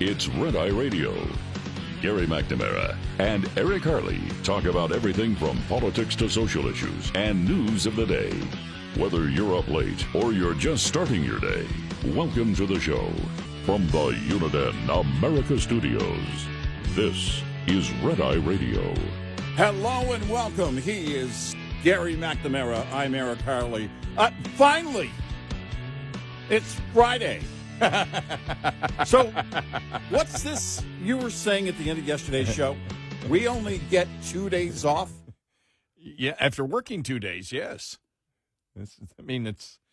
It's Red Eye Radio. Gary McNamara and Eric Harley talk about everything from politics to social issues and news of the day. Whether you're up late or you're just starting your day, welcome to the show. From the Uniden America Studios, this is Red Eye Radio. Hello and welcome. He is Gary McNamara. I'm Eric Harley. Finally, it's Friday. So, what's this you were saying at the end of yesterday's show? We only get 2 days off? Yeah, after working 2 days, yes. It's...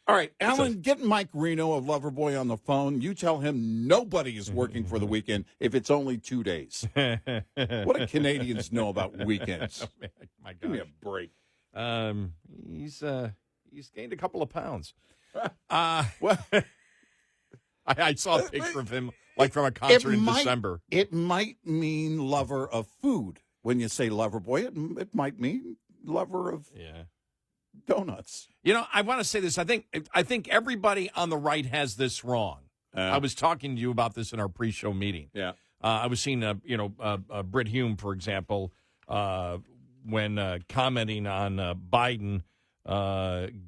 All right, Alan, get Mike Reno of Loverboy on the phone. You tell him nobody is working for the weekend if it's only 2 days. What do Canadians know about weekends? Oh, my gosh. Give me a break. He's gained a couple of pounds. Well, I saw a picture of him, like from a concert in December. It might mean lover of food. When you say lover boy, it might mean lover of donuts. You know, I want to say this. I think everybody on the right has this wrong. I was talking to you about this in our pre-show meeting. Yeah. I was seeing, Britt Hume, for example, when commenting on Biden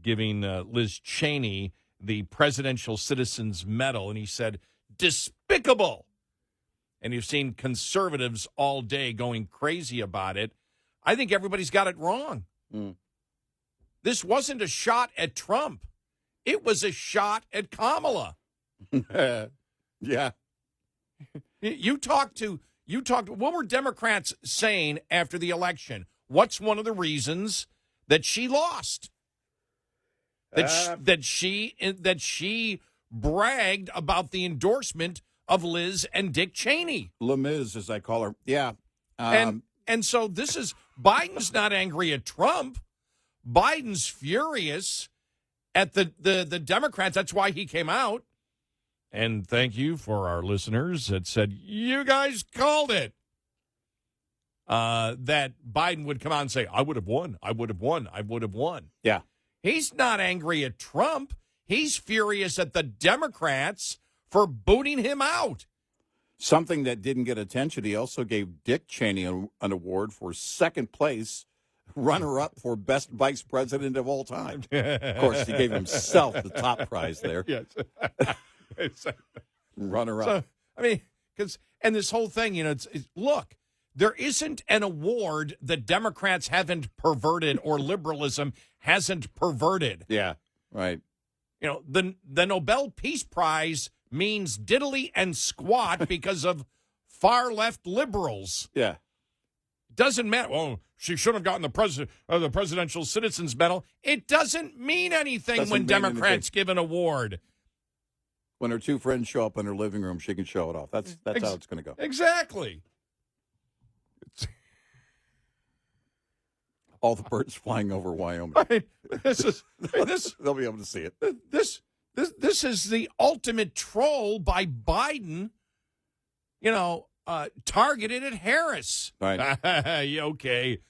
giving Liz Cheney the Presidential Citizens Medal, and he said, despicable. And you've seen conservatives all day going crazy about it. I think everybody's got it wrong. This wasn't a shot at Trump. It was a shot at Kamala. Yeah. You talked, what were Democrats saying after the election? What's one of the reasons that she lost? That she bragged about the endorsement of Liz and Dick Cheney. Lemiz, as I call her. Yeah. And so this is, Biden's not angry at Trump. Biden's furious at the Democrats. That's why he came out. And thank you for our listeners that said, you guys called it. That Biden would come out and say, I would have won. I would have won. I would have won. Yeah. He's not angry at Trump. He's furious at the Democrats for booting him out. Something that didn't get attention, he also gave Dick Cheney an award for second place, runner-up for best vice president of all time. Of course, he gave himself the top prize there. Yes. Runner-up. So, I mean, and this whole thing, look, there isn't an award that Democrats haven't perverted or liberalism hasn't perverted. Yeah, right. The Nobel Peace Prize means diddly and squat because of far-left liberals. Yeah. Doesn't matter. Oh, she should have gotten the Presidential Citizens Medal. It doesn't mean anything when Democrats give an award. When her two friends show up in her living room, she can show it off. That's how it's going to go. Exactly. All the birds flying over Wyoming. They'll be able to see it. This is the ultimate troll by Biden, targeted at Harris. Right. Okay.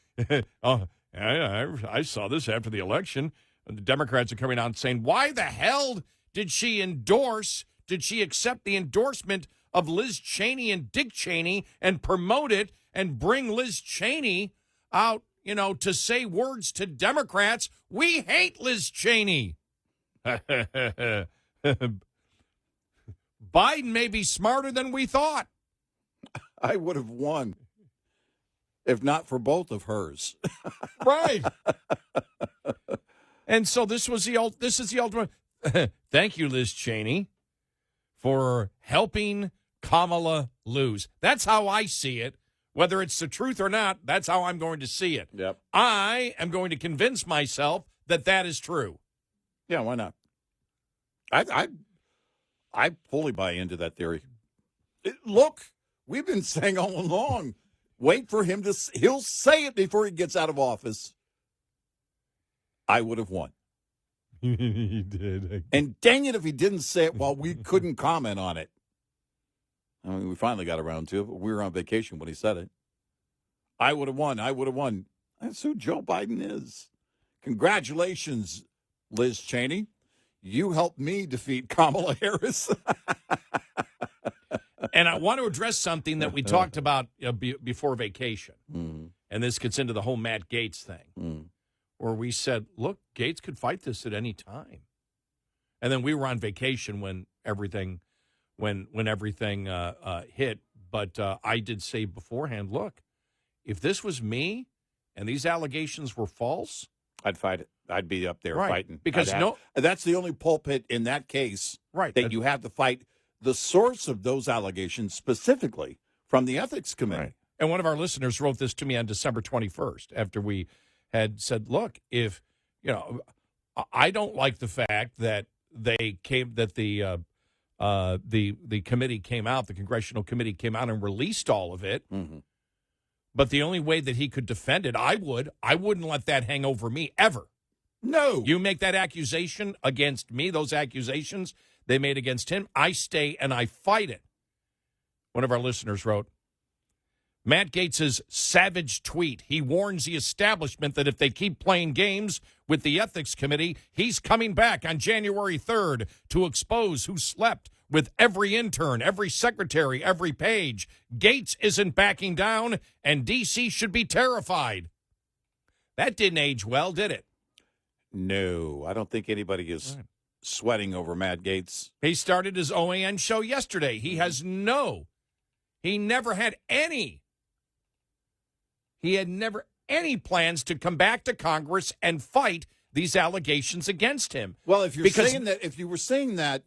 I saw this after the election. The Democrats are coming out and saying, why the hell did she accept the endorsement of Liz Cheney and Dick Cheney and promote it and bring Liz Cheney out, to say words to Democrats? We hate Liz Cheney. Biden may be smarter than we thought. I would have won if not for both of hers. Right. And so this is the ultimate. Thank you, Liz Cheney, for helping Kamala lose. That's how I see it. Whether it's the truth or not, that's how I'm going to see it. Yep. I am going to convince myself that is true. Yeah, why not? I fully buy into that theory. Look, we've been saying all along, wait for him he'll say it before he gets out of office. I would have won. He did. And dang it if he didn't say it while we couldn't comment on it. I mean, we finally got around to it, but we were on vacation when he said it. I would have won. I would have won. That's who Joe Biden is. Congratulations, Liz Cheney. You helped me defeat Kamala Harris. And I want to address something that we talked about before vacation. And this gets into the whole Matt Gaetz thing, where we said, look, Gaetz could fight this at any time. And then we were on vacation when everything hit. But I did say beforehand, look, if this was me and these allegations were false, I'd fight it. I'd be up there right, fighting. Because that's the only pulpit in that case that you have to fight the source of those allegations, specifically from the ethics committee. Right. And one of our listeners wrote this to me on December 21st after we had said, look, if, I don't like the fact that the committee came out, the congressional committee came out and released all of it. Mm-hmm. But the only way that he could defend it, I wouldn't let that hang over me ever. No. You make that accusation against me, those accusations they made against him, I stay and I fight it. One of our listeners wrote, Matt Gaetz's savage tweet. He warns the establishment that if they keep playing games with the ethics committee, he's coming back on January 3rd to expose who slept with every intern, every secretary, every page. Gaetz isn't backing down, and D.C. should be terrified. That didn't age well, did it? No, I don't think anybody is sweating over Matt Gaetz. He started his OAN show yesterday. He never had any. He had never any plans to come back to Congress and fight these allegations against him. Well, if you were saying that,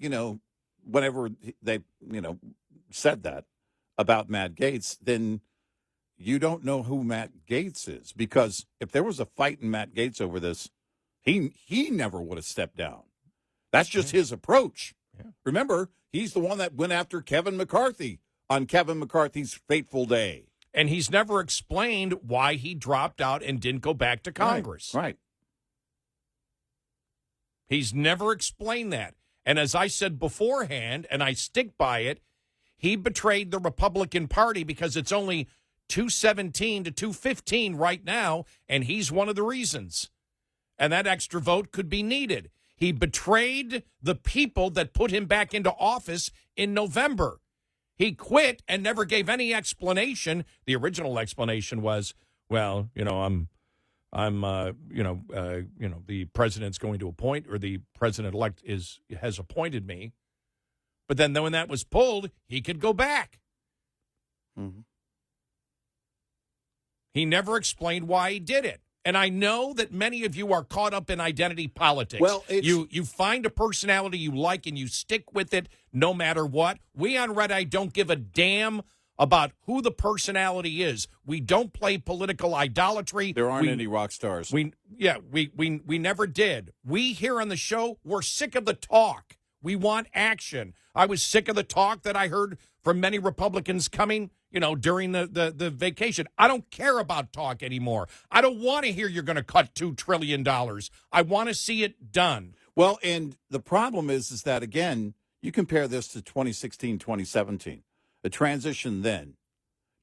whenever they, said that about Matt Gaetz, then you don't know who Matt Gaetz is. Because if there was a fight in Matt Gaetz over this, he never would have stepped down. That's just his approach. Yeah. Remember, he's the one that went after Kevin McCarthy on Kevin McCarthy's fateful day. And he's never explained why he dropped out and didn't go back to Congress. Right. He's never explained that. And as I said beforehand, and I stick by it, he betrayed the Republican Party because it's only 217 to 215 right now, and he's one of the reasons. And that extra vote could be needed. He betrayed the people that put him back into office in November. He quit and never gave any explanation. The original explanation was, well, the president's going to appoint, or the president-elect has appointed me. But then when that was pulled, he could go back. Mm-hmm. He never explained why he did it. And I know that many of you are caught up in identity politics. Well, you find a personality you like and you stick with it no matter what. We on Red Eye don't give a damn about who the personality is. We don't play political idolatry. There aren't any rock stars. We never did. We here on the show, we're sick of the talk. We want action. I was sick of the talk that I heard from many Republicans coming, during the vacation. I don't care about talk anymore. I don't want to hear you're going to cut $2 trillion. I want to see it done. Well, and the problem is that, again, you compare this to 2016, 2017, a transition then.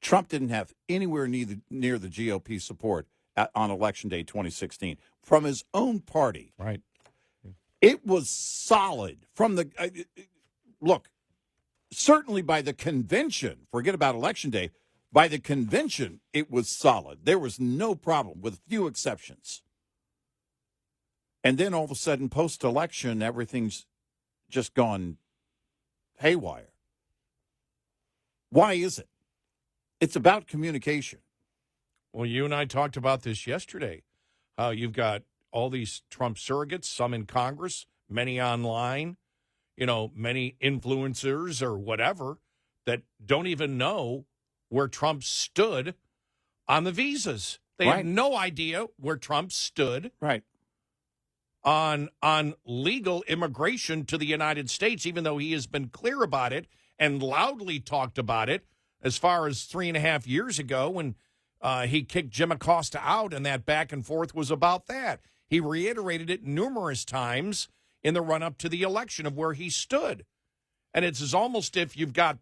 Trump didn't have anywhere near the GOP support on Election Day 2016 from his own party. Right. It was solid from the look. Certainly by the convention, forget about Election Day, by the convention, it was solid. There was no problem, with few exceptions. And then all of a sudden, post-election, everything's just gone haywire. Why is it? It's about communication. Well, you and I talked about this yesterday, how you've got all these Trump surrogates, some in Congress, many online, many influencers or whatever that don't even know where Trump stood on the visas. They have no idea where Trump stood on legal immigration to the United States, even though he has been clear about it and loudly talked about it as far as 3.5 years ago when he kicked Jim Acosta out, and that back and forth was about that. He reiterated it numerous times in the run-up to the election of where he stood. And it's almost if you've got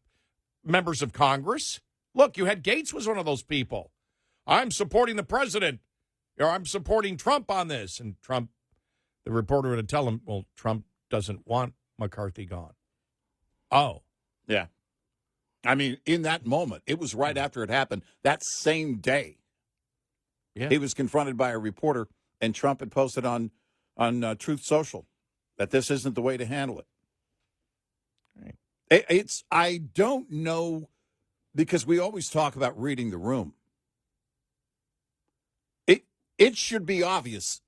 members of Congress. Look, you had Gaetz was one of those people. I'm supporting the president, or I'm supporting Trump on this. And Trump, the reporter would tell him, well, Trump doesn't want McCarthy gone. Oh. Yeah. I mean, in that moment, it was right after it happened, that same day. Yeah. He was confronted by a reporter, and Trump had posted on Truth Social that this isn't the way to handle it. Right. I don't know, because we always talk about reading the room. It should be obvious.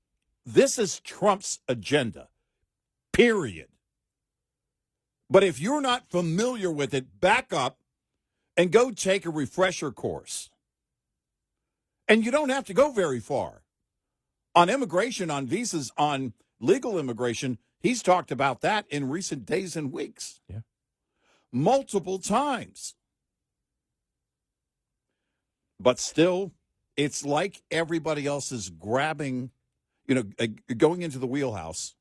This is Trump's agenda, period. But if you're not familiar with it, back up and go take a refresher course. And you don't have to go very far. On immigration, on visas, on legal immigration, he's talked about that in recent days and weeks. Yeah. Multiple times. But still, it's like everybody else is grabbing, going into the wheelhouse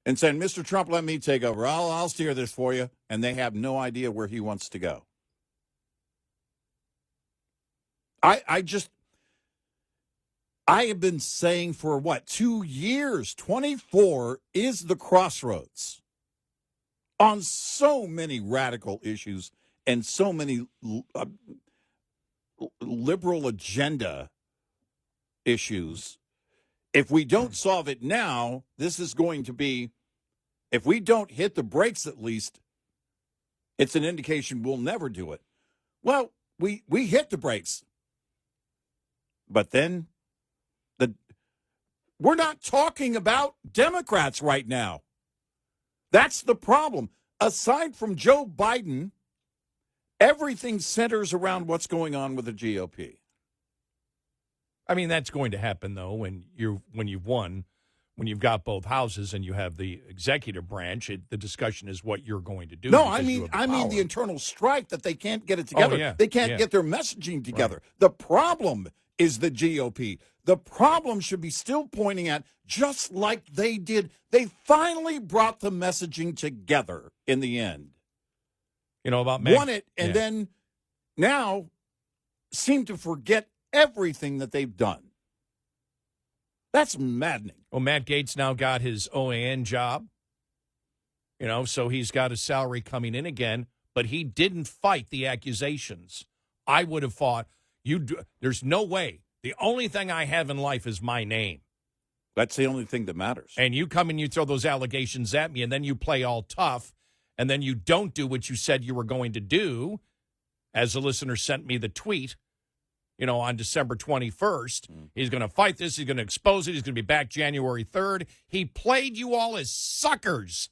and saying, Mr. Trump, let me take over. I'll steer this for you. And they have no idea where he wants to go. I have been saying for 2 years, 24 is the crossroads on so many radical issues and so many liberal agenda issues. If we don't solve it now, this is going to be, if we don't hit the brakes at least, it's an indication we'll never do it. Well, we hit the brakes. But then we're not talking about Democrats right now. That's the problem. Aside from Joe Biden, everything centers around what's going on with the GOP. I mean, that's going to happen, though, when you've won, when you've got both houses and you have the executive branch. The discussion is what you're going to do. No, I mean the internal strife that they can't get it together. Oh, yeah. They can't get their messaging together. Right. The problem is the GOP. The problem should be still pointing at, just like they did, they finally brought the messaging together in the end. About won it, and then now seem to forget everything that they've done. That's maddening. Well, Matt Gaetz now got his OAN job, so he's got a salary coming in again, but he didn't fight the accusations. I would have thought, there's no way. The only thing I have in life is my name. That's the only thing that matters. And you come and you throw those allegations at me, and then you play all tough, and then you don't do what you said you were going to do, as the listener sent me the tweet, on December 21st. He's going to fight this. He's going to expose it. He's going to be back January 3rd. He played you all as suckers.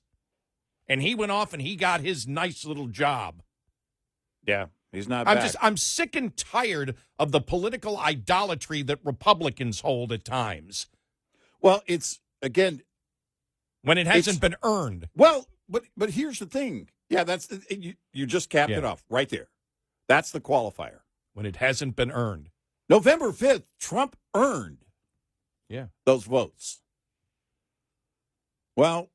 And he went off and he got his nice little job. Yeah, he's not back. I'm sick and tired of the political idolatry that Republicans hold at times. Well, it's, again, when it hasn't been earned. Well, but here's the thing. Yeah, that's you just capped it off right there. That's the qualifier. When it hasn't been earned. November 5th, Trump earned those votes. Well,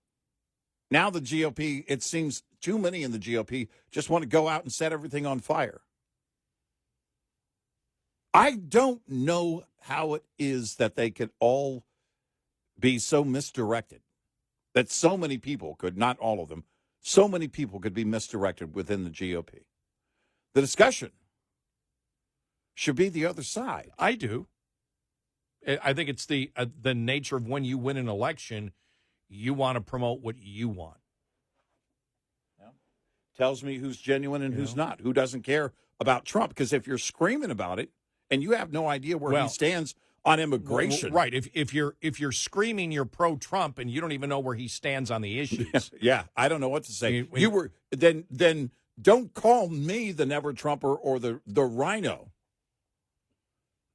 now the GOP, it seems too many in the GOP just want to go out and set everything on fire. I don't know how it is that they could all be so misdirected, that so many people could, not all of them, so many people could be misdirected within the GOP. The discussion should be the other side. I do. I think it's the nature of when you win an election, you want to promote what you want. Yeah. Tells me who's genuine and who's not, who doesn't care about Trump. Because if you're screaming about it and you have no idea where he stands on immigration, right? If you're screaming you're pro-Trump and you don't even know where he stands on the issues, yeah, I don't know what to say. You were then don't call me the never Trumper or the rhino.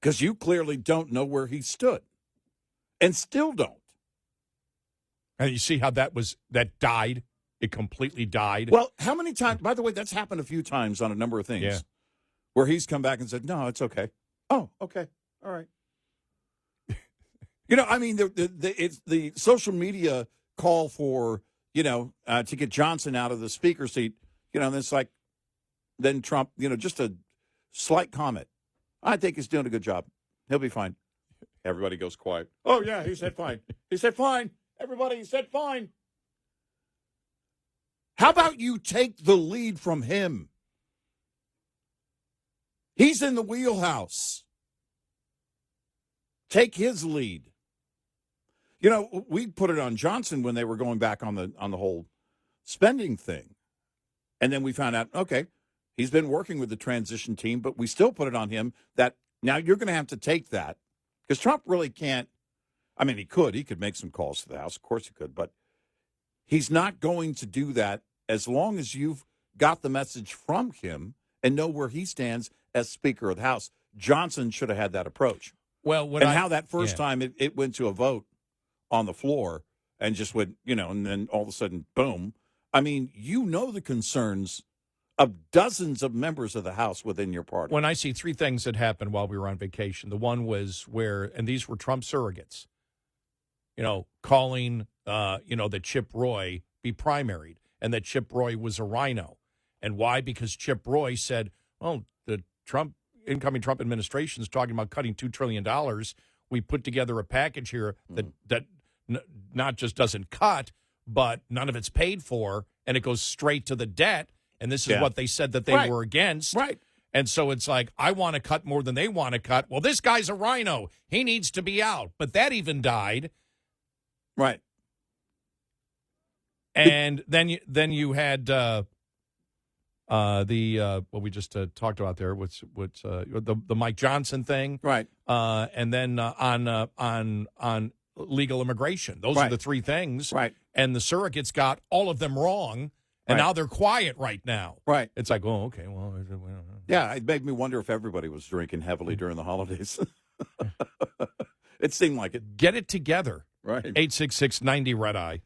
Because you clearly don't know where he stood. And still don't. And you see how that died? It completely died. Well, how many times, by the way, that's happened a few times on a number of things. Where he's come back and said, no, it's okay. Oh, okay. All right. I mean, it's the social media call for, to get Johnson out of the speaker seat, and it's like, then Trump, just a slight comment. I think he's doing a good job. He'll be fine. Everybody goes quiet. Oh, yeah, he said fine. He said fine. Everybody, he said fine. How about you take the lead from him? He's in the wheelhouse. Take his lead. You know, we put it on Johnson when they were going back on the whole spending thing. And then we found out, okay, he's been working with the transition team, but we still put it on him that now you're going to have to take that. Because Trump really can't. I mean, he could make some calls to the House. Of course he could. But he's not going to do that as long as you've got the message from him and know where he stands as Speaker of the House. Johnson should have had that approach. Well, how that first time it went to a vote on the floor and just went, and then all of a sudden, boom. I mean, the concerns of dozens of members of the House within your party. When I see three things that happened while we were on vacation, the one was and these were Trump surrogates, calling, that Chip Roy be primaried and that Chip Roy was a rhino. And why? Because Chip Roy said, the incoming Trump administration is talking about cutting $2 trillion. We put together a package here that not just doesn't cut, but none of it's paid for, and it goes straight to the debt. And this is what they said that they were against. Right. And so it's like, I want to cut more than they want to cut. Well, this guy's a rhino. He needs to be out. But that even died. Right. And then you had what we just talked about there, what's the Mike Johnson thing. Right. And then on legal immigration. Those are the three things. Right. And the surrogates got all of them wrong. And now they're quiet right now. Right. It's like, oh, okay, well. Yeah, it made me wonder if everybody was drinking heavily during the holidays. It seemed like it. Get it together. Right. 866-90-RED-EYE.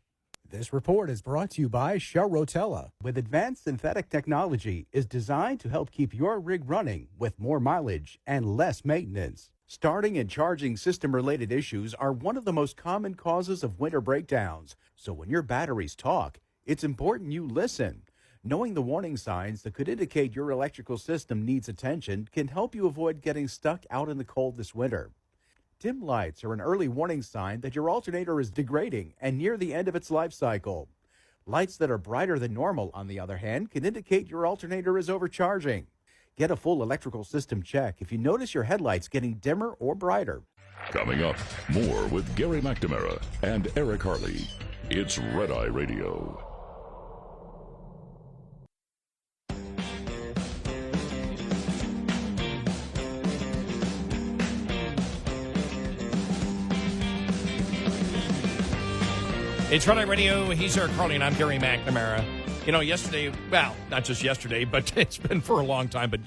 This report is brought to you by Shell Rotella. With advanced synthetic technology, is designed to help keep your rig running with more mileage and less maintenance. Starting and charging system-related issues are one of the most common causes of winter breakdowns. So when your batteries talk, it's important you listen. Knowing the warning signs that could indicate your electrical system needs attention can help you avoid getting stuck out in the cold this winter. Dim lights are an early warning sign that your alternator is degrading and near the end of its life cycle. Lights that are brighter than normal, on the other hand, can indicate your alternator is overcharging. Get a full electrical system check if you notice your headlights getting dimmer or brighter. Coming up, more with Gary McNamara and Eric Harley. It's Red Eye Radio. It's Red Eye Radio. He's Eric Harley, and I'm Gary McNamara. Yesterday, well, not just yesterday, but it's been for a long time, but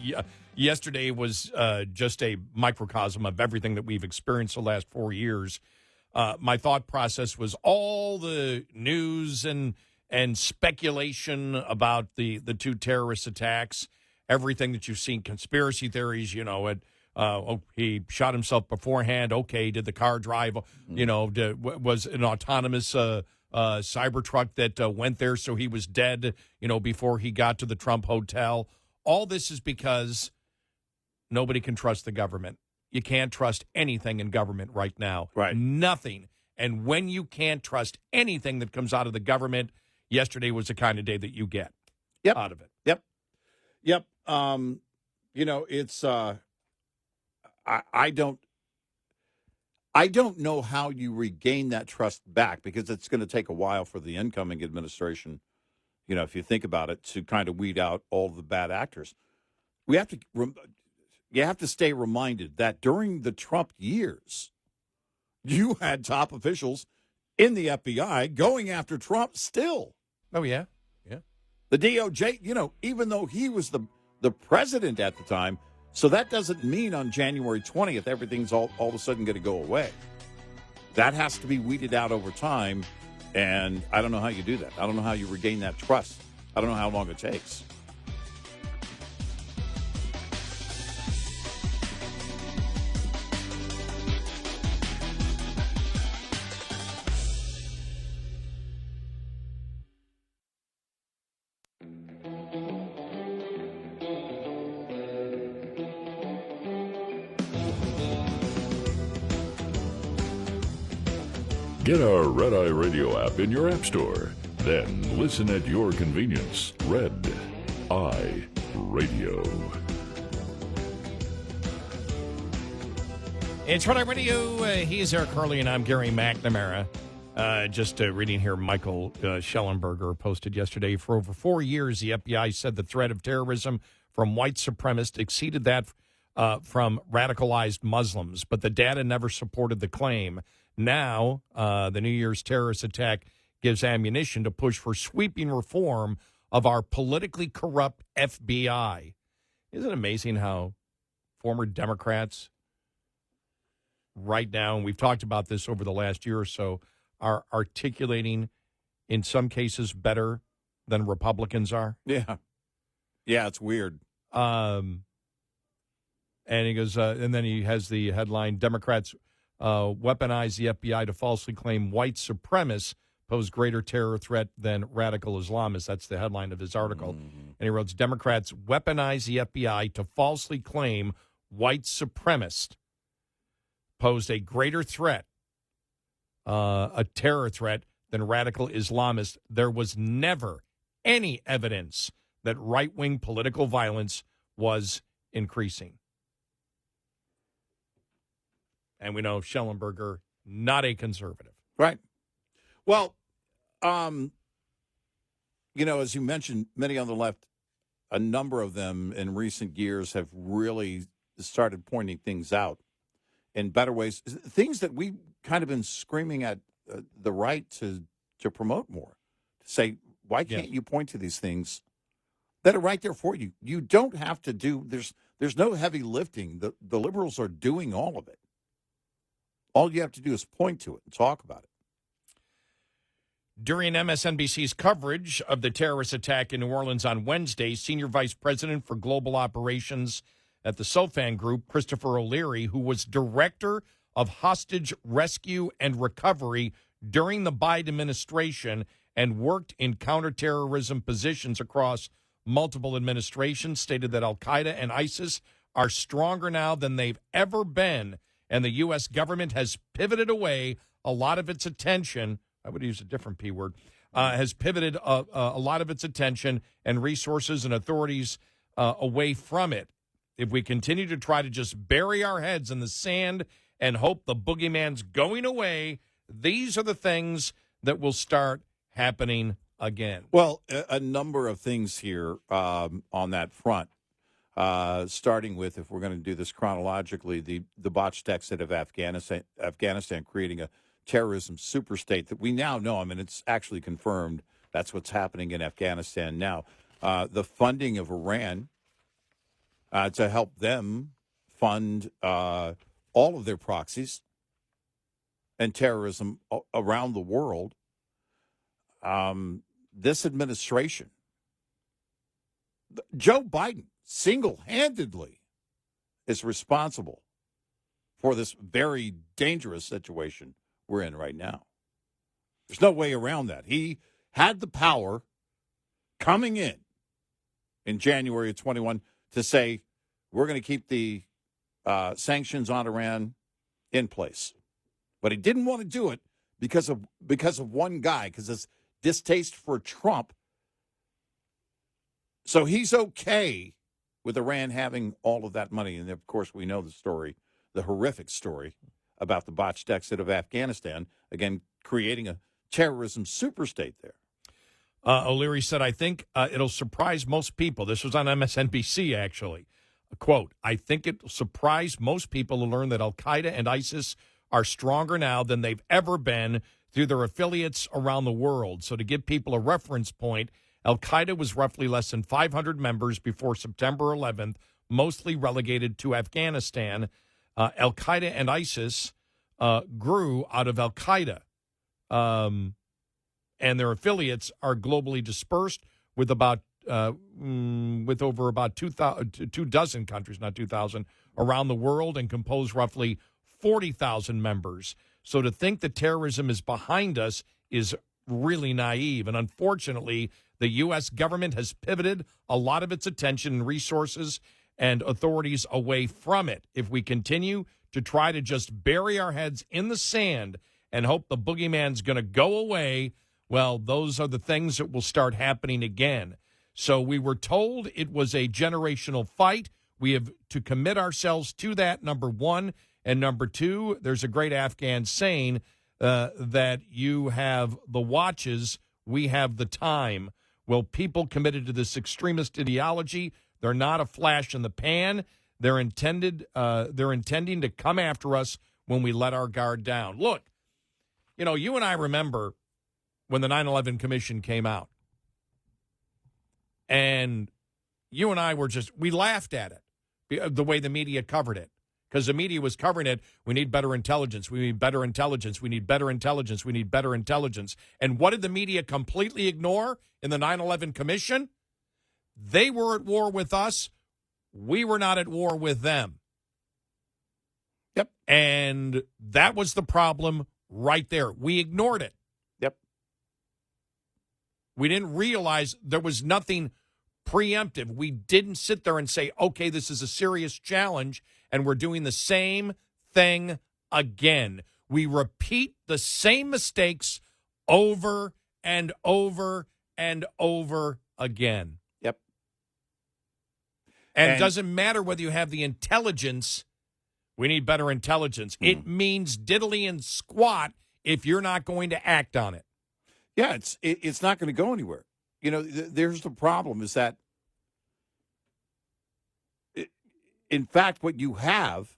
yesterday was just a microcosm of everything that we've experienced the last 4 years. My thought process was all the news and speculation about the two terrorist attacks, everything that you've seen, conspiracy theories, he shot himself beforehand. Okay, did the car drive, was an autonomous Cybertruck that went there so he was dead, before he got to the Trump hotel. All this is because nobody can trust the government. You can't trust anything in government right now. Right. Nothing. And when you can't trust anything that comes out of the government, yesterday was the kind of day that you get out of it. Yep. It's I don't know how you regain that trust back, because it's going to take a while for the incoming administration, if you think about it, to kind of weed out all the bad actors. You have to stay reminded that during the Trump years, you had top officials in the FBI going after Trump still. Oh, yeah. The DOJ, even though he was the president at the time. So that doesn't mean on January 20th, everything's all of a sudden going to go away. That has to be weeded out over time. And I don't know how you do that. I don't know how you regain that trust. I don't know how long it takes. Get our Red Eye Radio app in your app store. Then listen at your convenience. Red Eye Radio. It's Red Eye Radio. He's Eric Harley, and I'm Gary McNamara. Just reading here, Michael Schellenberger posted yesterday, for over 4 years, the FBI said the threat of terrorism from white supremacists exceeded that from radicalized Muslims, but the data never supported the claim. Now, the New Year's terrorist attack gives ammunition to push for sweeping reform of our politically corrupt FBI. Isn't it amazing how former Democrats right now, and we've talked about this over the last year or so, are articulating, in some cases, better than Republicans are? Yeah. Yeah, it's weird. And he goes, and then he has the headline, Democrats weaponize the FBI to falsely claim white supremacists pose greater terror threat than radical Islamists. That's the headline of his article. And he wrote, Democrats weaponize the FBI to falsely claim white supremacists posed a greater threat, a terror threat, than radical Islamists. There was never any evidence that right-wing political violence was increasing. And we know Schellenberger, not a conservative. Right. Well, as you mentioned, many on the left, a number of them in recent years have really started pointing things out in better ways, things that we've kind of been screaming at the right to promote more, to say, why can't you point to these things that are right there for you? You don't have to do, there's no heavy lifting. The liberals are doing all of it. All you have to do is point to it and talk about it. During MSNBC's coverage of the terrorist attack in New Orleans on Wednesday, Senior Vice President for Global Operations at the Sofan Group, Christopher O'Leary, who was Director of Hostage Rescue and Recovery during the Biden administration and worked in counterterrorism positions across multiple administrations, stated that al-Qaeda and ISIS are stronger now than they've ever been, and the U.S. government has pivoted away a lot of its attention. I would use a different P word, has pivoted a lot of its attention and resources and authorities away from it. If we continue to try to just bury our heads in the sand and hope the boogeyman's going away, these are the things that will start happening again. Well, a number of things here on that front, starting with, if we're going to do this chronologically, the botched exit of Afghanistan creating a terrorism superstate that we now know. I mean, it's actually confirmed that's what's happening in Afghanistan now. The funding of Iran to help them fund all of their proxies and terrorism around the world. This administration, Joe Biden single-handedly is responsible for this very dangerous situation we're in right now. There's no way around that. He had the power coming in January of 21 to say, we're going to keep the sanctions on Iran in place. But he didn't want to do it because of one guy, because his distaste for Trump. So he's okay with Iran having all of that money. And, of course, we know the story, the horrific story about the botched exit of Afghanistan, again, creating a terrorism superstate there. O'Leary said, I think it'll surprise most people. This was on MSNBC, actually. Quote, I think it'll surprise most people to learn that al-Qaeda and ISIS are stronger now than they've ever been through their affiliates around the world. So to give people a reference point, al-Qaeda was roughly less than 500 members before September 11th, mostly relegated to Afghanistan. Al-Qaeda and ISIS grew out of Al-Qaeda, and their affiliates are globally dispersed with over about 2,000 countries, not 2,000, around the world, and compose roughly 40,000 members. So to think that terrorism is behind us is really naive. And unfortunately, the U.S. government has pivoted a lot of its attention and resources and authorities away from it. If we continue to try to just bury our heads in the sand and hope the boogeyman's going to go away, Well, those are the things that will start happening again. So we were told it was a generational fight. We have to commit ourselves to that, number one. And number two, there's a great Afghan saying that you have the watches, we have the time. Well, people committed to this extremist ideology, they're not a flash in the pan. They're intending to come after us when we let our guard down. Look, you and I remember when the 9/11 Commission came out. And you and I we laughed at it, the way the media covered it. Because the media was covering it, we need better intelligence, we need better intelligence, we need better intelligence, we need better intelligence. And what did the media completely ignore in the 9/11 Commission? They were at war with us. We were not at war with them. Yep. And that was the problem right there. We ignored it. Yep. We didn't realize there was nothing preemptive. We didn't sit there and say, okay, this is a serious challenge, and we're doing the same thing again. We repeat the same mistakes over and over and over again. Yep. And it doesn't matter whether you have the intelligence. We need better intelligence. It means diddly and squat if you're not going to act on it. Yeah, it's not going to go anywhere. There's the problem is that, in fact, what you have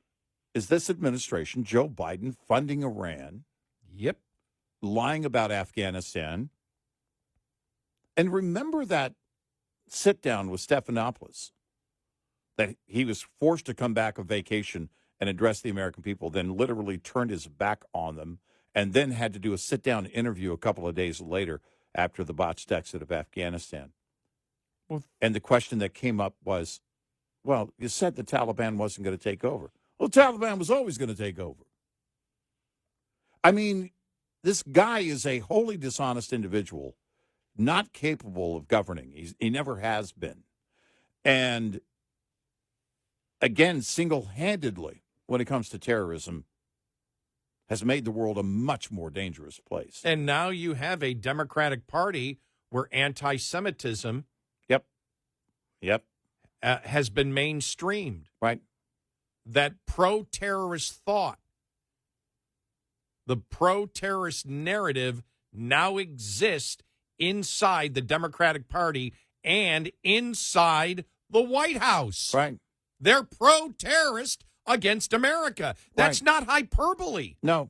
is this administration, Joe Biden, funding Iran. Yep. Lying about Afghanistan. And remember that sit-down with Stephanopoulos, that he was forced to come back on vacation and address the American people, then literally turned his back on them, and then had to do a sit-down interview a couple of days later after the botched exit of Afghanistan. And the question that came up was, well, you said the Taliban wasn't going to take over. Well, the Taliban was always going to take over. I mean, this guy is a wholly dishonest individual, not capable of governing. He never has been. And, again, single-handedly, when it comes to terrorism, has made the world a much more dangerous place. And now you have a Democratic Party where anti-Semitism Yep. Has been mainstreamed. Right. That pro-terrorist thought, the pro-terrorist narrative now exists inside the Democratic Party and inside the White House. Right. They're pro-terrorist against America. That's not hyperbole. No.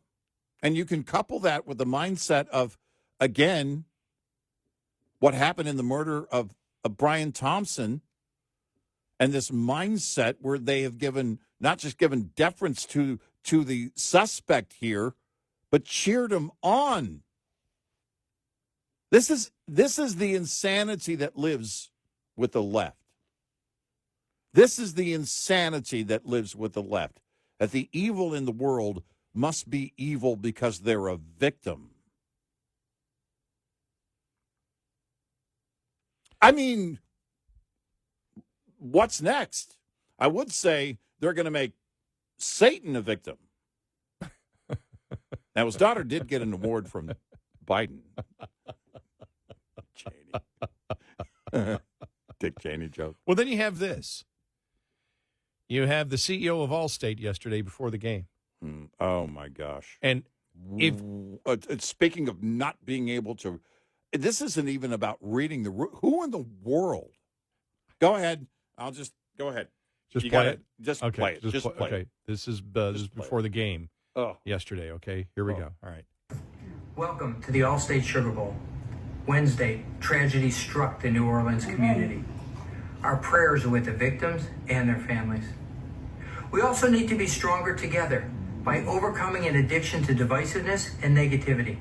And you can couple that with the mindset of, again, what happened in the murder of Brian Thompson, and this mindset where they have not just given deference to the suspect here, but cheered him on. This is the insanity that lives with the left. This is the insanity that lives with the left, that the evil in the world must be evil because they're a victim. I mean, what's next? I would say they're going to make Satan a victim. Now, his daughter did get an award from Biden. Cheney. Dick Cheney joke. Well, then you have this. You have the CEO of Allstate yesterday before the game. Oh, my gosh. And if speaking of not being able to, this isn't even about reading the room. Who in the world? Go ahead. Go ahead. Just play it. Just play it. Just play it. This is before the game yesterday, okay? Here we go. All right. Welcome to the Allstate Sugar Bowl. Wednesday, tragedy struck the New Orleans community. Our prayers are with the victims and their families. We also need to be stronger together by overcoming an addiction to divisiveness and negativity.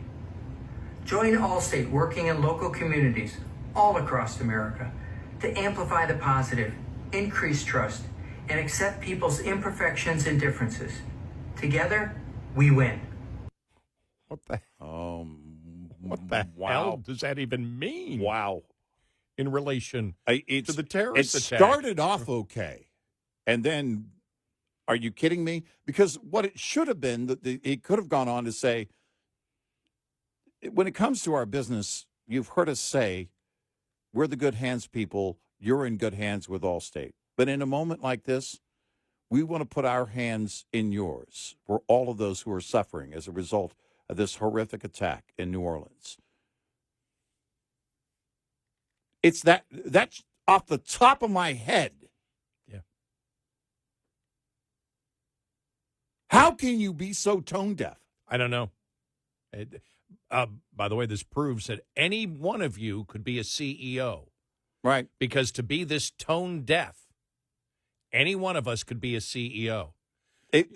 Join Allstate working in local communities all across America to amplify the positive, increase trust, and accept people's imperfections and differences. Together, we win. What the wow. hell does that even mean? Wow. In relation to the terrorist attack. It started off okay. And then, are you kidding me? Because what it should have been, it could have gone on to say, when it comes to our business, you've heard us say, we're the good hands people. You're in good hands with Allstate. But in a moment like this, we want to put our hands in yours for all of those who are suffering as a result of this horrific attack in New Orleans. It's that's off the top of my head. Yeah. How can you be so tone deaf? I don't know. By the way, this proves that any one of you could be a CEO. Right. Because to be this tone deaf, any one of us could be a CEO.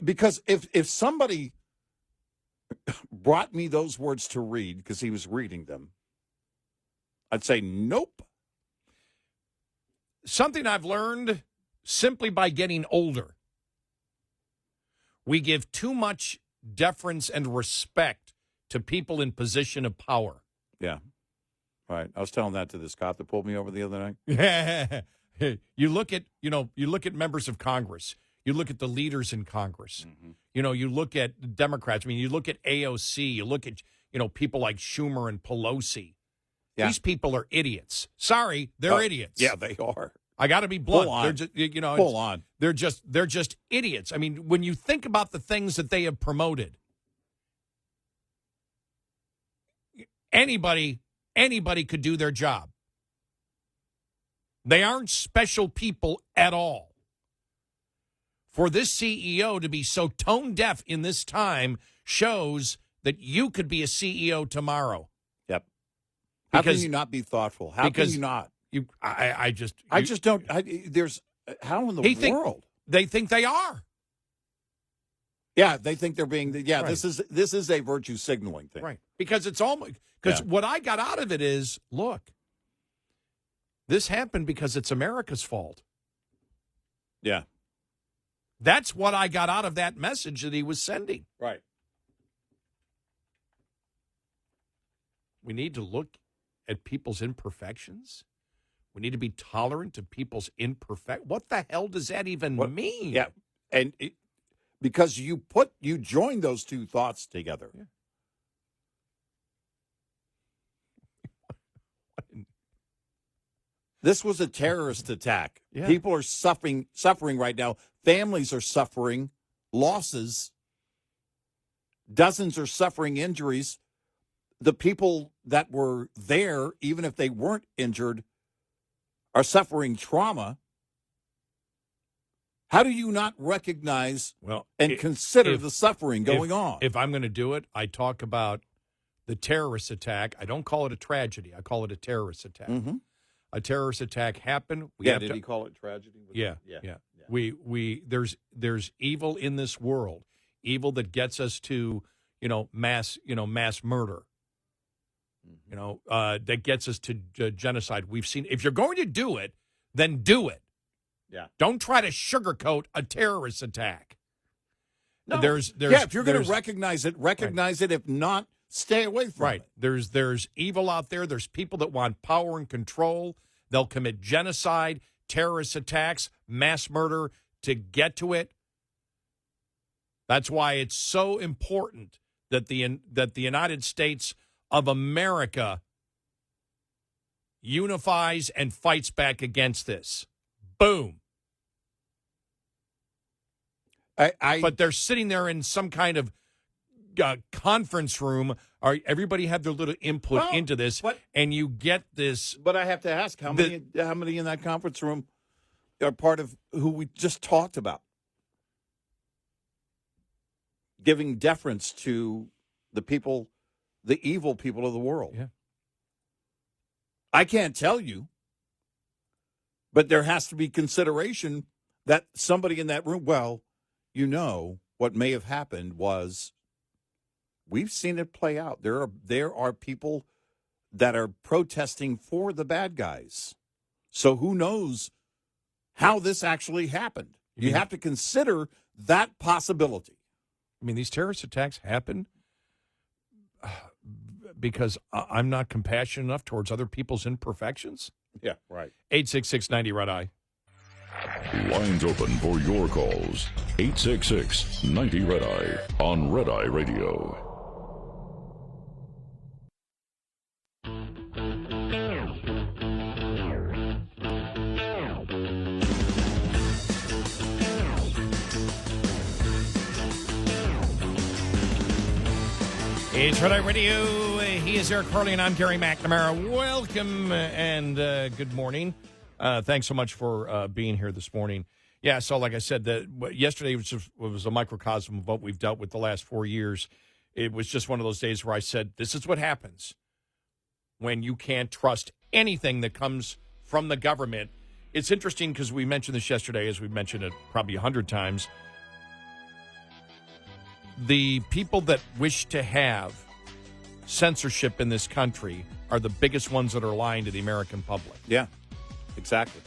Because if somebody brought me those words to read because he was reading them, I'd say, nope. Something I've learned simply by getting older. We give too much deference and respect to people in position of power. Yeah. Right. I was telling that to this cop that pulled me over the other night. You look at members of Congress. You look at the leaders in Congress. Mm-hmm. You look at Democrats. I mean, you look at AOC. You look at, people like Schumer and Pelosi. Yeah. These people are idiots. Sorry, they're idiots. Yeah, they are. I got to be blunt. Full on. They're just, Full on. They're just idiots. I mean, when you think about the things that they have promoted, anybody could do their job. They aren't special people at all. For this CEO to be so tone deaf in this time shows that you could be a CEO tomorrow. Yep. How Because- can you not be thoughtful? How can you not? I just don't. There's how in the world? They think they are. Yeah, they think they're being. Yeah, Right. this is a virtue signaling thing. Right. Because it's almost because Yeah. what I got out of it is, look, this happened because it's America's fault. Yeah. That's what I got out of that message that he was sending. Right. We need to look at people's imperfections. We need to be tolerant of people's What the hell does that even mean? Yeah, and because you join those two thoughts together. Yeah. This was a terrorist attack. Yeah. People are suffering right now. Families are suffering losses. Dozens are suffering injuries. The people that were there, even if they weren't injured, are suffering trauma. How do you not recognize and consider the suffering going on? If I'm going to do it, I talk about the terrorist attack. I don't call it a tragedy. I call it a terrorist attack. Mm-hmm. A terrorist attack happened. Did he call it tragedy? Yeah. There's evil in this world, evil that gets us to mass murder. That gets us to genocide. We've seen. If you're going to do it, then do it. Yeah. Don't try to sugarcoat a terrorist attack. No. There's if you're going to recognize it, recognize it. If not, stay away from it. There's evil out there. There's people that want power and control. They'll commit genocide, terrorist attacks, mass murder to get to it. That's why it's so important that the United States of America unifies and fights back against this. Boom. But they're sitting there in some kind of conference room. Everybody have their little input into this, and you get this. But I have to ask, how many in that conference room are part of who we just talked about? Giving deference to the people, the evil people of the world. Yeah. I can't tell you, but there has to be consideration that somebody in that room, what may have happened was we've seen it play out. There are people that are protesting for the bad guys. So who knows how this actually happened? You have to consider that possibility. I mean, these terrorist attacks happen because I'm not compassionate enough towards other people's imperfections. Yeah, right. 866-90 Red Eye. Lines open for your calls. 866-90 Red Eye on Red Eye Radio. It's Red Eye Radio. He is Eric Harley, and I'm Gary McNamara. Welcome and good morning. Thanks so much for being here this morning. Yeah, so like I said, yesterday was a microcosm of what we've dealt with the last 4 years. It was just one of those days where I said, this is what happens when you can't trust anything that comes from the government. It's interesting because we mentioned this yesterday, as we mentioned it probably 100 times. The people that wish to have censorship in this country are the biggest ones that are lying to the American public. Yeah, exactly.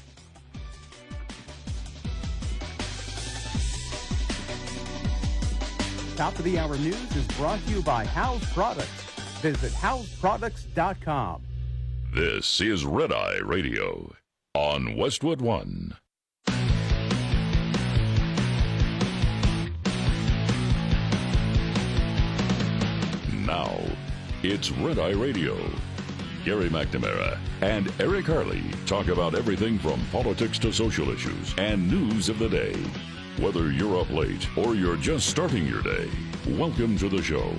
Top of the hour news is brought to you by House Products. Visit houseproducts.com. This is Red Eye Radio on Westwood One. Now, it's Red Eye Radio. Gary McNamara and Eric Harley talk about everything from politics to social issues and news of the day. Whether you're up late or you're just starting your day, welcome to the show.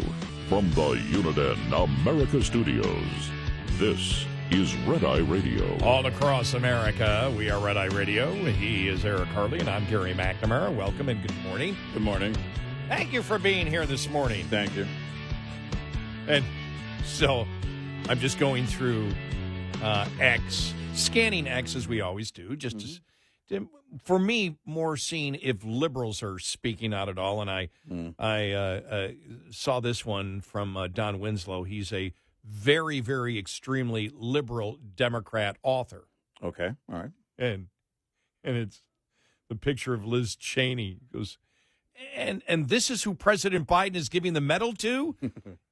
From the Uniden America Studios, this is Red Eye Radio. All across America, we are Red Eye Radio. He is Eric Harley, and I'm Gary McNamara. Welcome and good morning. Good morning. Thank you for being here this morning. Thank you. And so I'm just going through X, scanning X as we always do, just to, for me, more seeing if liberals are speaking out at all. And I saw this one from Don Winslow. He's a very, very extremely liberal Democrat author. Okay, all right. And it's the picture of Liz Cheney. He goes, and this is who President Biden is giving the medal to?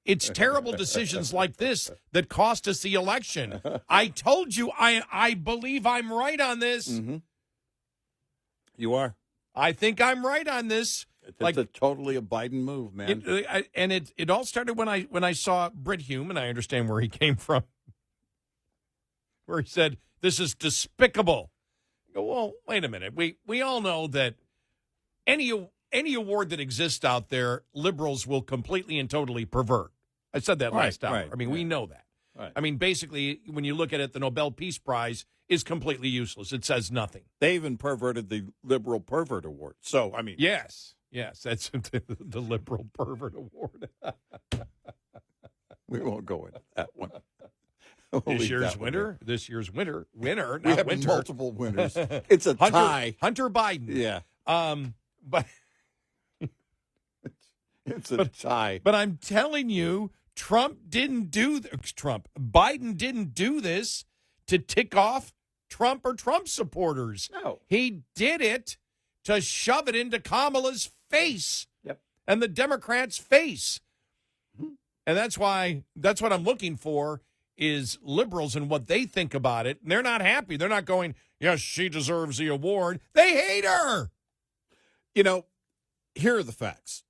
It's terrible decisions like this that cost us the election. I told you I believe I'm right on this. Mm-hmm. You are. I think I'm right on this. It's totally a Biden move, man. It all started when I saw Britt Hume, and I understand where he came from, where he said, this is despicable. I go, well, wait a minute. We all know that any award that exists out there, liberals will completely and totally pervert. I said that last hour. Right, I mean, we know that. Right. I mean, basically, when you look at it, the Nobel Peace Prize is completely useless. It says nothing. They even perverted the Liberal Pervert Award. So, I mean. Yes, that's the Liberal Pervert Award. We won't go into that one. This year's winner. Not we have winter. multiple winners. It's a tie. Hunter Biden. Yeah. But it's a tie. But I'm telling you, Biden didn't do this to tick off Trump or Trump supporters. No. He did it to shove it into Kamala's face. Yep. And the Democrats' face. And that's what I'm looking for is liberals and what they think about it. And they're not happy. They're not going, yes, she deserves the award. They hate her. You know, here are the facts.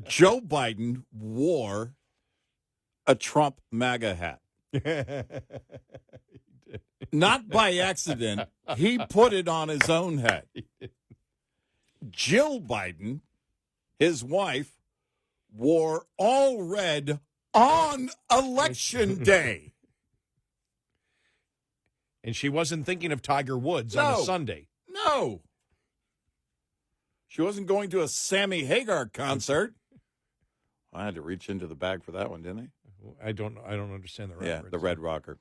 Joe Biden wore a Trump MAGA hat. Not by accident. He put it on his own head. Jill Biden, his wife, wore all red on Election Day. And she wasn't thinking of Tiger Woods on a Sunday. No. She wasn't going to a Sammy Hagar concert. I had to reach into the bag for that one, didn't I? I don't understand the reference. Yeah, the Red Rocker.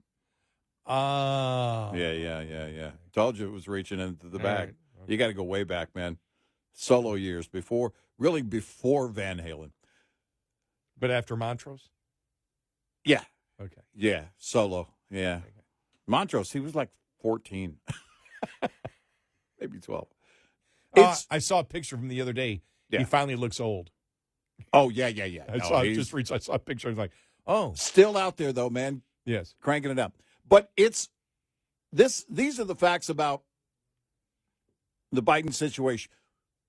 Oh. Yeah. Told you it was reaching into the bag. Right. You got to go way back, man. Solo years before Van Halen. But after Montrose? Yeah. Okay. Yeah, solo. Yeah. Okay. Montrose, he was like 14. Maybe 12. I saw a picture from the other day. Yeah. He finally looks old. Oh, yeah. I saw a picture. I was like, oh. Still out there, though, man. Yes. Cranking it up. But these are the facts about the Biden situation.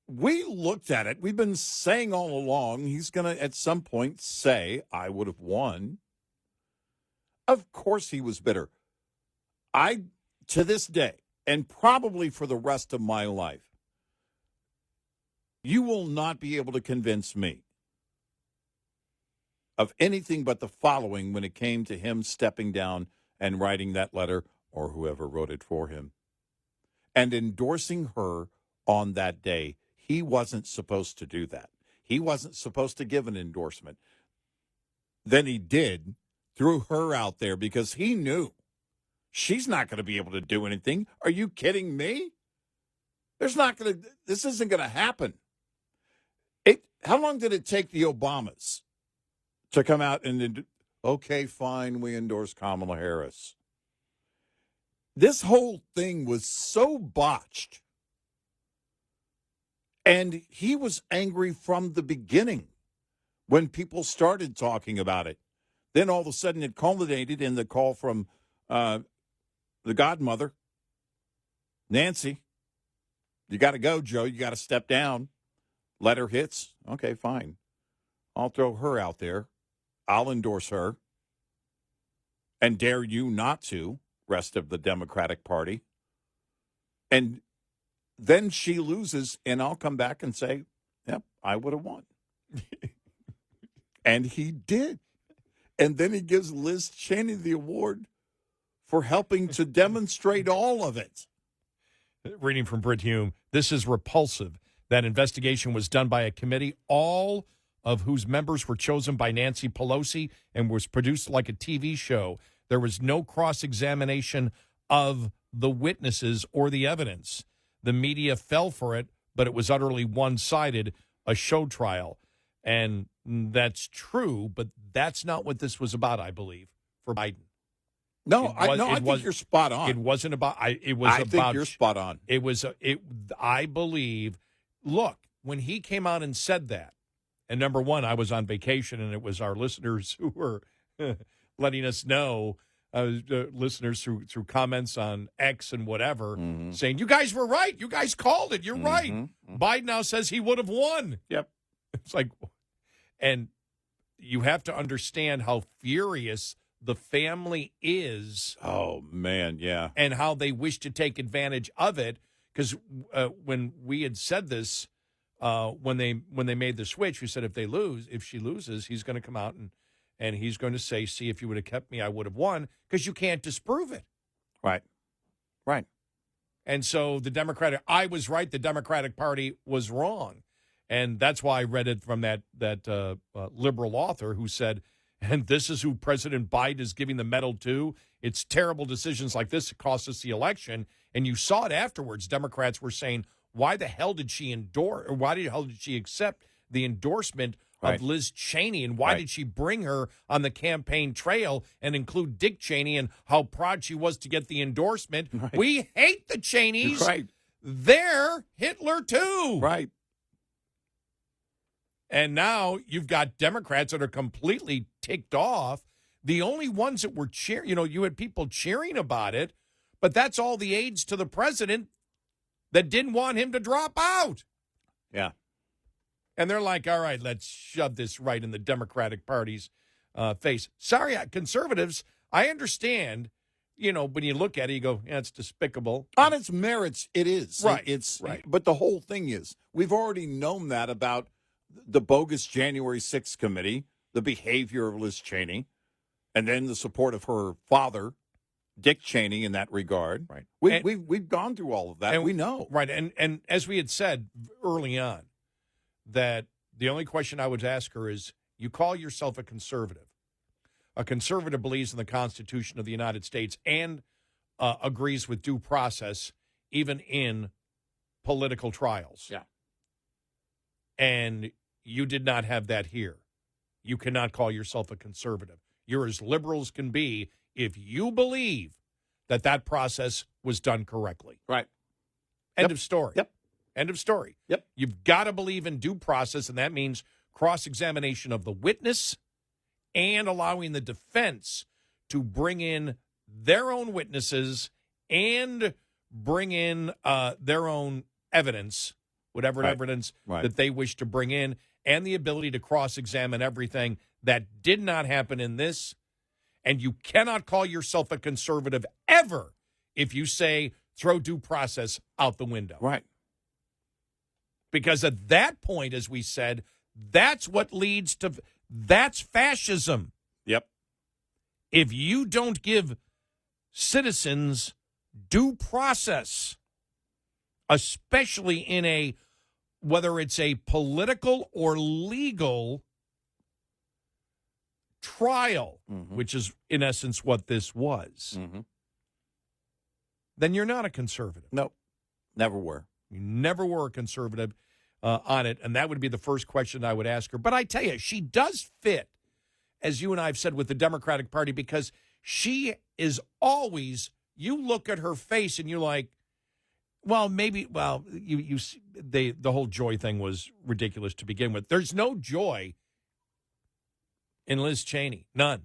We looked at it. We've been saying all along he's going to, at some point, say, I would have won. Of course he was bitter. To this day, and probably for the rest of my life, you will not be able to convince me of anything but the following when it came to him stepping down and writing that letter, or whoever wrote it for him, and endorsing her on that day. He wasn't supposed to do that. He wasn't supposed to give an endorsement. Then he did, threw her out there because he knew she's not going to be able to do anything. Are you kidding me? This isn't going to happen. How long did it take the Obamas to come out and, okay, fine, we endorse Kamala Harris? This whole thing was so botched. And he was angry from the beginning when people started talking about it. Then all of a sudden it culminated in the call from the godmother, Nancy. You got to go, Joe. You got to step down. Letter hits. Okay, fine. I'll throw her out there. I'll endorse her. And dare you not to, rest of the Democratic Party. And then she loses, and I'll come back and say, yep, I would have won. And he did. And then he gives Liz Cheney the award for helping to demonstrate all of it. Reading from Britt Hume, this is repulsive. That investigation was done by a committee, all of whose members were chosen by Nancy Pelosi, and was produced like a TV show. There was no cross-examination of the witnesses or the evidence. The media fell for it, but it was utterly one-sided, a show trial. And that's true, but that's not what this was about, I believe, for Biden. I think you're spot on. It wasn't about. I think you're spot on. It was. I believe. Look, when he came out and said that, and number one, I was on vacation, and it was our listeners who were letting us know, listeners through comments on X and whatever, saying, "You guys were right. You guys called it. You're right." Biden now says he would have won. Yep. It's like, and you have to understand how furious the family is. Oh, man, yeah. And how they wish to take advantage of it. Because when we had said this, when they made the switch, we said if she loses, he's going to come out and he's going to say, see, if you would have kept me, I would have won, because you can't disprove it. Right. And so I was right, the Democratic Party was wrong. And that's why I read it from that liberal author who said, and this is who President Biden is giving the medal to. It's terrible decisions like this that cost us the election. And you saw it afterwards. Democrats were saying, why the hell did she endorse, or why the hell did she accept the endorsement of Liz Cheney? And why did she bring her on the campaign trail and include Dick Cheney and how proud she was to get the endorsement? Right. We hate the Cheneys. Right. They're Hitler too. Right. And now you've got Democrats that are completely ticked off. The only ones that were cheering, you had people cheering about it, but that's all the aides to the president that didn't want him to drop out. Yeah. And they're like, all right, let's shove this right in the Democratic Party's face. Sorry, conservatives, I understand, when you look at it, you go, yeah, it's despicable. On its merits, it is. Right. It's right. But the whole thing is, we've already known that about the bogus January 6th committee, the behavior of Liz Cheney, and then the support of her father, Dick Cheney, in that regard. Right. We've gone through all of that. And we know. Right. And as we had said early on, that the only question I would ask her is, you call yourself a conservative. A conservative believes in the Constitution of the United States and agrees with due process, even in political trials. Yeah. And you did not have that here. You cannot call yourself a conservative. You're as liberal as can be if you believe that process was done correctly. Right. End of story. Yep. End of story. Yep. You've got to believe in due process, and that means cross-examination of the witness and allowing the defense to bring in their own witnesses and bring in their own evidence, whatever evidence that they wish to bring in, and the ability to cross-examine everything. That did not happen in this. And you cannot call yourself a conservative ever if you say throw due process out the window. Right. Because at that point, as we said, that's what leads to That's fascism. Yep. If you don't give citizens due process, especially in whether it's a political or legal trial, which is in essence what this was, then you're not a conservative. Nope. Never were. You never were a conservative on it, and that would be the first question I would ask her. But I tell you, she does fit, as you and I have said, with the Democratic Party, because she is always, you look at her face and you're like, well, maybe, the whole joy thing was ridiculous to begin with. There's no joy in Liz Cheney. None.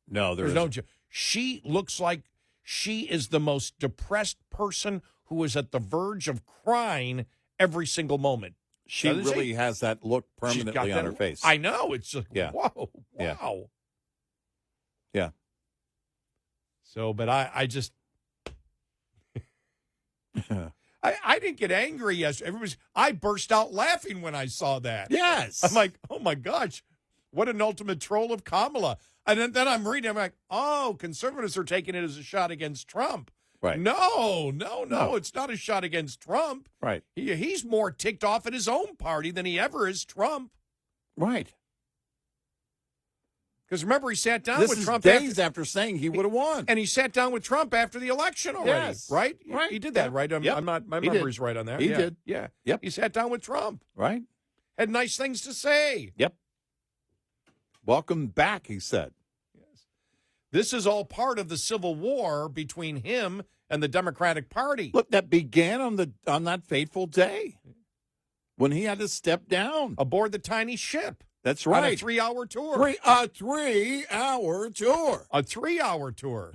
No, there's no joy. She looks like she is the most depressed person who is at the verge of crying every single moment. She really has that look permanently on her face. I know. It's just, whoa, Yeah. wow. Yeah. So, but I just... I didn't get angry yesterday. I burst out laughing when I saw that. Yes. I'm like, oh, my gosh, what an ultimate troll of Kamala. And then I'm reading, I'm like, oh, conservatives are taking it as a shot against Trump. Right. No, it's not a shot against Trump. Right. He's more ticked off at his own party than he ever is Trump. Right. Because remember, he sat down This with is Trump days after saying he would have won. and he sat down with Trump after the election already, Yes. right? Right. He did that, right? Yep. My He memory's did. right on that. He Yeah. did. Yeah. Yep. He sat down with Trump. Right. Had nice things to say. Yep. Welcome back, he said. Yes. This is all part of the civil war between him and the Democratic Party. Look, that began on that fateful day when he had to step down Aboard the tiny ship. That's On right. a 3-hour tour. A 3-hour tour. A 3-hour tour.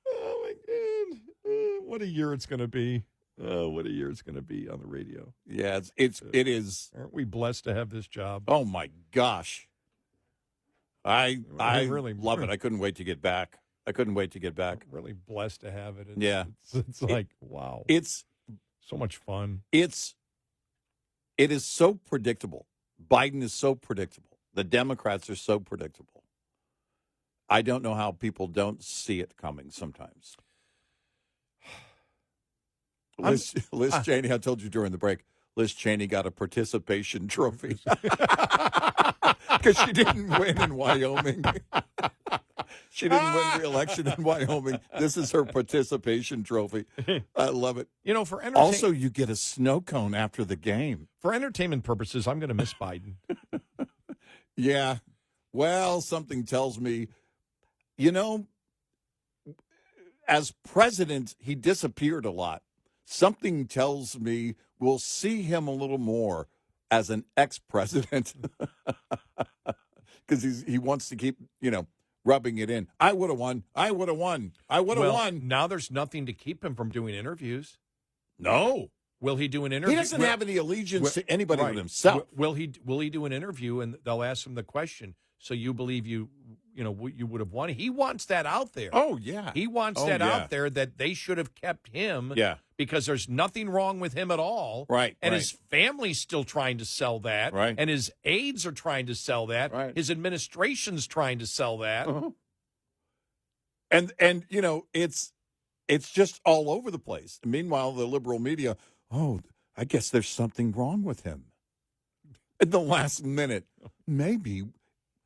Oh, my God. What a year it's going to be. Oh, what a year it's going to be on the radio. Yeah, it is. Aren't we blessed to have this job? Oh my gosh. I really love it. I couldn't wait to get back. Really blessed to have it. It's like, wow. It's so much fun. it is so predictable. Biden is so predictable. The Democrats are so predictable. I don't know how people don't see it coming sometimes. Liz Cheney, I told you during the break, Liz Cheney got a participation trophy because she didn't win in Wyoming. She didn't win re-election in Wyoming. This is her participation trophy. I love it. You know, Also, you get a snow cone after the game. For entertainment purposes, I'm going to miss Biden. Yeah. Well, something tells me, as president, he disappeared a lot. Something tells me we'll see him a little more as an ex-president because he wants to keep, rubbing it in. I would have won. I would have won. Now there's nothing to keep him from doing interviews. No. Will he do an interview? He doesn't have any allegiance to anybody but himself. Will he do an interview and they'll ask him the question, so you believe you would have won? He wants that out there. Oh, yeah. He wants out there that they should have kept him. Yeah. Because there's nothing wrong with him at all. Right. And his family's still trying to sell that. Right. And his aides are trying to sell that. Right. His administration's trying to sell that. Uh-huh. And it's just all over the place. Meanwhile, the liberal media, I guess there's something wrong with him. At the last minute, maybe.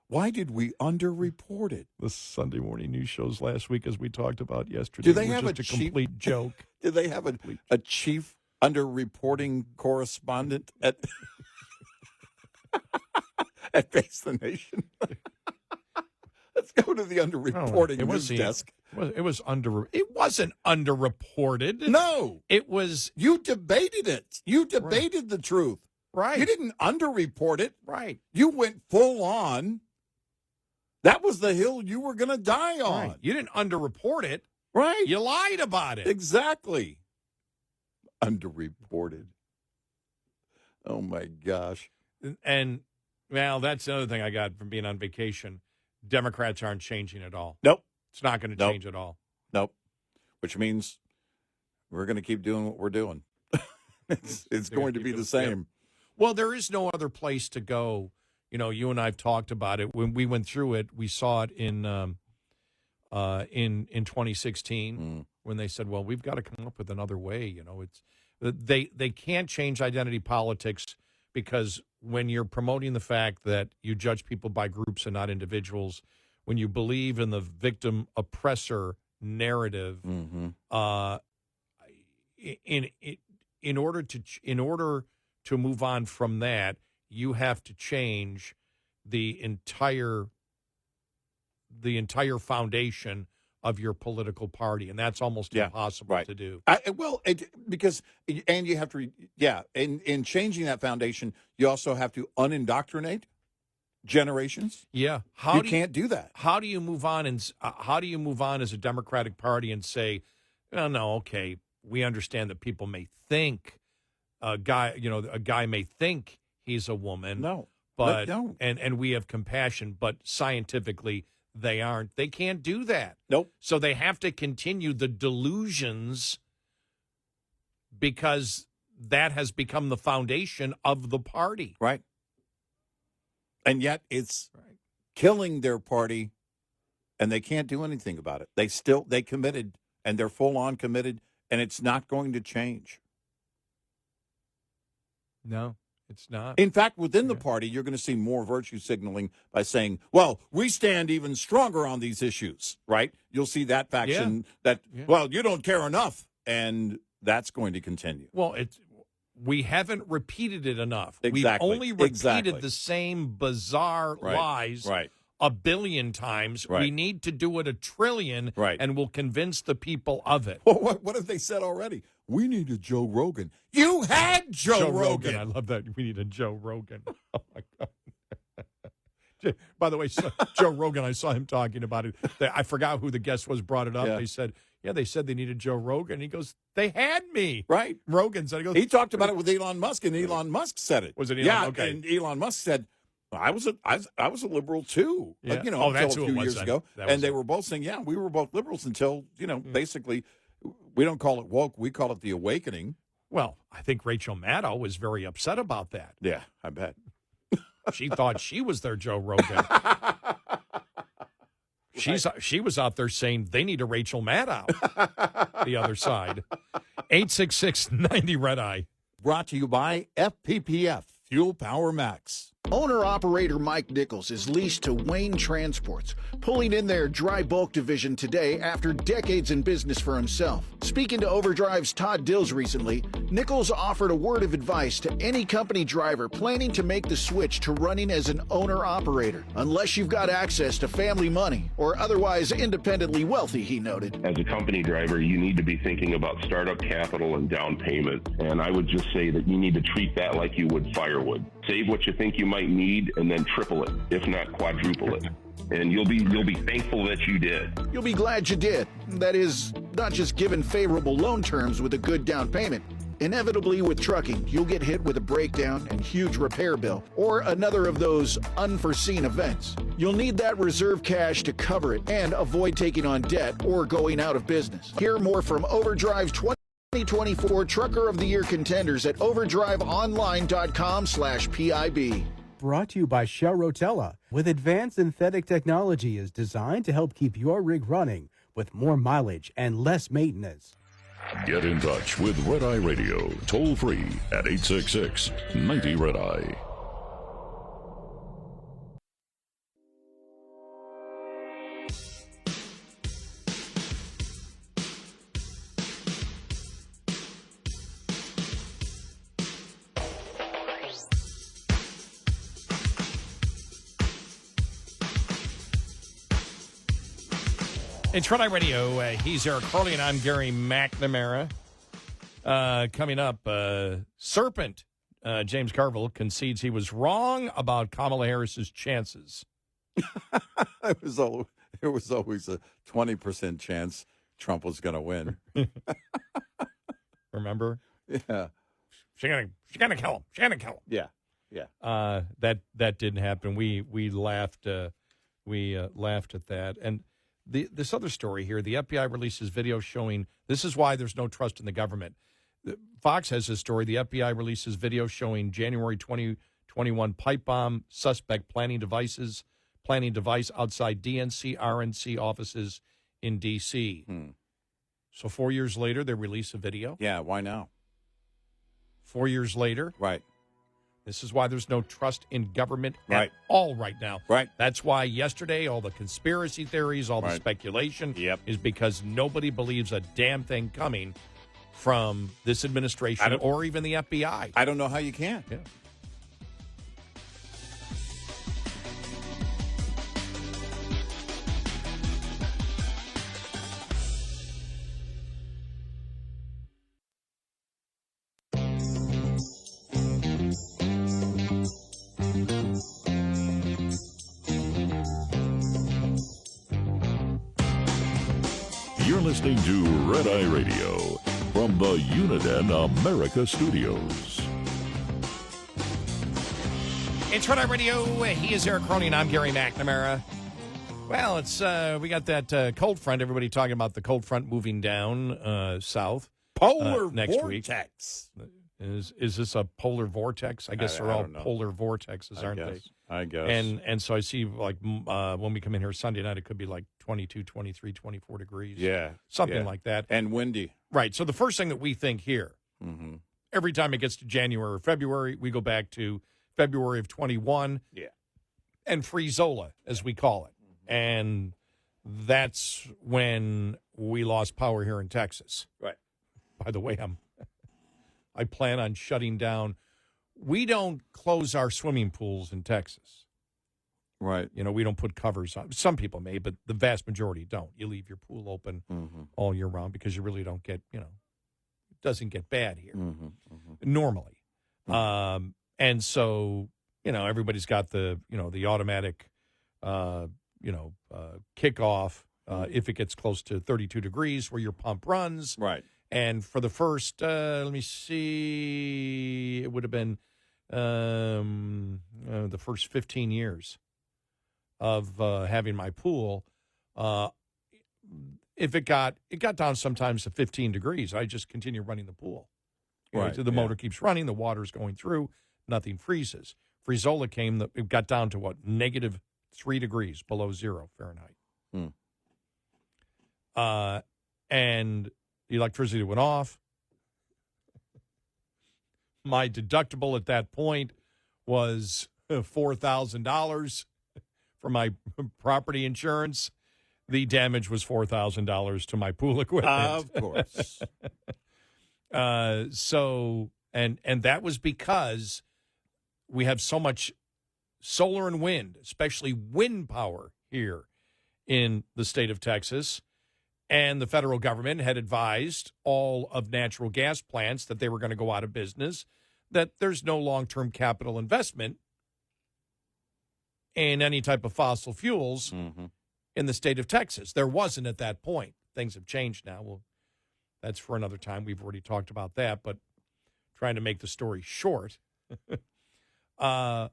Why did we underreport it? The Sunday morning news shows last week, as we talked about yesterday, do they have just a complete joke. Do they have a chief underreporting correspondent at Face the Nation? Let's go to the underreporting news desk. It wasn't underreported. No. It was. You debated it. You debated the truth. Right. You didn't underreport it. Right. You went full on. That was the hill you were going to die on. Right. You didn't underreport it. Right. You lied about it. Exactly. Underreported. Oh, my gosh. And, well, that's another thing I got from being on vacation. Democrats aren't changing at all. Nope. It's not going to change at all. Nope. Which means we're going to keep doing what we're doing. It's going to be the same. Well, there is no other place to go. You know, you and I have talked about it. When we went through it, we saw it in 2016 when they said, well, we've got to come up with another way. You know, it's they can't change identity politics because when you're promoting the fact that you judge people by groups and not individuals, when you believe in the victim oppressor narrative, in order to move on from that, you have to change the entire foundation of your political party, and that's almost impossible to do. Because you have to, in changing that foundation, you also have to unindoctrinate generations. Yeah, you can't do that. How do you move on? And how do you move on as a Democratic Party and say, oh, no, okay, we understand that people may think a guy may think he's a woman. No, but don't. And we have compassion, but scientifically they aren't. They can't do that. Nope. So they have to continue the delusions because that has become the foundation of the party. Right. And yet it's killing their party, and they can't do anything about it. They committed, and they're full on committed, and it's not going to change. No, it's not. In fact, within the party, you're going to see more virtue signaling by saying, well, we stand even stronger on these issues, right? You'll see that faction well, you don't care enough, and that's going to continue. Well, we haven't repeated it enough. Exactly. We've only repeated the same bizarre lies a billion times. Right. We need to do it a trillion, and we'll convince the people of it. Well, what have they said already? We need a Joe Rogan. You had Joe Rogan. I love that. We need a Joe Rogan. Oh, my God. By the way, Joe Rogan, I saw him talking about it. I forgot who the guest was, brought it up. Yeah. They said they needed Joe Rogan. He goes, they had me. Right. Rogan said, he talked about it with Elon Musk, and Elon Musk said it. Was it Elon? Yeah, okay. And Elon Musk said, I was a liberal too. Yeah. Until that's a few years ago. And they were both saying, we were both liberals until, basically, we don't call it woke. We call it the awakening. Well, I think Rachel Maddow was very upset about that. Yeah, I bet. She thought she was their Joe Rogan. She was out there saying they need a Rachel Maddow. The other side. 866-90 Red Eye. Brought to you by FPPF, Fuel Power Max. Owner-operator Mike Nichols is leased to Wayne Transports, pulling in their dry bulk division today after decades in business for himself. Speaking to Overdrive's Todd Dills recently, Nichols offered a word of advice to any company driver planning to make the switch to running as an owner-operator, unless you've got access to family money or otherwise independently wealthy, he noted. As a company driver, you need to be thinking about startup capital and down payment, and I would just say that you need to treat that like you would firewood. Save what you think you might need and then triple it, if not quadruple it. And you'll be thankful that you did. You'll be glad you did. That is, not just given favorable loan terms with a good down payment. Inevitably with trucking, you'll get hit with a breakdown and huge repair bill, or another of those unforeseen events. You'll need that reserve cash to cover it and avoid taking on debt or going out of business. Hear more from Overdrive's 2024 Trucker of the Year contenders at overdriveonline.com/PIB. Brought to you by Shell Rotella. With advanced synthetic technology is designed to help keep your rig running with more mileage and less maintenance. Get in touch with Red Eye Radio, toll free at 866-90 Red Eye. It's Red Eye Radio. He's Eric Harley, and I'm Gary McNamara. Coming up, Serpent, James Carville, concedes he was wrong about Kamala Harris's chances. It was always a 20% chance Trump was going to win. Remember? Yeah. She's gonna kill him. She's gonna kill him. Yeah. Yeah. That didn't happen. We laughed. We laughed at that. And this other story here, the FBI releases video showing this is why there's no trust in the government. Fox has this story. The FBI releases video showing January 2021 pipe bomb suspect planting device outside DNC, RNC offices in D.C. So 4 years later, they release a video. Yeah, why now? 4 years later. Right. This is why there's no trust in government Right. at all right now. Right. That's why yesterday all the conspiracy theories, all the speculation is because nobody believes a damn thing coming from this administration or even the FBI. I don't know how you can. Yeah. You're listening to Red Eye Radio from the Uniden America Studios. It's Red Eye Radio. He is Eric Cronin. I'm Gary McNamara. Well, it's we got that cold front. Everybody talking about the cold front moving down south. Polar next vortex. Week. Is this a polar vortex? I guess they're all polar vortexes, aren't they? I guess. And so I see, like, when we come in here Sunday night, it could be like 22, 23, 24 degrees. Yeah. Something like that. And windy. Right. So the first thing that we think here, every time it gets to January or February, we go back to February of 21. Yeah. And Free-Zola, as we call it. And that's when we lost power here in Texas. Right. By the way, I plan on shutting down. We don't close our swimming pools in Texas. Right. You know, we don't put covers on. Some people may, but the vast majority don't. You leave your pool open all year round because you really don't get, it doesn't get bad here normally. And so, everybody's got the automatic, kickoff if it gets close to 32 degrees where your pump runs. Right. And for the first, let me see, it would have been the first 15 years of having my pool. If it got down sometimes to 15 degrees, I just continue running the pool. Right. The motor keeps running, the water's going through, nothing freezes. Free-Zola came, it got down to -3 degrees below 0 Fahrenheit. And the electricity went off. My deductible at that point was $4,000 for my property insurance. The damage was $4,000 to my pool equipment. Of course. So that was because we have so much solar and wind, especially wind power here in the state of Texas. And the federal government had advised all of natural gas plants that they were going to go out of business, that there's no long-term capital investment in any type of fossil fuels in the state of Texas. There wasn't at that point. Things have changed now. Well, that's for another time. We've already talked about that, but trying to make the story short. But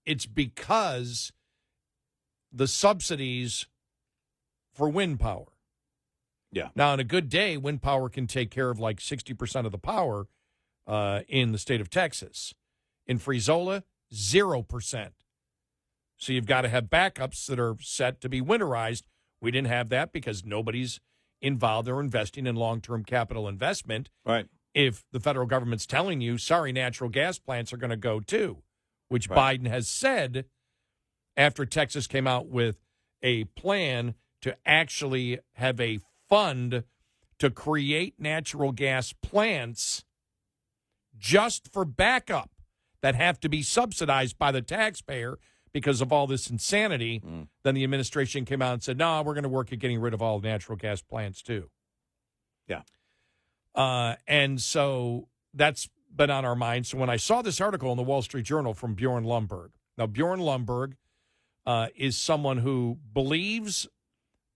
it's because the subsidies for wind power. Yeah. Now, on a good day, wind power can take care of like 60% of the power in the state of Texas. In Free-Zola, 0%. So you've got to have backups that are set to be winterized. We didn't have that because nobody's involved or investing in long-term capital investment. Right. If the federal government's telling you, sorry, natural gas plants are going to go too, which Biden has said after Texas came out with a plan to actually have a fund to create natural gas plants just for backup that have to be subsidized by the taxpayer because of all this insanity. Then the administration came out and said, no, we're going to work at getting rid of all natural gas plants too. Yeah. And so that's been on our minds. So when I saw this article in the Wall Street Journal from Bjorn Lomborg, now Bjorn Lomborg is someone who believes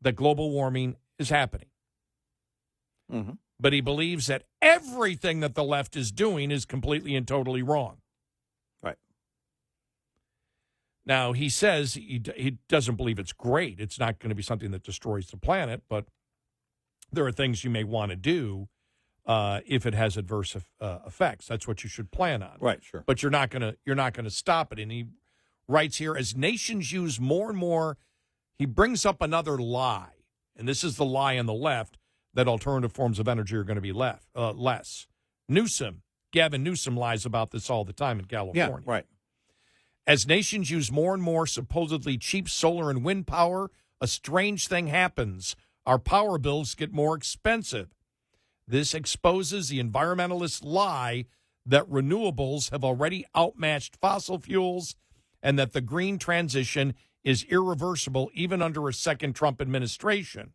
that global warming is happening. But he believes that everything that the left is doing is completely and totally wrong. Right. Now, he says he doesn't believe it's great. It's not going to be something that destroys the planet, but there are things you may want to do if it has adverse effects. That's what you should plan on. Right, sure. But you're not gonna stop it. And he writes here, as nations use more and more, he brings up another lie, and this is the lie on the left, that alternative forms of energy are going to be less. Gavin Newsom lies about this all the time in California. Yeah, right. As nations use more and more supposedly cheap solar and wind power, a strange thing happens. Our power bills get more expensive. This exposes the environmentalist lie that renewables have already outmatched fossil fuels and that the green transition is irreversible even under a second Trump administration.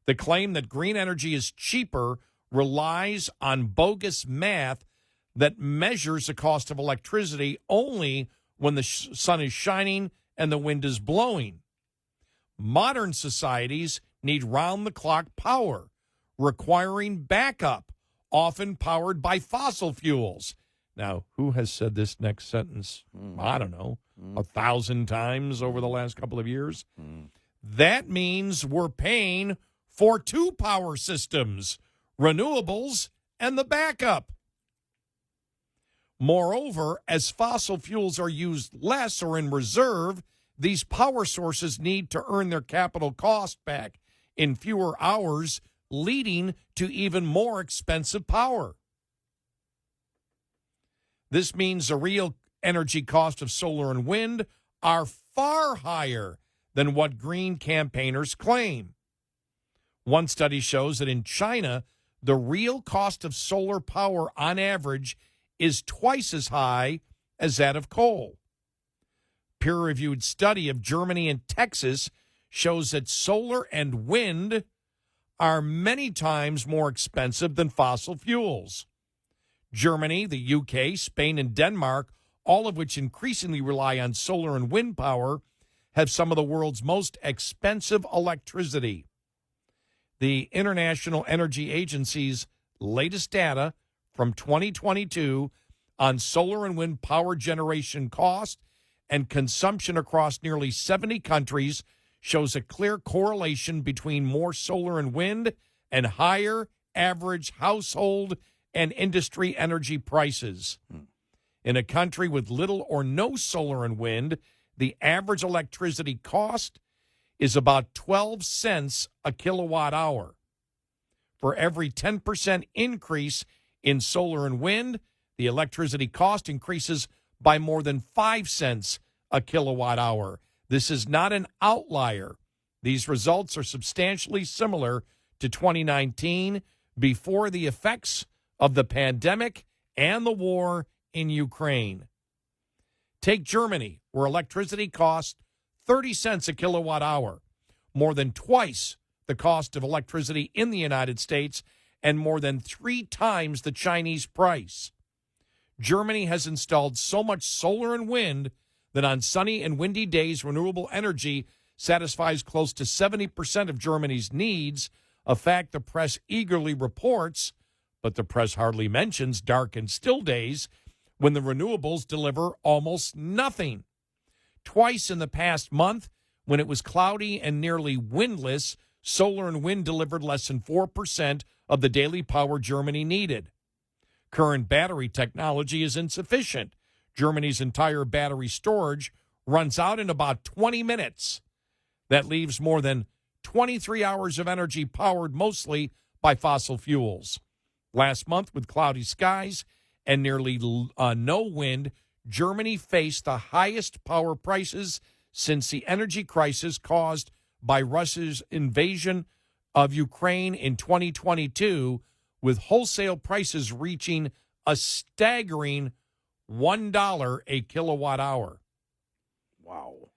The claim that green energy is cheaper relies on bogus math that measures the cost of electricity only when the sun is shining and the wind is blowing. Modern societies need round-the-clock power, requiring backup, often powered by fossil fuels. Now, who has said this next sentence? I don't know, 1,000 times over the last couple of years? That means we're paying for two power systems, renewables and the backup. Moreover, as fossil fuels are used less or in reserve, these power sources need to earn their capital cost back in fewer hours, leading to even more expensive power. This means the real energy cost of solar and wind are far higher than what green campaigners claim. One study shows that in China, the real cost of solar power on average is twice as high as that of coal. Peer-reviewed study of Germany and Texas shows that solar and wind are many times more expensive than fossil fuels. Germany, the UK, Spain, and Denmark, all of which increasingly rely on solar and wind power, have some of the world's most expensive electricity. The International Energy Agency's latest data from 2022 on solar and wind power generation cost and consumption across nearly 70 countries shows a clear correlation between more solar and wind and higher average household and industry energy prices. In a country with little or no solar and wind, the average electricity cost is about 12 cents a kilowatt hour. For every 10% increase in solar and wind, the electricity cost increases by more than 5 cents a kilowatt hour. This is not an outlier. These results are substantially similar to 2019 before the effects of the pandemic and the war in Ukraine. Take Germany, where electricity costs 30 cents a kilowatt hour, more than twice the cost of electricity in the United States and more than 3 times the Chinese price. Germany has installed so much solar and wind that on sunny and windy days, renewable energy satisfies close to 70% of Germany's needs, a fact the press eagerly reports, but the press hardly mentions dark and still days when the renewables deliver almost nothing. Twice in the past month, when it was cloudy and nearly windless, solar and wind delivered less than 4% of the daily power Germany needed. Current battery technology is insufficient. Germany's entire battery storage runs out in about 20 minutes. That leaves more than 23 hours of energy powered mostly by fossil fuels. Last month, with cloudy skies and nearly no wind, Germany faced the highest power prices since the energy crisis caused by Russia's invasion of Ukraine in 2022, with wholesale prices reaching a staggering $1 a kilowatt hour. Wow.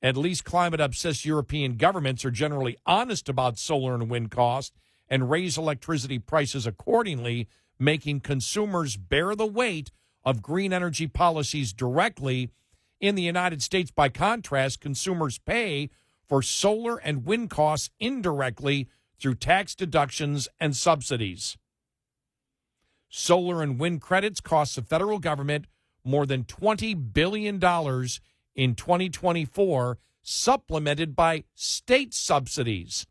At least climate-obsessed European governments are generally honest about solar and wind costs and raise electricity prices accordingly, making consumers bear the weight of green energy policies directly. In the United States, by contrast, consumers pay for solar and wind costs indirectly through tax deductions and subsidies. Solar and wind credits cost the federal government more than $20 billion in 2024, supplemented by state subsidies.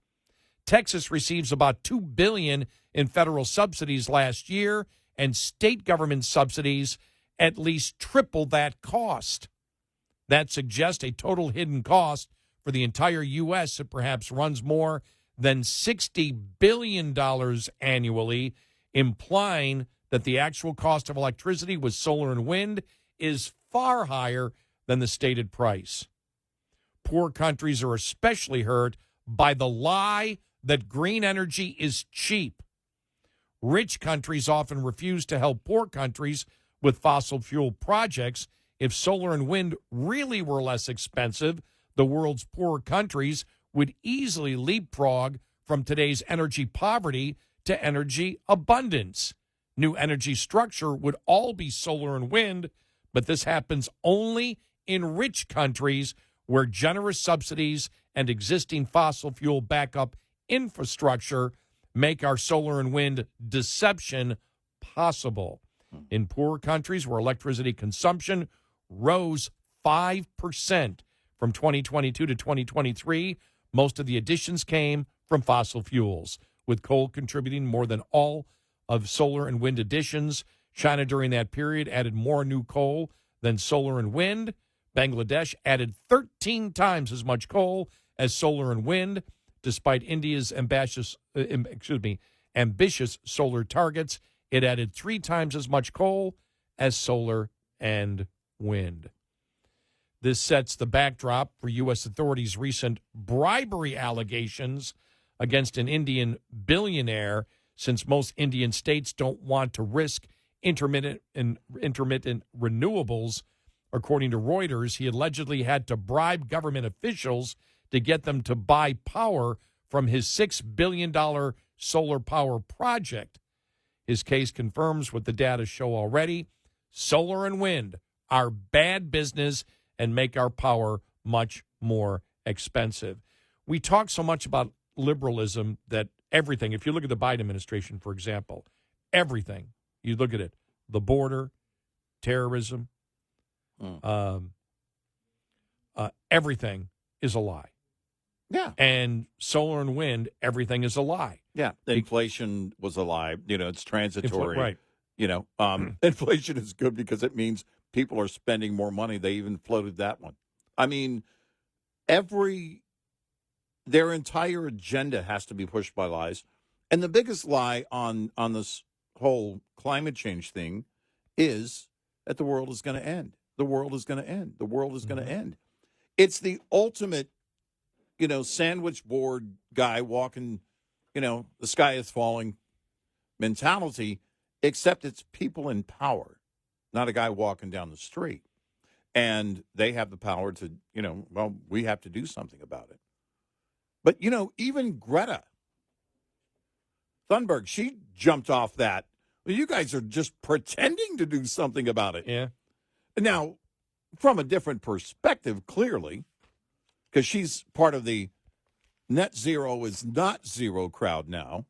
Texas receives about $2 billion in federal subsidies last year, and state government subsidies at least triple that cost. That suggests a total hidden cost for the entire U.S. that perhaps runs more than $60 billion annually, implying that the actual cost of electricity with solar and wind is far higher than the stated price. Poor countries are especially hurt by the lie that green energy is cheap. Rich countries often refuse to help poor countries with fossil fuel projects. If solar and wind really were less expensive, the world's poorer countries would easily leapfrog from today's energy poverty to energy abundance. New energy structure would all be solar and wind, but this happens only in rich countries where generous subsidies and existing fossil fuel backup infrastructure make our solar and wind deception possible. In poorer countries where electricity consumption rose 5% from 2022 to 2023, most of the additions came from fossil fuels, with coal contributing more than all of solar and wind additions. China during that period added more new coal than solar and wind. Bangladesh added 13 times as much coal as solar and wind, despite India's ambitious solar targets. It added 3 times as much coal as solar and wind. This sets the backdrop for U.S. authorities' recent bribery allegations against an Indian billionaire, since most Indian states don't want to risk intermittent renewables. According to Reuters, he allegedly had to bribe government officials to get them to buy power from his $6 billion solar power project. His case confirms what the data show already. Solar and wind are bad business and make our power much more expensive. We talk so much about liberalism that everything, if you look at the Biden administration, for example, everything, you look at it, the border, terrorism, everything is a lie. Yeah. And solar and wind, everything is a lie. Yeah. Inflation was a lie. It's transitory. Right. Inflation is good because it means people are spending more money. They even floated that one. I mean, their entire agenda has to be pushed by lies. And the biggest lie on this whole climate change thing is that the world is going to end. The world is going to end. The world is going to end. It's the ultimate, sandwich board guy walking, the sky is falling mentality, except it's people in power, not a guy walking down the street. And they have the power to, we have to do something about it. But, even Greta Thunberg, she jumped off that. Well, you guys are just pretending to do something about it. Yeah. Now, from a different perspective, clearly, because she's part of the net zero is not zero crowd now,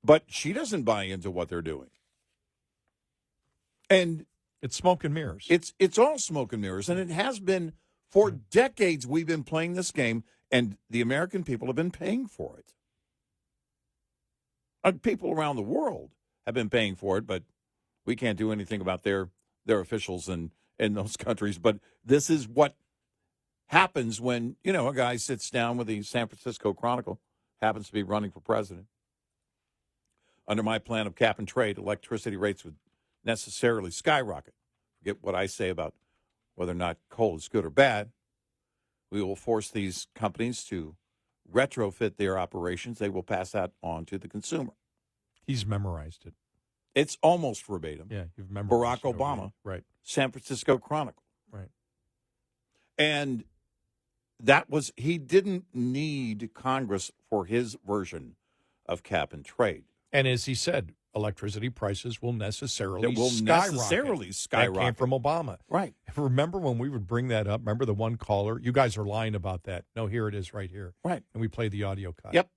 but she doesn't buy into what they're doing. And it's smoke and mirrors. It's all smoke and mirrors, and it has been for decades. We've been playing this game, and the American people have been paying for it. People around the world have been paying for it, but we can't do anything about their officials in those countries. But this is what happens when, a guy sits down with the San Francisco Chronicle, happens to be running for president. Under my plan of cap and trade, electricity rates would necessarily skyrocket. Forget what I say about whether or not coal is good or bad. We will force these companies to retrofit their operations. They will pass that on to the consumer. He's memorized it. It's almost verbatim. Yeah, you've memorized Barack it Obama, already. Right. San Francisco Chronicle. Right. And he didn't need Congress for his version of cap and trade. And as he said, electricity prices will necessarily skyrocket. That came from Obama. Right. Remember when we would bring that up? Remember the one caller? You guys are lying about that. No, here it is right here. Right. And we played the audio cut. Yep.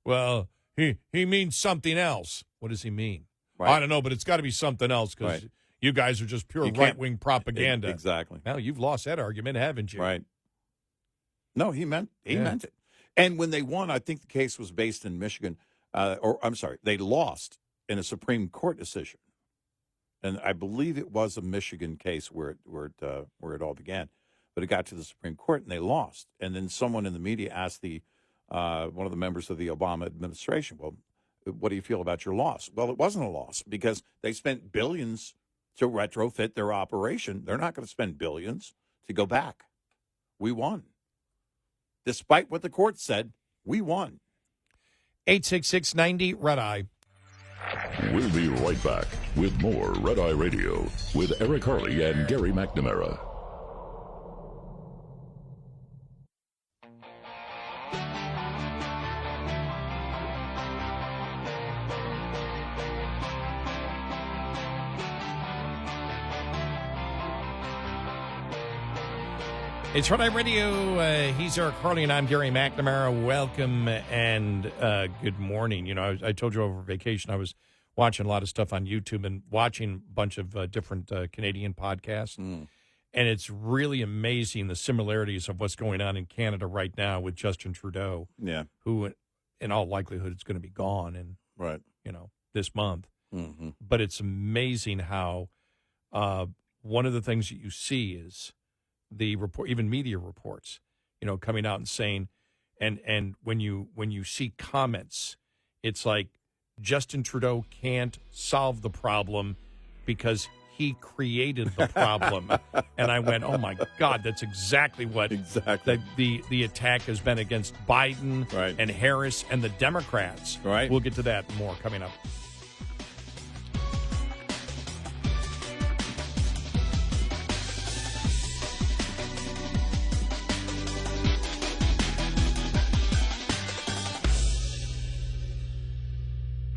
Well, he means something else. What does he mean? Right. I don't know, but it's got to be something else because you guys are just pure right-wing propaganda. Exactly. Now, you've lost that argument, haven't you? Right. No, he meant it. And when they won, I think the case was based in Michigan. they lost in a Supreme Court decision. And I believe it was a Michigan case where it all began. But it got to the Supreme Court, and they lost. And then someone in the media asked one of the members of the Obama administration, well, what do you feel about your loss? Well, it wasn't a loss because they spent billions to retrofit their operation. They're not going to spend billions to go back. We won. Despite what the court said, we won. 866-90 Red Eye. We'll be right back with more Red Eye Radio with Eric Harley and Gary McNamara. It's Red Eye Radio. He's Eric Harley, and I'm Gary McNamara. Welcome and good morning. You know, I told you over vacation I was watching a lot of stuff on YouTube and watching a bunch of different Canadian podcasts. And it's really amazing the similarities of what's going on in Canada right now with Justin Trudeau, who in all likelihood is going to be gone in, this month. Mm-hmm. But it's amazing how one of the things that you see is the report, even media reports, coming out and saying, and when you see comments, it's like Justin Trudeau can't solve the problem because he created the problem. And I went, oh my God, that's exactly what the attack has been against Biden and Harris and the Democrats. Right. We'll get to that more coming up.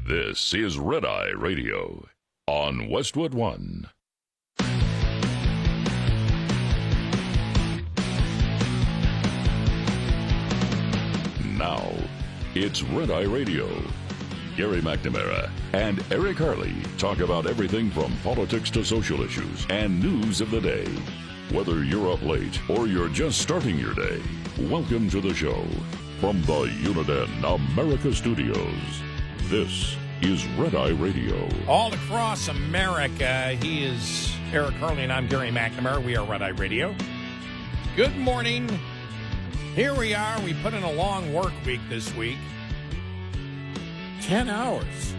This is Red Eye Radio on Westwood One. Now, it's Red Eye Radio. Gary McNamara and Eric Harley talk about everything from politics to social issues and news of the day. Whether you're up late or you're just starting your day, welcome to the show. From the Uniden America Studios, this is Red Eye Radio. All across America, he is Eric Harley and I'm Gary McNamara. We are Red Eye Radio. Good morning. Here we are. We put in a long work week this week. 10 hours.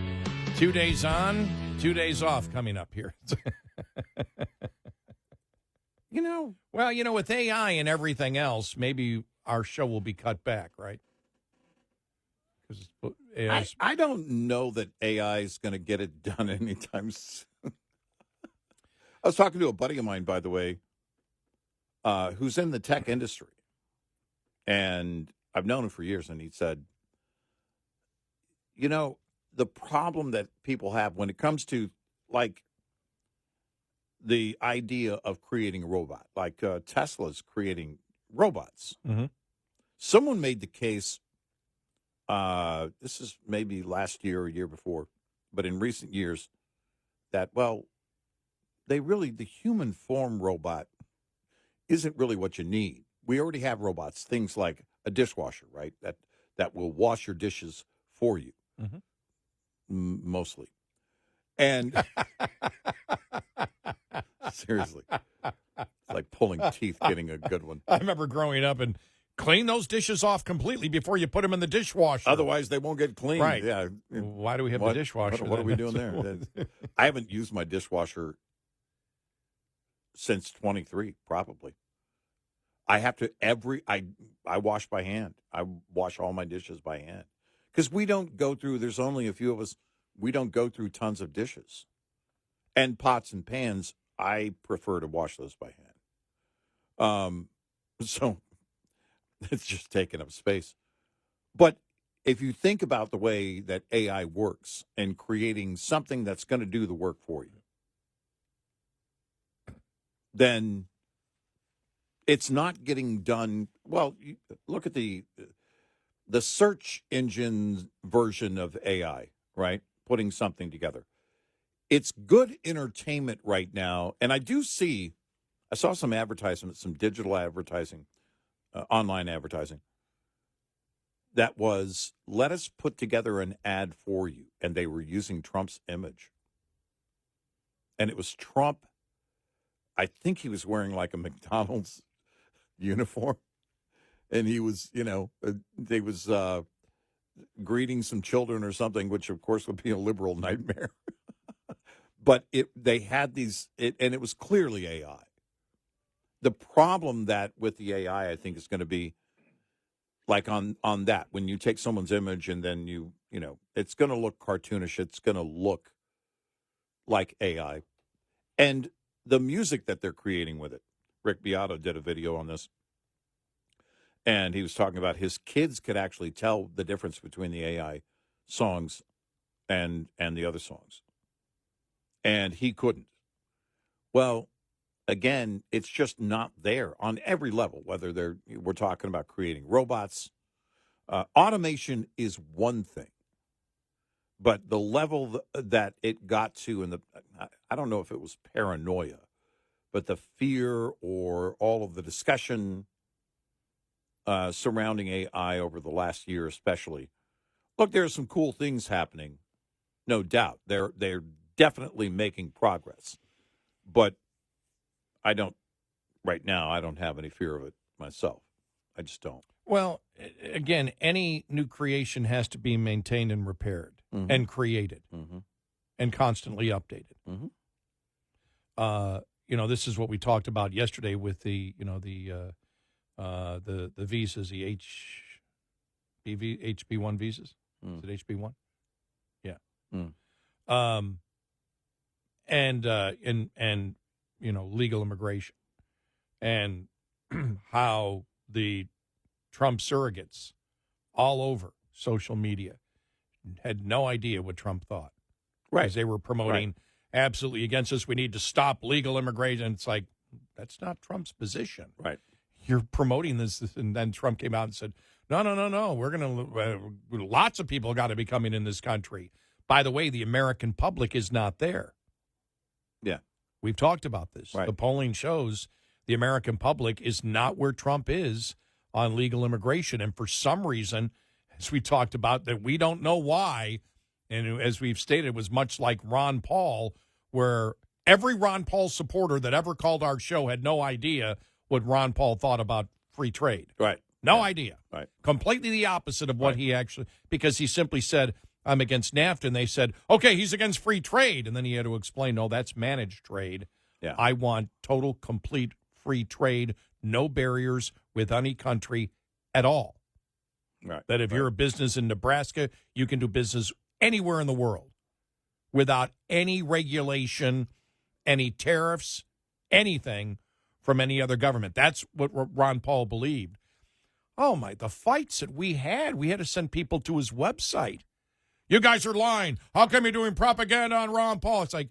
2 days on, 2 days off coming up here. Well, with AI and everything else, maybe our show will be cut back, right? I don't know that AI is going to get it done anytime soon. I was talking to a buddy of mine, by the way, who's in the tech industry. And I've known him for years, and he said, the problem that people have when it comes to, like, the idea of creating a robot, like Tesla's creating robots. Mm-hmm. Someone made the case, this is maybe last year or year before, but in recent years, that, the human form robot isn't really what you need. We already have robots, things like a dishwasher, right, that will wash your dishes for you, mostly. And seriously, it's like pulling teeth getting a good one. I remember growing up and clean those dishes off completely before you put them in the dishwasher. Otherwise, they won't get clean. Right. Yeah. Why do we have the dishwasher? What are we doing there? I haven't used my dishwasher since 23, probably. I have to I wash by hand. I wash all my dishes by hand. Because we don't go through, there's only a few of us, we don't go through tons of dishes. And pots and pans, I prefer to wash those by hand. So it's just taking up space. But if you think about the way that AI works and creating something that's going to do the work for you, then it's not getting done. Well, look at the search engine version of AI, right? Putting something together. It's good entertainment right now. And I saw some advertisements, some digital advertising, online advertising, that was, let us put together an ad for you. And they were using Trump's image. And it was Trump. I think he was wearing like a McDonald's uniform. And he was, they was greeting some children or something, which of course would be a liberal nightmare. But they had these, and it was clearly AI. The problem that with the AI, I think, is going to be like on that, when you take someone's image and then it's going to look cartoonish. It's going to look like AI. And the music that they're creating with it. Rick Beato did a video on this. And he was talking about his kids could actually tell the difference between the AI songs and the other songs. And he couldn't. Well, again, it's just not there on every level, whether we're talking about creating robots. Automation is one thing. But the level that it got to, I don't know if it was paranoia, but the fear or all of the discussion surrounding AI over the last year especially. Look, there are some cool things happening, no doubt. They're definitely making progress. But right now, I don't have any fear of it myself. I just don't. Well, again, any new creation has to be maintained and repaired and created and constantly updated. This is what we talked about yesterday with the visas, the HB1 visas. Is it HB1? Yeah. And legal immigration, and how the Trump surrogates all over social media had no idea what Trump thought. Right. Because they were promoting absolutely against us. We need to stop legal immigration. It's like, that's not Trump's position. Right. You're promoting this. And then Trump came out and said, no. We're going to, lots of people got to be coming in this country. By the way, the American public is not there. Yeah. We've talked about this. Right. The polling shows the American public is not where Trump is on legal immigration. And for some reason, as we talked about, that we don't know why, and as we've stated, it was much like Ron Paul, where every Ron Paul supporter that ever called our show had no idea what Ron Paul thought about free trade. Right. No idea. Right. Completely the opposite of what he actually, because he simply said, I'm against NAFTA, and they said, okay, he's against free trade. And then he had to explain, no, that's managed trade. Yeah. I want total, complete free trade, no barriers with any country at all. Right. That if you're a business in Nebraska, you can do business anywhere in the world without any regulation, any tariffs, anything from any other government. That's what Ron Paul believed. Oh, the fights that we had to send people to his website. You guys are lying. How come you're doing propaganda on Ron Paul? It's like,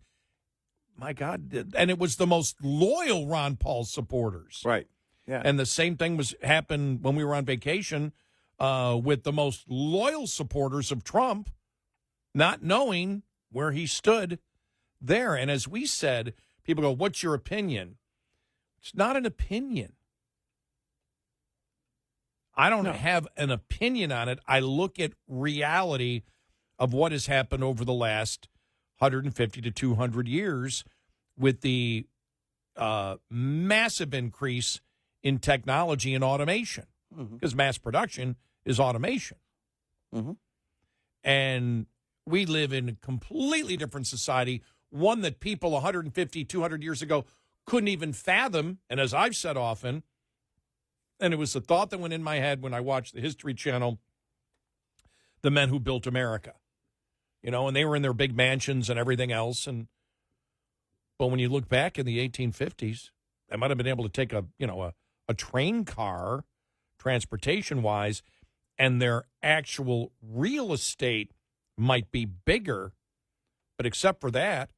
my God. And it was the most loyal Ron Paul supporters. Right. Yeah. And the same thing happened when we were on vacation with the most loyal supporters of Trump, not knowing where he stood there. And as we said, people go, what's your opinion? It's not an opinion. I don't have an opinion on it. I look at reality of what has happened over the last 150 to 200 years with the massive increase in technology and automation, because mass production is automation. And we live in a completely different society, one that people 150, 200 years ago couldn't even fathom. And as I've said often, and it was the thought that went in my head when I watched the History Channel, The Men Who Built America. And they were in their big mansions and everything else. But when you look back in the 1850s, they might have been able to take a train car, transportation-wise, and their actual real estate might be bigger. But except for that,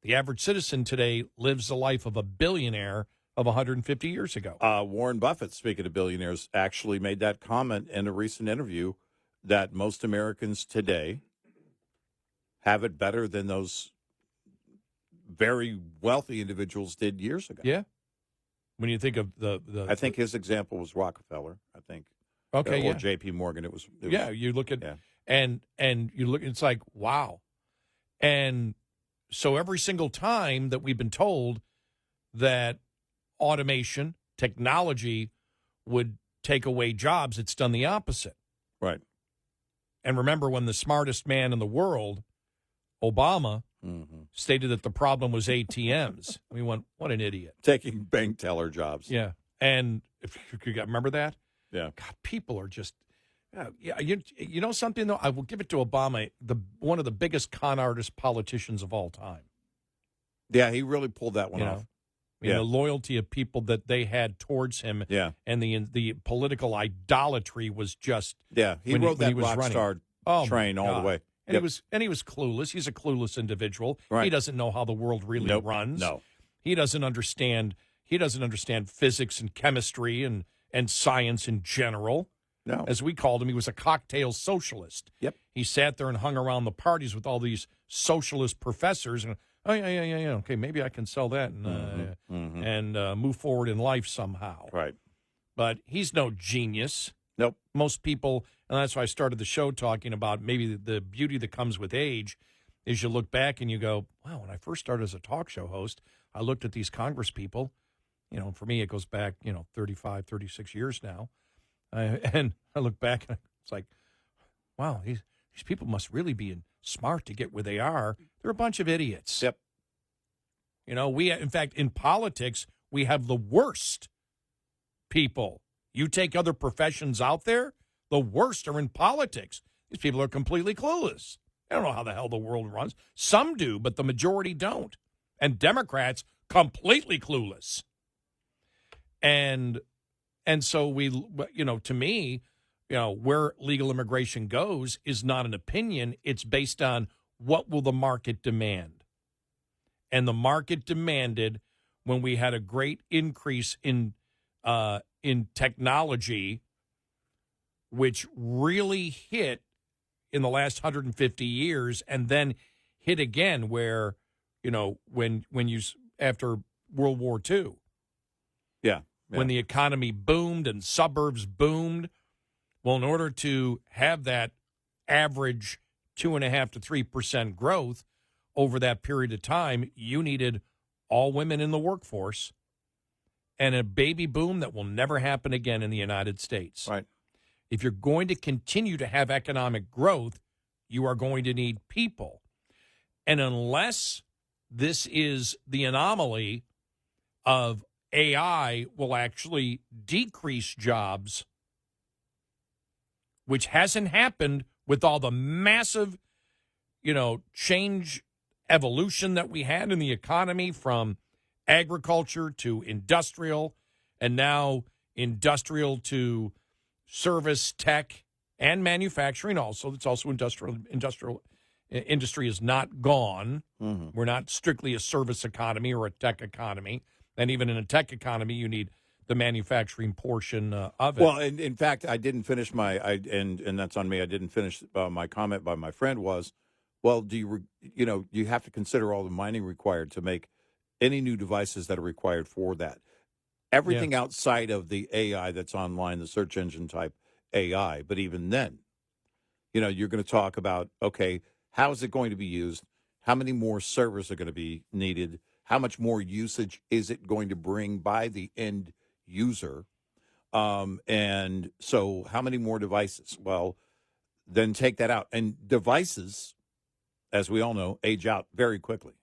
the average citizen today lives the life of a billionaire of 150 years ago. Warren Buffett, speaking of billionaires, actually made that comment in a recent interview that most Americans today have it better than those very wealthy individuals did years ago. Yeah. When you think of the I think his example was Rockefeller. I think Okay, or yeah. J.P. Morgan. It was Yeah, you look at yeah. and you look. It's like wow, and so every single time that we've been told that automation, technology would take away jobs, it's done the opposite. Right. And remember when the smartest man in the world, Obama, stated that the problem was ATMs. We went, what an idiot. Taking bank teller jobs. Yeah. And if you remember that? Yeah. God, people are just you know something though? I will give it to Obama, one of the biggest con artist politicians of all time. Yeah, he really pulled that one off. The loyalty of people that they had towards him, and the political idolatry was just he rode that rock star train all the way, and he was clueless. He's a clueless individual. Right. He doesn't know how the world really runs. No, he doesn't understand. He doesn't understand physics and chemistry and science in general. No, as we called him, he was a cocktail socialist. Yep, he sat there and hung around the parties with all these socialist professors and. Oh, yeah. Okay, maybe I can sell that and move forward in life somehow. Right. But he's no genius. Nope. Most people, and that's why I started the show talking about maybe the beauty that comes with age is you look back and you go, wow, when I first started as a talk show host, I looked at these Congress people. For me, it goes back, 35, 36 years now. And I look back and it's like, wow, these people must really be smart to get where they are. They're a bunch of idiots. Yep. In fact, in politics, we have the worst people. You take other professions out there, the worst are in politics. These people are completely clueless. They don't know how the hell the world runs. Some do, but the majority don't. And Democrats, completely clueless. And so to me, where legal immigration goes is not an opinion. It's based on what will the market demand. And the market demanded when we had a great increase in technology, which really hit in the last 150 years and then hit again where, when you after World War II. Yeah. When the economy boomed and suburbs boomed. Well, in order to have that average 2.5% to 3% growth over that period of time, you needed all women in the workforce and a baby boom that will never happen again in the United States. Right. If you're going to continue to have economic growth, you are going to need people. And unless this is the anomaly of AI will actually decrease jobs, which hasn't happened with all the massive, change evolution that we had in the economy from agriculture to industrial and now industrial to service, tech, and manufacturing also. It's also industrial industry is not gone. Mm-hmm. We're not strictly a service economy or a tech economy. And even in a tech economy, you need the manufacturing portion of it. Well, in fact, I didn't finish and that's on me. I didn't finish my comment by my friend was, well, you have to consider all the mining required to make any new devices that are required for that. Everything outside of the AI that's online, the search engine type AI, but even then, you're going to talk about, okay, how is it going to be used? How many more servers are going to be needed? How much more usage is it going to bring by the end user? And so how many more devices? Well, then take that out. And devices, as we all know, age out very quickly,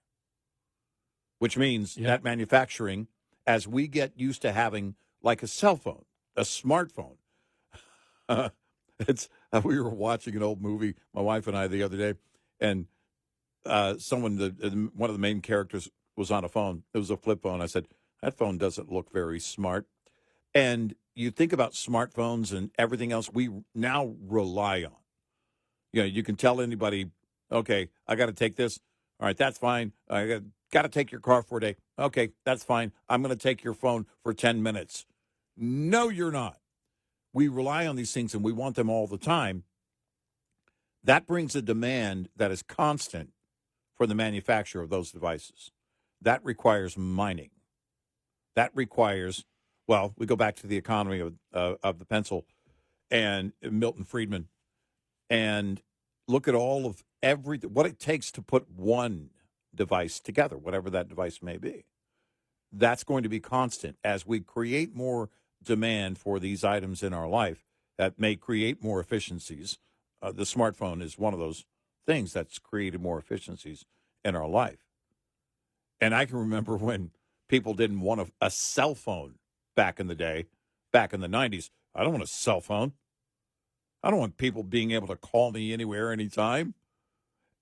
which means that manufacturing, as we get used to having like a cell phone, a smartphone, we were watching an old movie, my wife and I, the other day, and one of the main characters was on a phone. It was a flip phone. I said, that phone doesn't look very smart. And you think about smartphones and everything else we now rely on. You can tell anybody, okay, I got to take this. All right, that's fine. I got to take your car for a day. Okay, that's fine. I'm going to take your phone for 10 minutes. No, you're not. We rely on these things and we want them all the time. That brings a demand that is constant for the manufacturer of those devices. That requires mining. That requires, we go back to the economy of the pencil. and Milton Friedman, and look at all of what it takes to put one device together, whatever that device may be. That's going to be constant as we create more demand for these items in our life. That may create more efficiencies. The smartphone is one of those things that's created more efficiencies in our life. And I can remember when people didn't want a cell phone back in the day, back in the 90s. I don't want a cell phone. I don't want people being able to call me anywhere, anytime.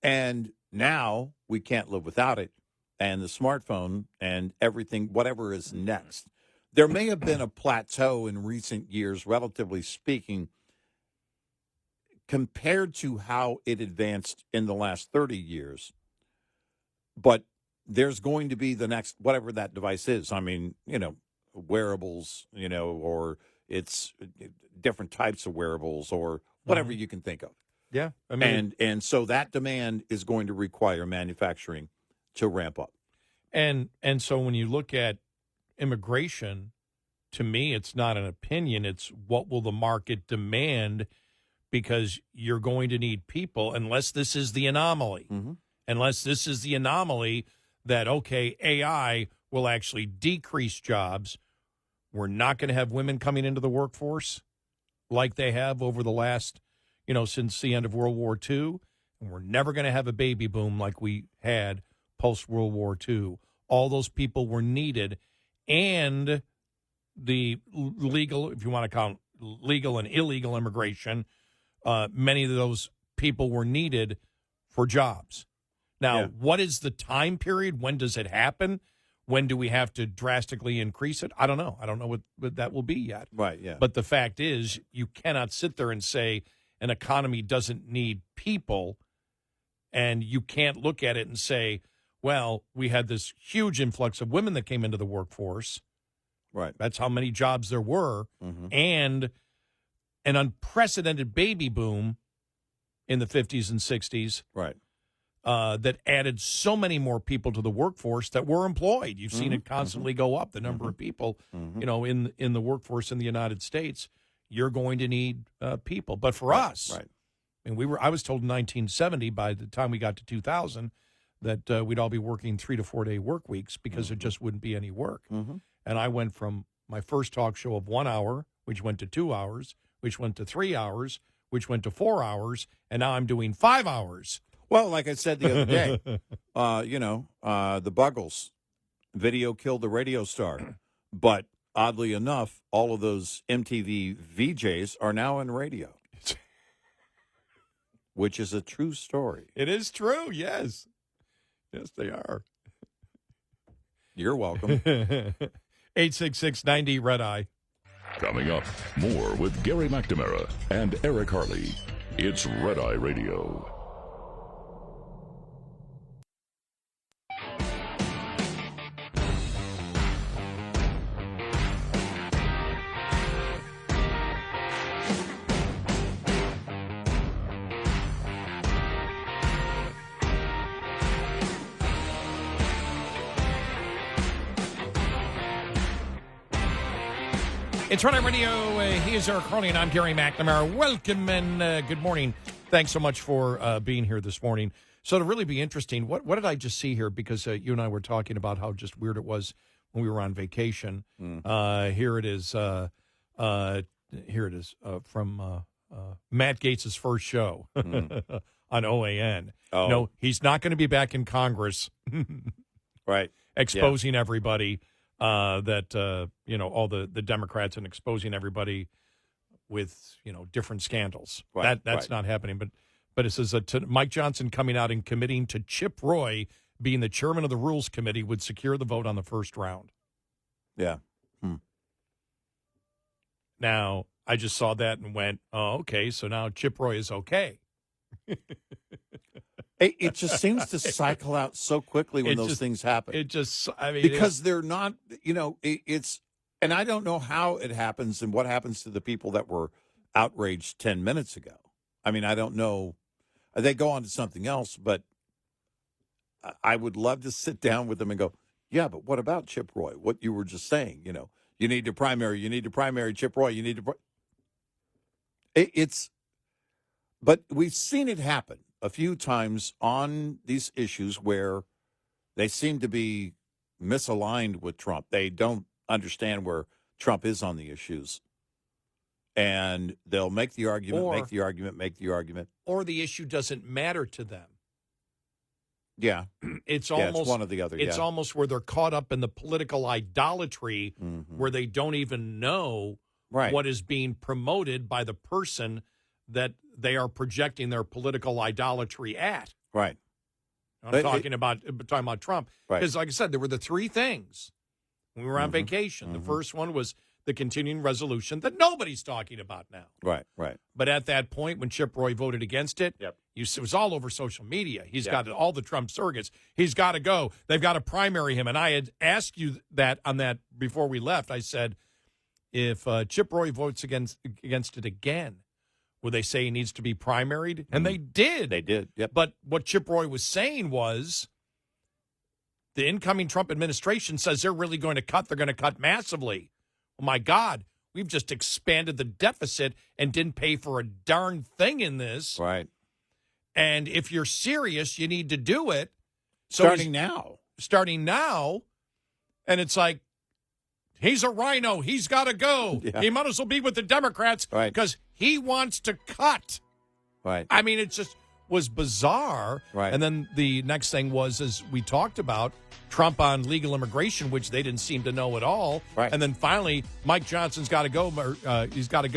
And now we can't live without it. And the smartphone and everything, whatever is next. There may have been a plateau in recent years, relatively speaking, compared to how it advanced in the last 30 years. But there's going to be the next, whatever that device is. I mean, wearables, or it's different types of wearables or whatever you can think of. Yeah. I mean, and so that demand is going to require manufacturing to ramp up. And so when you look at immigration, to me, it's not an opinion. It's what will the market demand, because you're going to need people unless this is the anomaly. Mm-hmm. Unless this is the anomaly that, okay, AI will actually decrease jobs. We're not going to have women coming into the workforce like they have over the last, since the end of World War II. And we're never going to have a baby boom like we had post-World War II. All those people were needed. And the legal, if you want to count legal and illegal immigration, many of those people were needed for jobs. Now, What is the time period? When does it happen? When do we have to drastically increase it? I don't know. I don't know what that will be yet. Right, yeah. But the fact is, you cannot sit there and say an economy doesn't need people, and you can't look at it and say, well, we had this huge influx of women that came into the workforce. Right. That's how many jobs there were. Mm-hmm. And an unprecedented baby boom in the 50s and 60s. Right. That added so many more people to the workforce that were employed. You've seen it constantly go up, the number of people, in the workforce in the United States. You're going to need people. But for us, right. I mean, I was told in 1970, by the time we got to 2000, that we'd all be working 3 to 4 day work weeks because there just wouldn't be any work. Mm-hmm. And I went from my first talk show of 1 hour, which went to 2 hours, which went to 3 hours, which went to 4 hours, and now I'm doing 5 hours. Well, like I said the other day, the Buggles video killed the radio star. But oddly enough, all of those MTV VJs are now in radio, which is a true story. It is true, yes. Yes, they are. You're welcome. 866-90 Red Eye. Coming up, more with Gary McNamara and Eric Harley. It's Red Eye Radio. It's Red Eye Radio. He is Eric Harley, and I'm Gary McNamara. Welcome and good morning. Thanks so much for being here this morning. So to really be interesting, what did I just see here? Because you and I were talking about how just weird it was when we were on vacation. Here it is. Here it is from Matt Gaetz' first show on OAN. Oh. No, he's not going to be back in Congress. Right. Exposing everybody. All the Democrats, and exposing everybody with, different scandals. Right, That's not happening. But it says Mike Johnson coming out and committing to Chip Roy being the chairman of the Rules Committee would secure the vote on the first round. Yeah. Now, I just saw that and went, oh, okay, so now Chip Roy is okay. It just seems to cycle out so quickly when those things happen. Because they're not, it's, and I don't know how it happens and what happens to the people that were outraged 10 minutes ago. I mean, I don't know. They go on to something else, but I would love to sit down with them and go, yeah, but what about Chip Roy? What you were just saying, you need to primary Chip Roy. You need to. But we've seen it happen a few times on these issues where they seem to be misaligned with Trump. They don't understand where Trump is on the issues. And they'll make the argument, make the argument. Or the issue doesn't matter to them. Yeah. It's it's one or the other. It's almost where they're caught up in the political idolatry where they don't even know what is being promoted by the person that they are projecting their political idolatry at. Right. I'm talking about Trump. Right. Because, like I said, there were the three things when we were on vacation. The first one was the continuing resolution that nobody's talking about now. Right, right. But at that point, when Chip Roy voted against it, it was all over social media. He's got all the Trump surrogates. He's got to go. They've got to primary him. And I had asked you that on that before we left. I said, if Chip Roy votes against it again, will they say he needs to be primaried? And they did. They did, yep. But what Chip Roy was saying was the incoming Trump administration says they're really going to cut. They're going to cut massively. Oh, my God, we've just expanded the deficit and didn't pay for a darn thing in this. Right. And if you're serious, you need to do it. So Starting now. And it's like, he's a rhino. He's got to go. Yeah. He might as well be with the Democrats because he wants to cut. Right. I mean, it just was bizarre. Right. And then the next thing was, as we talked about, Trump on legal immigration, which they didn't seem to know at all. Right. And then finally, Mike Johnson's got to go. He's got to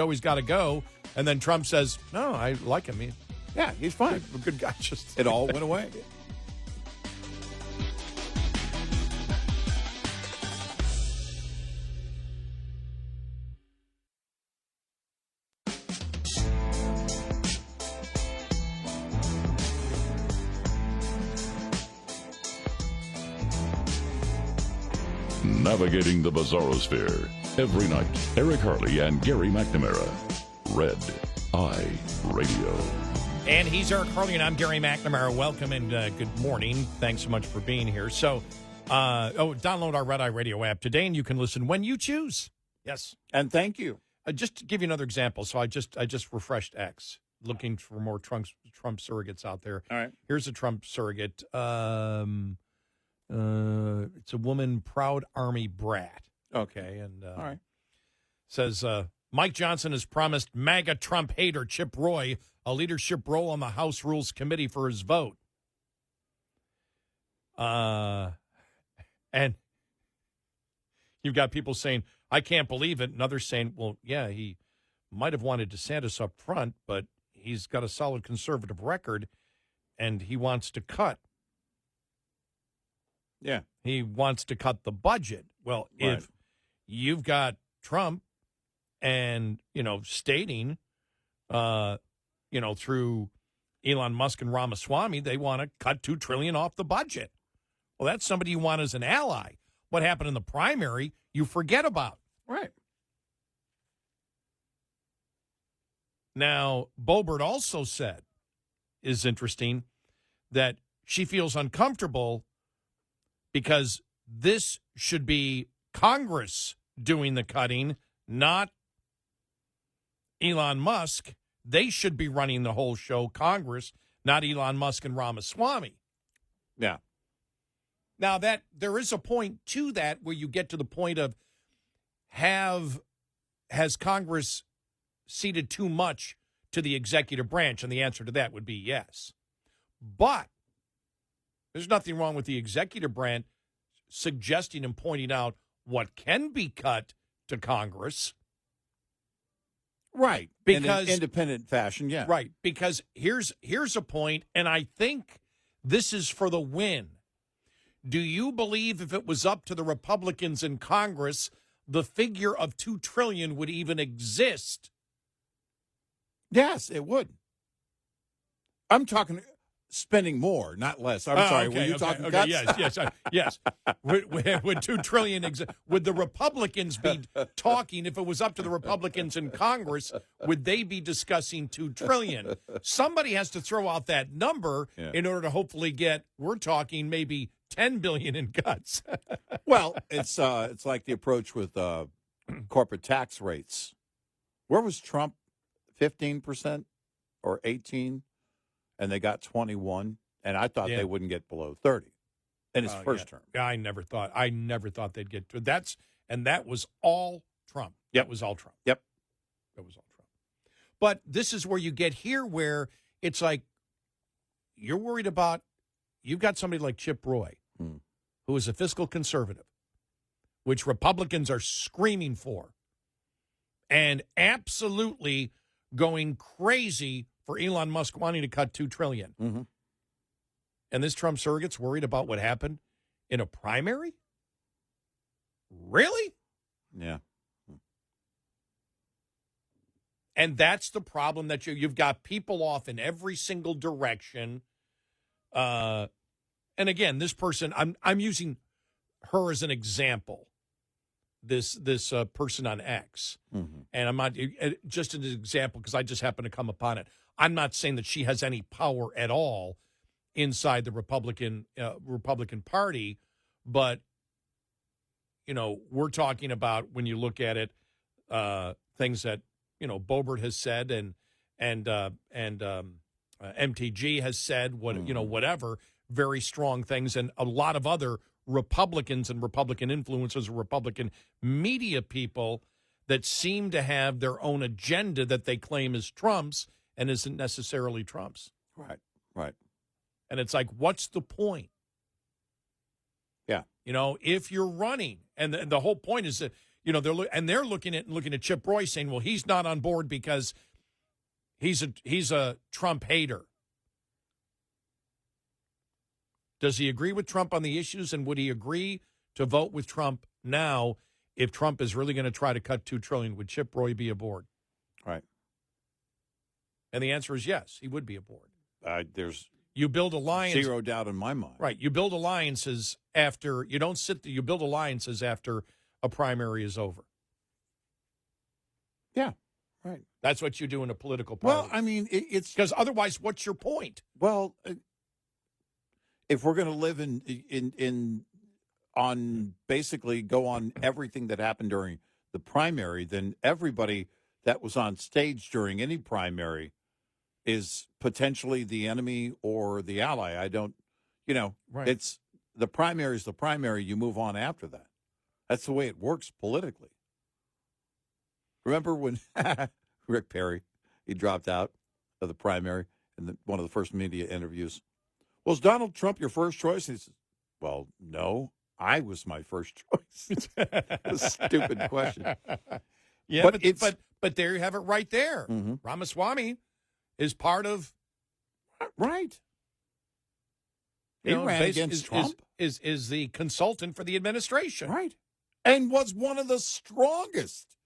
go. And then Trump says, no, I like him. He's fine. A good guy. Just it all went away. Navigating the Bizarrosphere. Every night, Eric Harley and Gary McNamara. Red Eye Radio. And he's Eric Harley, and I'm Gary McNamara. Welcome and good morning. Thanks so much for being here. So, download our Red Eye Radio app today, and you can listen when you choose. Yes. And thank you. Just to give you another example, so I just refreshed X, looking for more Trump surrogates out there. All right. Here's a Trump surrogate. It's a woman, proud Army brat. Okay, and all right. Says Mike Johnson has promised MAGA Trump hater Chip Roy a leadership role on the House Rules Committee for his vote. And you've got people saying, I can't believe it, and others saying, well, yeah, he might have wanted DeSantis up front, but he's got a solid conservative record, and he wants to cut. Yeah. He wants to cut the budget. Well, if you've got Trump and, stating, through Elon Musk and Ramaswamy, they want to cut $2 trillion off the budget. Well, that's somebody you want as an ally. What happened in the primary, you forget about. Right. Now, Boebert also said, is interesting, that she feels uncomfortable because this should be Congress doing the cutting, not Elon Musk. They should be running the whole show, Congress, not Elon Musk and Ramaswamy. Yeah. Now, that there is a point to that where you get to the point of has Congress ceded too much to the executive branch? And the answer to that would be yes. But there's nothing wrong with the executive branch suggesting and pointing out what can be cut to Congress. Right. Because in an independent fashion, yeah. Right. Because here's a point, and I think this is for the win. Do you believe if it was up to the Republicans in Congress, the figure of $2 trillion would even exist? Yes, it would. I'm talking spending more, not less. I'm sorry. Okay, were you talking cuts? Yes. Would $2 trillion would the Republicans be talking, if it was up to the Republicans in Congress, would they be discussing $2 trillion? Somebody has to throw out that number in order to hopefully we're talking maybe $10 billion in cuts. Well, it's like the approach with corporate tax rates. Where was Trump 15% or 18%, and they got 21%. And I thought they wouldn't get below 30% in his first term. I never thought they'd get to that was all Trump. Yep. That was all Trump. Yep. That was all Trump. But this is where you get here where it's like you're worried about, you've got somebody like Chip Roy, who is a fiscal conservative, which Republicans are screaming for, and absolutely going crazy for Elon Musk wanting to cut $2 trillion. Mm-hmm. And this Trump surrogate's worried about what happened in a primary? Really? Yeah. And that's the problem, that you've got people off in every single direction. And again, this person, I'm using her as an example. This person on X, and I'm not just an example because I just happen to come upon it. I'm not saying that she has any power at all inside the Republican Party, but we're talking about, when you look at it, things that Boebert has said and MTG has said, whatever, very strong things, and a lot of other Republicans and Republican influencers, Republican media people that seem to have their own agenda that they claim is Trump's and isn't necessarily Trump's. Right. And it's like, what's the point? Yeah. If you're running, and the whole point is that, they're looking at Chip Roy saying, well, he's not on board because he's a Trump hater. Does he agree with Trump on the issues, and would he agree to vote with Trump now if Trump is really going to try to cut $2 trillion? Would Chip Roy be aboard? Right. And the answer is yes, he would be aboard. There's you build alliances, zero doubt in my mind. Right. You build alliances after you don't sit there. You build alliances after a primary is over. Yeah. Right. That's what you do in a political party. Well, I mean, it's because otherwise, what's your point? Well, if we're going to live on basically go on everything that happened during the primary, then everybody that was on stage during any primary is potentially the enemy or the ally. I don't, right. It's the primary is the primary. You move on after that. That's the way it works politically. Remember when Rick Perry, he dropped out of the primary in one of the first media interviews. Was Donald Trump your first choice? He says, well, no, I was my first choice. A stupid question. Yeah, but there you have it right there. Mm-hmm. Ramaswamy is part of right. He ran against Trump. Is the consultant for the administration. Right. And was one of the strongest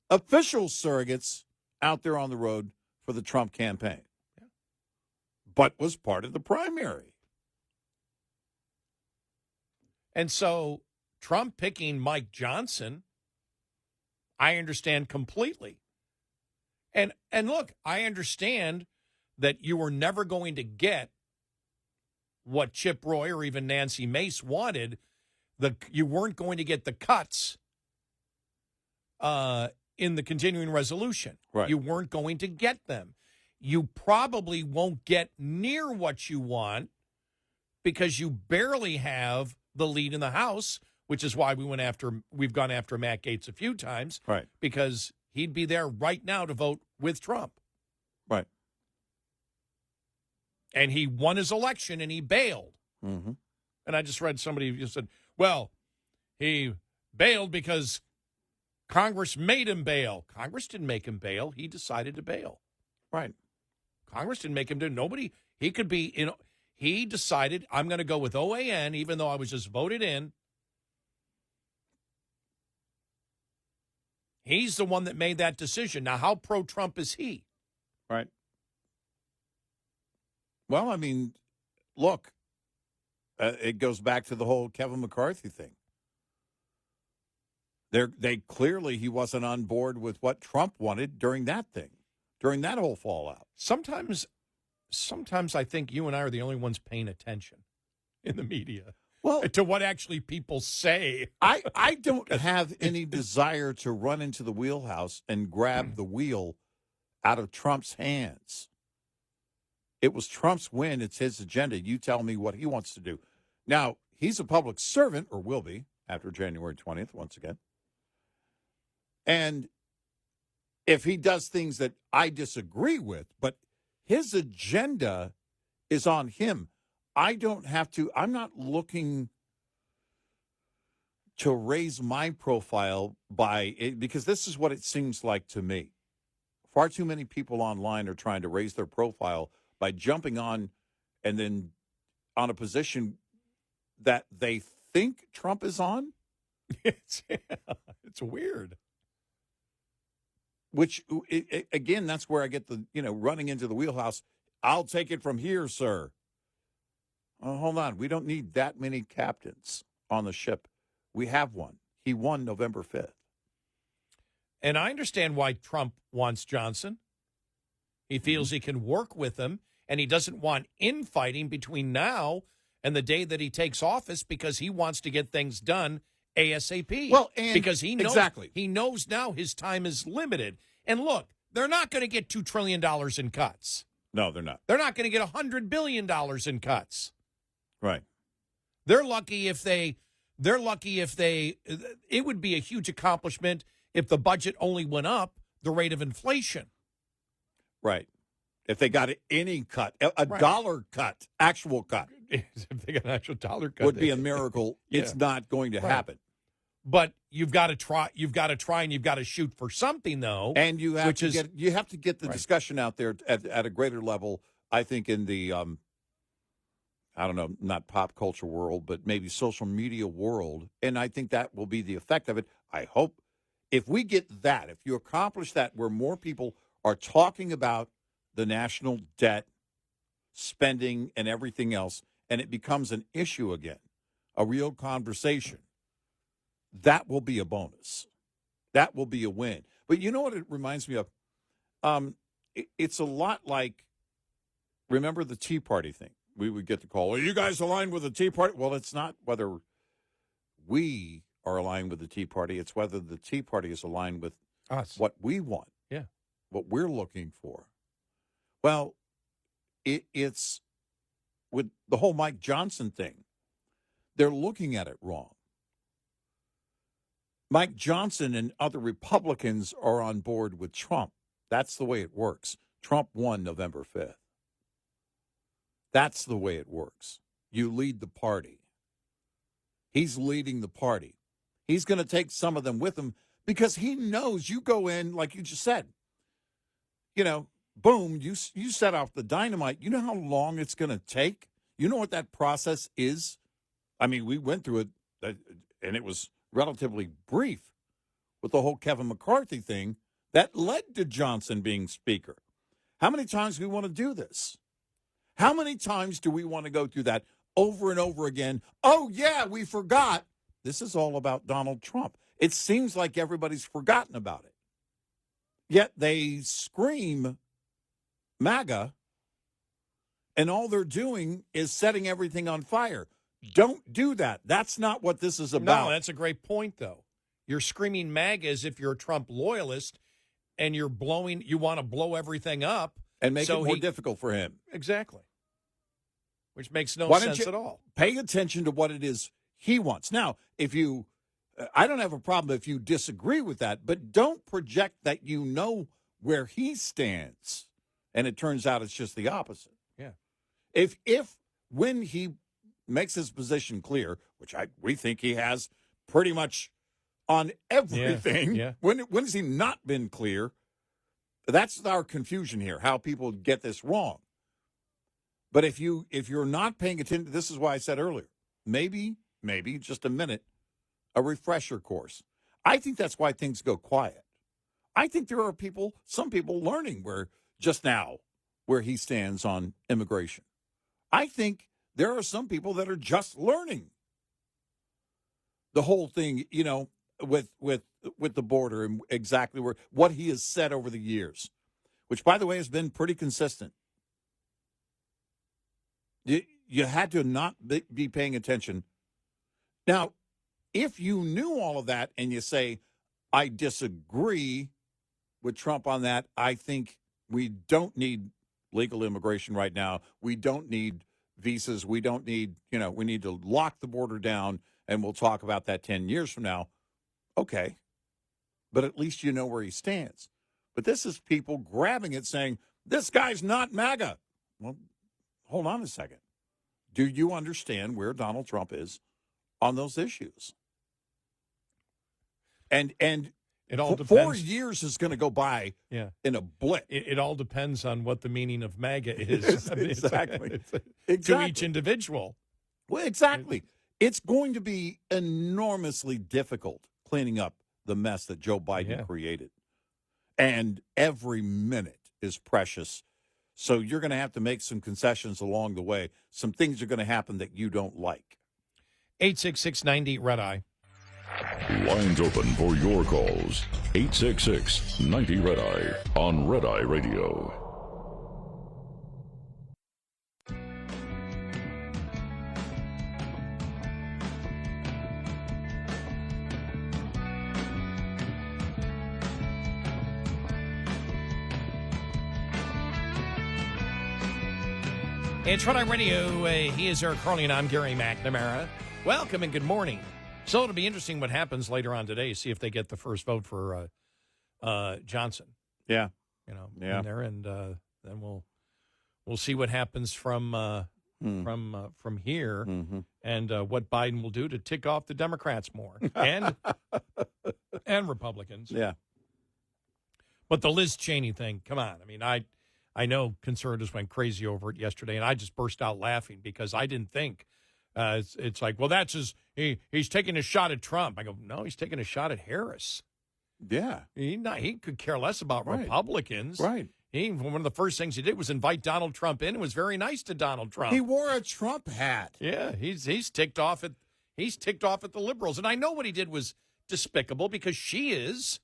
official surrogates out there on the road for the Trump campaign. Yeah. But was part of the primary. And so Trump picking Mike Johnson, I understand completely. And look, I understand that you were never going to get what Chip Roy or even Nancy Mace wanted. You weren't going to get the cuts in the continuing resolution. Right. You weren't going to get them. You probably won't get near what you want because you barely have the lead in the House, which is why we've gone after Matt Gaetz a few times. Right. Because he'd be there right now to vote with Trump. Right. And he won his election and he bailed. Mm-hmm. And I just read somebody who said, well, he bailed because Congress made him bail. Congress didn't make him bail. He decided to bail. Right. Congress didn't make him do. Nobody. He could be. He decided, I'm going to go with OAN, even though I was just voted in. He's the one that made that decision. Now, how pro-Trump is he? Right. Well, I mean, look, it goes back to the whole Kevin McCarthy thing. They clearly he wasn't on board with what Trump wanted during that thing, during that whole fallout. Sometimes I think you and I are the only ones paying attention in the media. Well, to what actually people say. I don't have any desire to run into the wheelhouse and grab the wheel out of Trump's hands. It was Trump's win. It's his agenda. You tell me what he wants to do. Now, he's a public servant, or will be, after January 20th, once again. And if he does things that I disagree with, but his agenda is on him, I don't have to, I'm not looking to raise my profile by it, because this is what it seems like to me. Far too many people online are trying to raise their profile by jumping on and then on a position that they think Trump is on. It's weird. Which, again, that's where I get the, running into the wheelhouse. I'll take it from here, sir. Oh, hold on. We don't need that many captains on the ship. We have one. He won November 5th. And I understand why Trump wants Johnson. He feels he can work with him, and he doesn't want infighting between now and the day that he takes office, because he wants to get things done ASAP. Well, and because he knows, exactly. he knows now his time is limited. And look, they're not going to get $2 trillion in cuts. No, they're not. They're not going to get $100 billion in cuts. Right. They're lucky if they, it would be a huge accomplishment if the budget only went up the rate of inflation. Right. If they got any cut, a dollar cut, actual cut. If they got an actual dollar cut, would be a miracle. Yeah. It's not going to happen. But you've got to try. You've got to try, and you've got to shoot for something, though. And you have to get the discussion out there at a greater level. I think in the I don't know, not pop culture world, but maybe social media world. And I think that will be the effect of it. I hope if we get that, if you accomplish that, where more people are talking about the national debt, spending, and everything else, and it becomes an issue again, a real conversation, that will be a bonus. That will be a win. But you know what it reminds me of? It's a lot like, remember the Tea Party thing? We would get the call, are you guys aligned with the Tea Party? Well, it's not whether we are aligned with the Tea Party. It's whether the Tea Party is aligned with us, what we want, what we're looking for. Well, it's with the whole Mike Johnson thing. They're looking at it wrong. Mike Johnson and other Republicans are on board with Trump. That's the way it works. Trump won November 5th. That's the way it works. You lead the party. He's leading the party. He's going to take some of them with him because he knows you go in, like you just said, boom, you set off the dynamite. You know how long it's going to take? You know what that process is? I mean, we went through it, and it was relatively brief with the whole Kevin McCarthy thing that led to Johnson being speaker. How many times do we want to do this? How many times do we want to go through that over and over again? Oh, yeah, we forgot. This is all about Donald Trump. It seems like everybody's forgotten about it. Yet they scream MAGA, and all they're doing is setting everything on fire. Don't do that. That's not what this is about. No, that's a great point, though. You're screaming MAGA as if you're a Trump loyalist, and you want to blow everything up. And make it more difficult for him. Exactly. Which makes no sense at all. Pay attention to what it is he wants. Now, I don't have a problem if you disagree with that, but don't project that you know where he stands. And it turns out it's just the opposite. Yeah. If when he makes his position clear, which we think he has pretty much on everything, when has he not been clear? That's our confusion here, how people get this wrong. But if you're not paying attention, this is why I said earlier, maybe just a minute, a refresher course. I think that's why things go quiet. I think there are some people learning where he stands on immigration. I think there are some people that are just learning the whole thing, with the border and exactly what he has said over the years, which, by the way, has been pretty consistent. You had to not be paying attention. Now, if you knew all of that and you say, I disagree with Trump on that, I think We don't need legal immigration right now. We don't need visas. We don't need, we need to lock the border down, and we'll talk about that 10 years from now. Okay. But at least you know where he stands. But this is people grabbing it saying, this guy's not MAGA. Well, hold on a second. Do you understand where Donald Trump is on those issues? And it all depends. 4 years is going to go by in a blip. It all depends on what the meaning of MAGA is. Exactly. To each individual. Well, exactly. It's going to be enormously difficult cleaning up the mess that Joe Biden created. And every minute is precious. So you're going to have to make some concessions along the way. Some things are going to happen that you don't like. 866-90-RED-EYE. Lines open for your calls. 866-90-RED-EYE on Red Eye Radio. It's Red Eye Radio. He is Eric Harley, and I'm Gary McNamara. Welcome and good morning. So it'll be interesting what happens later on today. See if they get the first vote for Johnson. Yeah, in there, and then we'll see what happens from here, and what Biden will do to tick off the Democrats more and Republicans. Yeah, but the Liz Cheney thing. Come on, I mean, I know conservatives went crazy over it yesterday, and I just burst out laughing because I didn't think it's like, well, that's he's taking a shot at Trump. I go, no, he's taking a shot at Harris. Yeah, he could care less about Republicans. Right. One of the first things he did was invite Donald Trump in. It was very nice to Donald Trump. He wore a Trump hat. Yeah, he's ticked off at the liberals, and I know what he did was despicable because she is.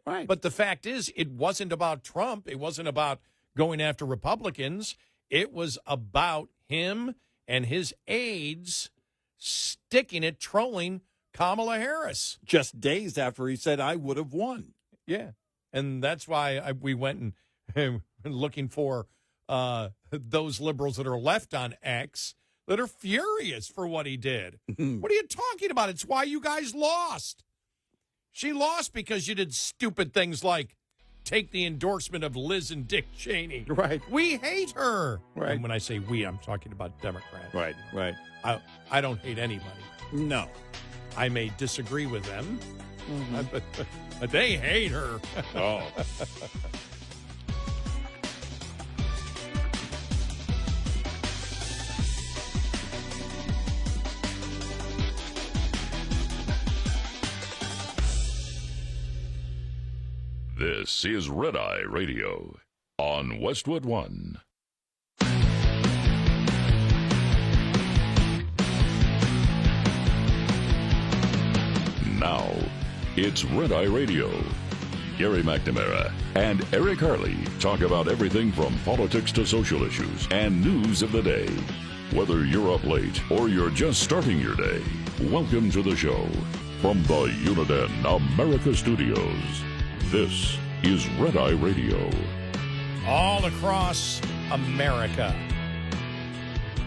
Right. But the fact is, it wasn't about Trump. It wasn't about going after Republicans. It was about him and his aides sticking it, trolling Kamala Harris. Just days after he said, I would have won. Yeah. And that's why we went and looking for those liberals that are left on X that are furious for what he did. What are you talking about? It's why you guys lost. She lost because you did stupid things like take the endorsement of Liz and Dick Cheney. Right. We hate her. Right. And when I say we, I'm talking about Democrats. Right, right. I don't hate anybody. No. I may disagree with them, but they hate her. Oh. This is Red Eye Radio on Westwood One. Now, it's Red Eye Radio. Gary McNamara and Eric Harley talk about everything from politics to social issues and news of the day. Whether you're up late or you're just starting your day, welcome to the show. From the Uniden America Studios, this is Red Eye Radio. All across America.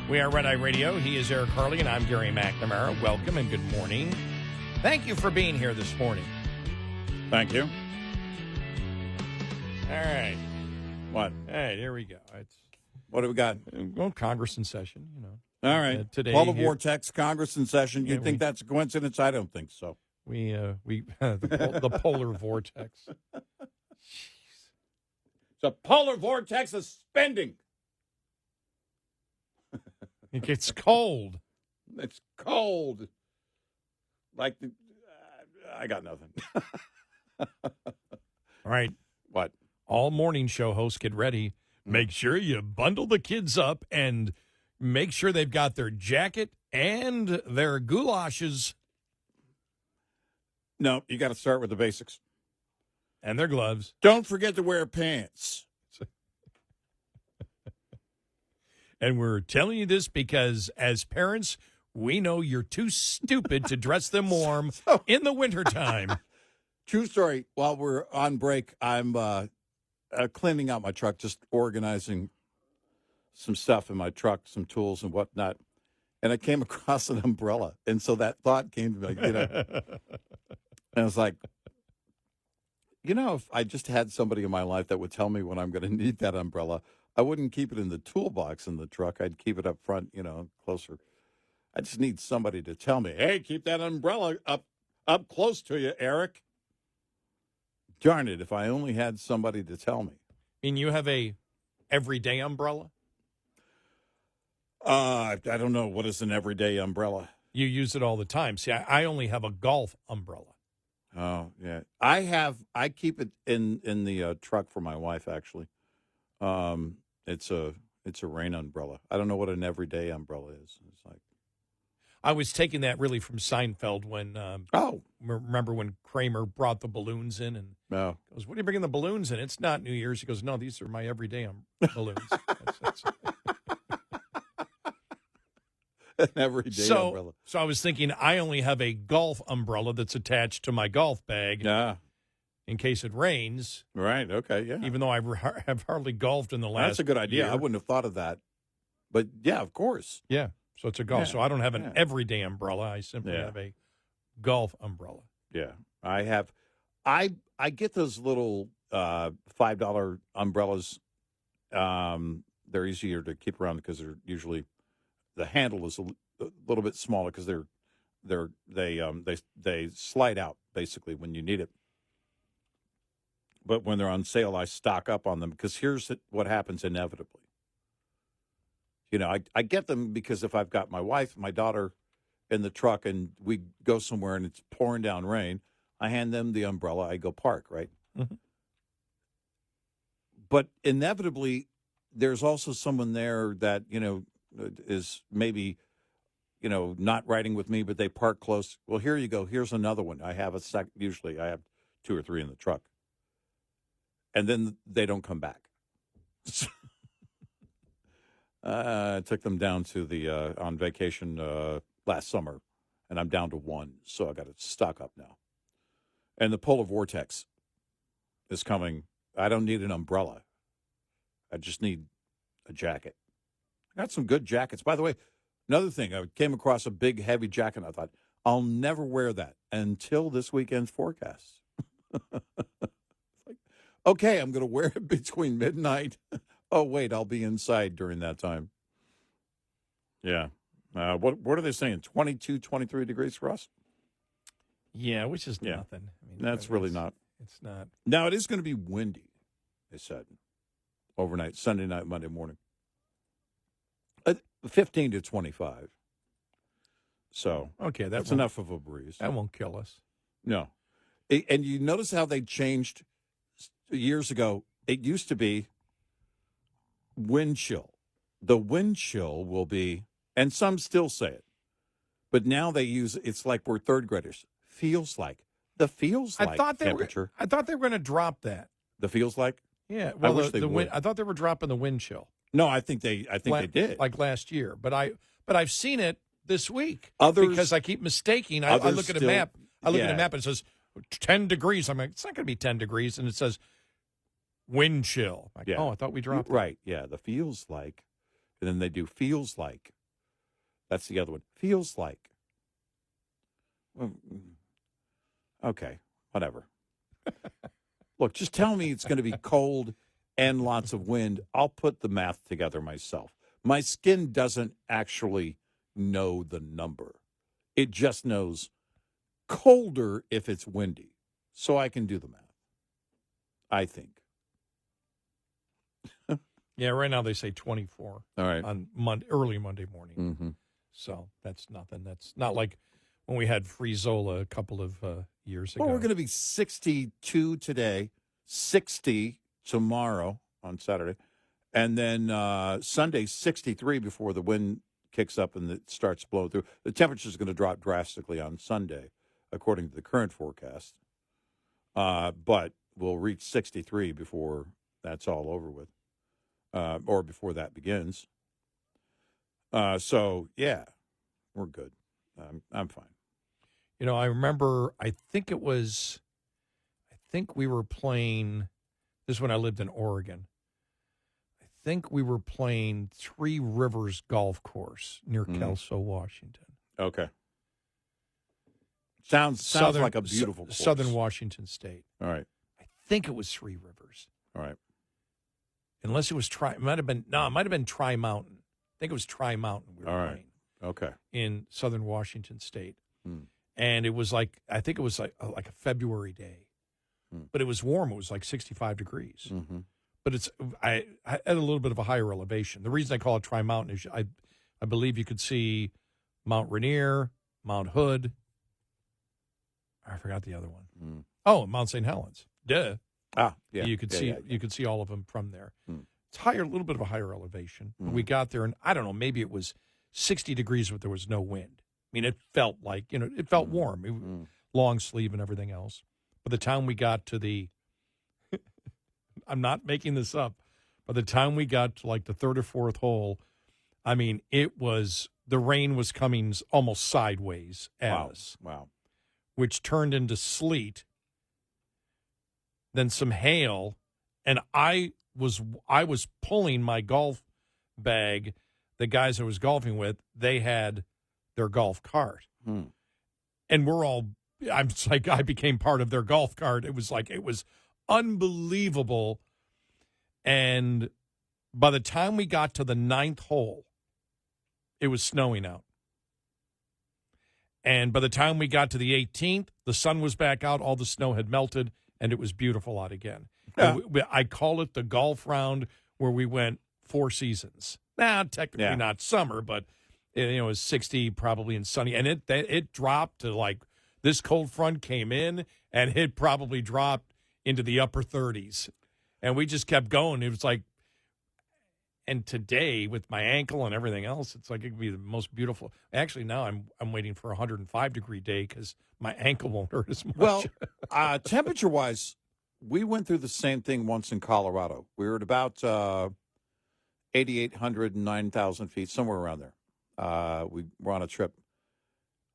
We are Red Eye Radio. He is Eric Harley, and I'm Gary McNamara. Welcome and good morning. Thank you for being here this morning. Thank you. All right. What? All right, here we go. What do we got? Well, Congress in session, All right. Today, Polar vortex, Congress in session. You think that's a coincidence? I don't think so. We the polar vortex. It's a polar vortex of spending. It gets cold. It's cold. Like I got nothing. All right. What? All morning show hosts, get ready. Make sure you bundle the kids up and make sure they've got their jacket and their goulashes. No, you got to start with the basics. And their gloves. Don't forget to wear pants. And we're telling you this because as parents, we know you're too stupid to dress them warm in the wintertime. True story. While we're on break, I'm cleaning out my truck, just organizing some stuff in my truck, some tools and whatnot. And I came across an umbrella. And so that thought came to me, and I was like, if I just had somebody in my life that would tell me when I'm going to need that umbrella, I wouldn't keep it in the toolbox in the truck. I'd keep it up front, closer. I just need somebody to tell me, hey, keep that umbrella up close to you, Eric. Darn it, if I only had somebody to tell me. And you have a everyday umbrella? I don't know. What is an everyday umbrella? You use it all the time. See, I only have a golf umbrella. Oh, yeah. I keep it in the truck for my wife, actually. It's a rain umbrella. I don't know what an everyday umbrella is. It's like, I was taking that really from Seinfeld when remember when Kramer brought the balloons in and goes, what are you bringing the balloons in? It's not New Year's. He goes, no, these are my everyday balloons. That's an everyday umbrella. So I was thinking I only have a golf umbrella that's attached to my golf bag in case it rains. Right, okay, yeah. Even though I have hardly golfed in the last That's a good idea. year. I wouldn't have thought of that. But, yeah, of course. Yeah, so it's a golf. Yeah. So I don't have an everyday umbrella. I simply have a golf umbrella. Yeah, I have. I get those little $5 umbrellas. They're easier to keep around because they're usually the handle is a little bit smaller because they slide out basically when you need it. But when they're on sale, I stock up on them because here's what happens inevitably. I get them because if I've got my wife, my daughter in the truck and we go somewhere and it's pouring down rain, I hand them the umbrella. I go park, right? Mm-hmm. But inevitably, there's also someone there that, is maybe, not riding with me, but they park close. Well, here you go. Here's another one. I have usually I have 2 or 3 in the truck. And then they don't come back. I took them down to the on vacation last summer, and I'm down to 1, so I got to stock up now. And the polar vortex is coming. I don't need an umbrella. I just need a jacket. I got some good jackets. By the way, another thing, I came across a big, heavy jacket, and I thought, I'll never wear that until this weekend's forecast. Okay, I'm going to wear it between midnight. Oh, wait, I'll be inside during that time. Yeah. What are they saying? 22, 23 degrees for us? Yeah, which is nothing. I mean, that's really not. It's not. Now, it is going to be windy, they said, overnight, Sunday night, Monday morning. 15 to 25. So, okay, that's enough of a breeze. That won't kill us. No. And you notice how they changed years ago. It used to be wind chill. The wind chill will be, and some still say it, but now they use, it's like we're third graders. Feels like. The feels like temperature. I thought they were going to drop that. The feels like? Yeah. Well, I wish they would. I thought they were dropping the wind chill. No, I think they did. Like last year. But I've seen it this week. Others, because I keep mistaking. I look at a map. I look at a map and it says 10 degrees. I'm like, it's not going to be 10 degrees. And it says wind chill. Like, oh, I thought we dropped it. Right, yeah. The feels like. And then they do feels like. That's the other one. Feels like. Well, okay, whatever. Look, just tell me it's going to be cold and lots of wind. I'll put the math together myself. My skin doesn't actually know the number. It just knows colder if it's windy. So I can do the math, I think. Yeah, right now they say 24 All right. on early Monday morning. Mm-hmm. So that's nothing. That's not like when we had Frizola a couple of years ago. Well, we're going to be 62 today, 60 tomorrow on Saturday, and then Sunday 63 before the wind kicks up and it starts blowing through. The temperature is going to drop drastically on Sunday, according to the current forecast, but we'll reach 63 before that's all over with, or before that begins. So, yeah, we're good. I'm fine. You know, I remember, I think we were playing This is when I lived in Oregon. I think we were playing Three Rivers Golf Course near Kelso, Washington. Okay. Sounds like a beautiful course. Southern Washington State. All right. I think it was Three Rivers. All right. Unless it was it might have been Tri Mountain. I think it was Tri Mountain we were playing. Okay. In Southern Washington State. And it was like, I think it was like a February day. But it was warm. It was like 65 degrees. But I had a little bit of a higher elevation. The reason I call it Tri Mountain is I believe you could see Mount Rainier, Mount Hood. I forgot the other one. Oh, Mount St. Helens. Duh. Ah, yeah. You could see all of them from there. It's higher, a little bit of a higher elevation. We got there, and I don't know, maybe it was 60 degrees, but there was no wind. I mean, it felt like, it felt warm, long sleeve and everything else. By the time we got to I'm not making this up, by the time we got to like the third or fourth hole, I mean, the rain was coming almost sideways at us. Wow. Which turned into sleet, then some hail, and I was pulling my golf bag. The guys I was golfing with, they had their golf cart, and I became part of their golf cart. It was unbelievable, and by the time we got to the 9th hole, it was snowing out. And by the time we got to the 18th, the sun was back out, all the snow had melted, and it was beautiful out again. Yeah. I call it the golf round where we went 4 seasons. Now, technically not summer, but it was 60 probably and sunny. And it dropped to like this cold front came in, and it probably dropped into the upper 30s. And we just kept going. It was like, and today, with my ankle and everything else, it's like it could be the most beautiful. Actually, now I'm waiting for a 105-degree day because my ankle won't hurt as much. Well, temperature-wise, we went through the same thing once in Colorado. We were at about 8,800 and 9,000 feet, somewhere around there. We were on a trip.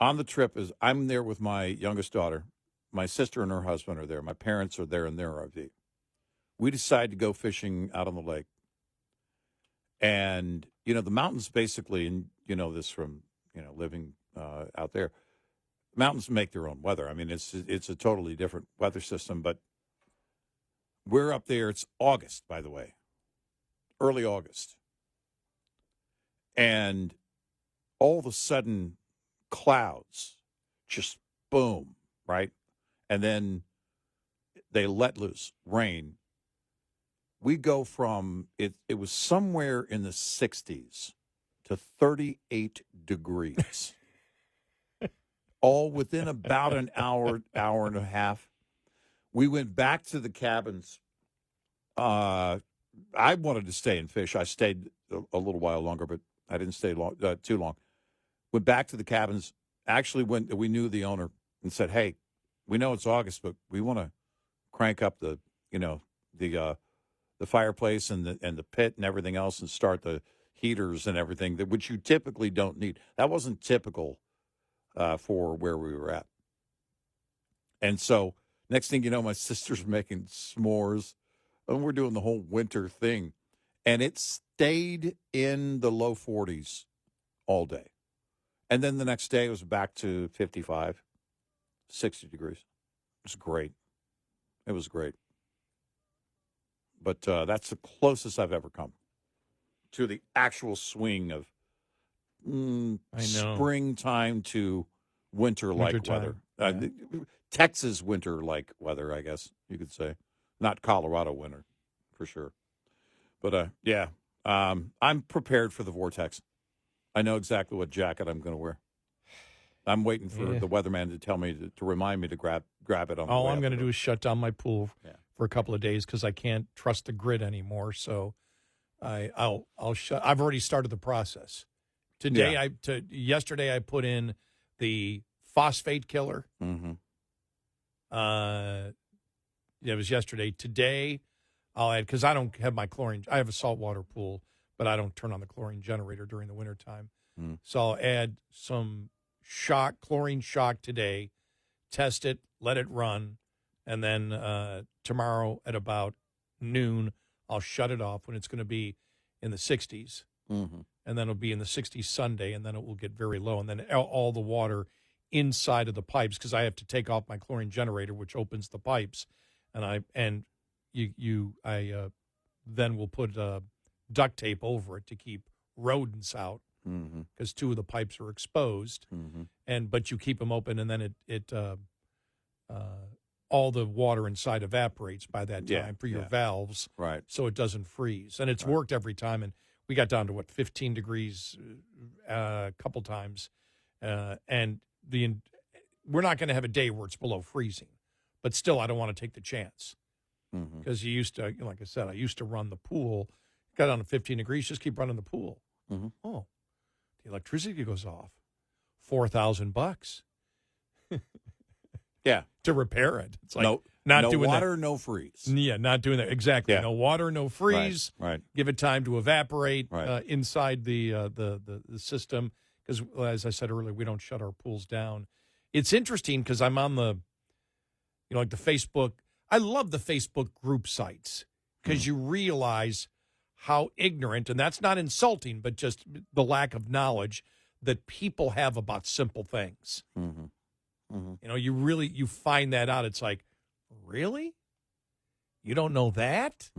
On the trip, I'm there with my youngest daughter. My sister and her husband are there. My parents are there in their RV. We decided to go fishing out on the lake. And, the mountains basically, and this from, living out there, mountains make their own weather. I mean, it's a totally different weather system, but we're up there. It's August, by the way, early August. And all of a sudden, clouds just boom, right? And then they let loose rain. We go from, it was somewhere in the 60s to 38 degrees, all within about an hour and a half. We went back to the cabins. I wanted to stay and fish. I stayed a little while longer, but I didn't stay too long. Went back to the cabins. Actually, we knew the owner and said, "Hey, we know it's August, but we want to crank up the fireplace and the pit and everything else, and start the heaters and everything which you typically don't need." That wasn't typical for where we were at. And so next thing you know, my sister's making s'mores, and we're doing the whole winter thing, and it stayed in the low 40s all day. And then the next day it was back to 55, 60 degrees. It was great. It was great. But that's the closest I've ever come to the actual swing of springtime to winter-like weather. Texas winter-like weather, I guess you could say. Not Colorado winter, for sure. But, I'm prepared for the vortex. I know exactly what jacket I'm going to wear. I'm waiting for the weatherman to tell me to remind me to grab it on the way. All I'm going to do is shut down my pool for a couple of days because I can't trust the grid anymore. So I'll shut. I've already started the process. Yesterday I put in the phosphate killer. Mm-hmm. It was yesterday. Today I'll add, because I don't have my chlorine. I have a saltwater pool, but I don't turn on the chlorine generator during the wintertime. So I'll add some chlorine shock today, test it, let it run, and then tomorrow at about noon, I'll shut it off when it's going to be in the 60s. Mm-hmm. And then it'll be in the 60s Sunday, and then it will get very low. And then all the water inside of the pipes, because I have to take off my chlorine generator, which opens the pipes, and I then will put duct tape over it to keep rodents out, because 2 of the pipes are exposed, but you keep them open, and then it all the water inside evaporates by that time for your valves, right? So it doesn't freeze, and it's worked every time. And we got down to 15 degrees a couple times, and we're not going to have a day where it's below freezing, but still, I don't want to take the chance, because you used to, like I said, I used to run the pool. Got down to 15 degrees, just keep running the pool. Oh, the electricity goes off, $4,000. Yeah, to repair it. It's like no doing water, that. no freeze. Yeah, not doing that. Exactly. Yeah. No water, no freeze. Right. Give it time to evaporate Right. inside the system. Because, as I said earlier, we don't shut our pools down. It's interesting because I'm on the, like the Facebook. I love the Facebook group sites because you realize how ignorant, and that's not insulting, but just the lack of knowledge that people have about simple things. You find that out. It's like, really? You don't know that?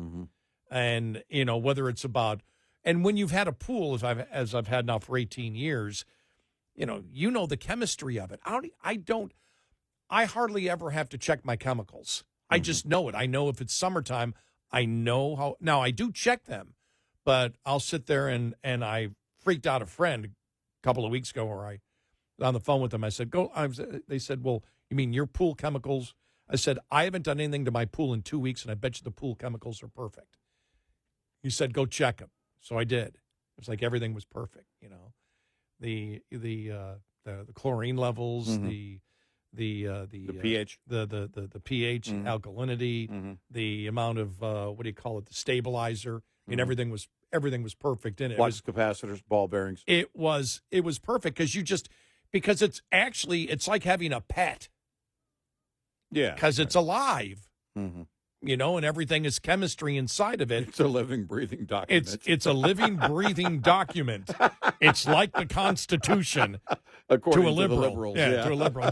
And, whether it's about, and when you've had a pool, as I've had now for 18 years, you know the chemistry of it. I hardly ever have to check my chemicals. I just know it. I know if it's summertime, I know how. Now, I do check them, but I'll sit there and I freaked out a friend a couple of weeks ago where I on the phone with them. I said, they said, well, you mean your pool chemicals? I said, I haven't done anything to my pool in 2 weeks, and I bet you the pool chemicals are perfect. He said, go check them. So I did. It was like everything was perfect, the chlorine levels, the pH, the pH, alkalinity, the amount of the stabilizer. I mean, everything was perfect in it. Flux capacitors, ball bearings. It was perfect because it's like having a pet. Yeah, because it's alive. And everything is chemistry inside of it. It's a living, breathing document. It's a living, breathing document. It's like the Constitution according to a liberal. The liberals. To a liberal.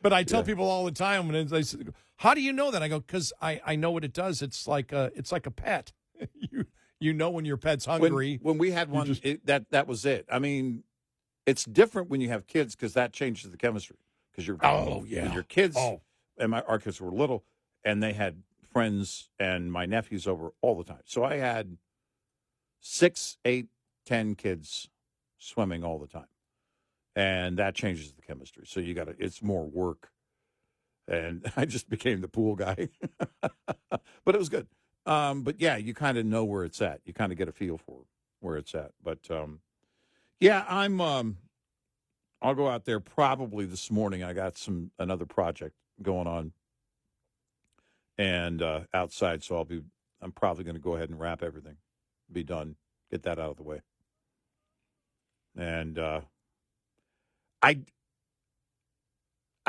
But I tell people all the time when they say, "How do you know that?" I go, "Because I know what it does. It's like a pet. you know when your pet's hungry." When we had one, that was it. I mean, it's different when you have kids because that changes the chemistry. Because your kids. And our kids were little, and they had friends and my nephews over all the time. So I had 6, 8, 10 kids swimming all the time. And that changes the chemistry. So it's more work. And I just became the pool guy. But it was good. But yeah, you kind of know where it's at. You kind of get a feel for where it's at. But I'll go out there probably this morning. I got another project going on and outside, so I'm probably going to go ahead and wrap everything, be done, get that out of the way. And I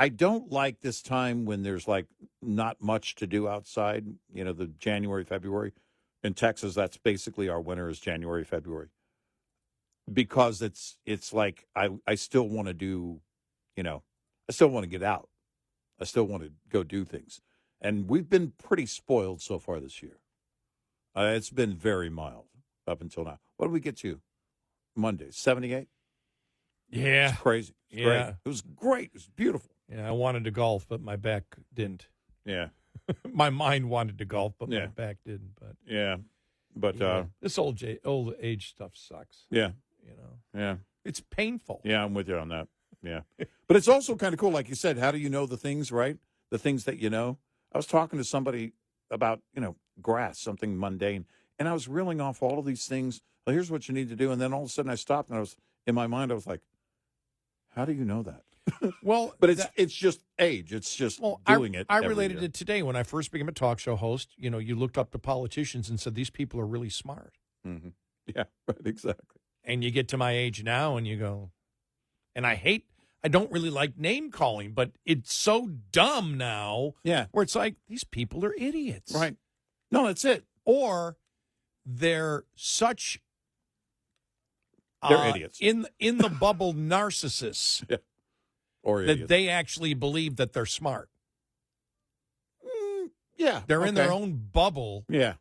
don't like this time when there's like not much to do outside. The January, February in Texas, that's basically our winter is January, February, because it's like I still want to do, I still want to get out. I still want to go do things. And we've been pretty spoiled so far this year. It's been very mild up until now. What did we get to? Monday, 78? Yeah. It's crazy. It's great. It was great. It was beautiful. Yeah, I wanted to golf, but my back didn't. Yeah. My mind wanted to golf, but my back didn't. But yeah. But this old age stuff sucks. Yeah. Yeah. It's painful. Yeah, I'm with you on that. Yeah. But it's also kind of cool. Like you said, how do you know the things, right? The things that you know. I was talking to somebody about, grass, something mundane. And I was reeling off all of these things. Well, here's what you need to do. And then all of a sudden I stopped and in my mind, I was like, how do you know that? Well, but it's just age. It's just doing it. I related it today when I first became a talk show host. You looked up to politicians and said, these people are really smart. Mm-hmm. Yeah, right, exactly. And you get to my age now and you go, and I hate I don't really like name calling, but it's so dumb now. Yeah. Where it's like, these people are idiots. Right. No, that's it. Or they're such They're idiots. in the bubble narcissists Or that idiots. they actually believe that they're smart. Yeah. They're in their own bubble Yeah.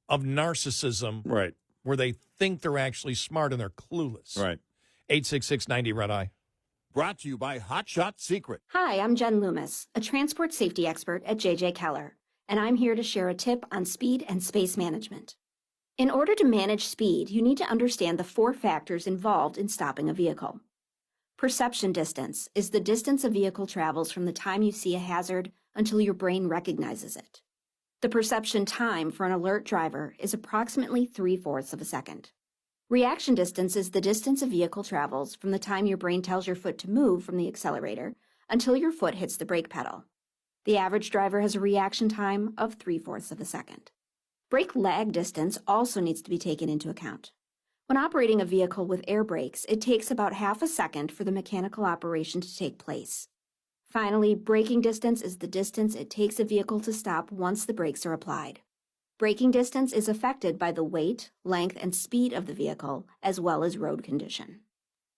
of narcissism Right. where they think they're actually smart and they're clueless. Right. 866-90 Red Eye. Brought to you by Hot Shot Secret. Hi, I'm Jen Loomis, a transport safety expert at JJ Keller, and I'm here to share a tip on speed and space management. In order to manage speed, you need to understand the 4 factors involved in stopping a vehicle. Perception distance is the distance a vehicle travels from the time you see a hazard until your brain recognizes it. The perception time for an alert driver is approximately 3/4 of a second. Reaction distance is the distance a vehicle travels from the time your brain tells your foot to move from the accelerator until your foot hits the brake pedal. The average driver has a reaction time of 3/4 of a second. Brake lag distance also needs to be taken into account. When operating a vehicle with air brakes, it takes about half a second for the mechanical operation to take place. Finally, braking distance is the distance it takes a vehicle to stop once the brakes are applied. Braking distance is affected by the weight, length, and speed of the vehicle, as well as road condition.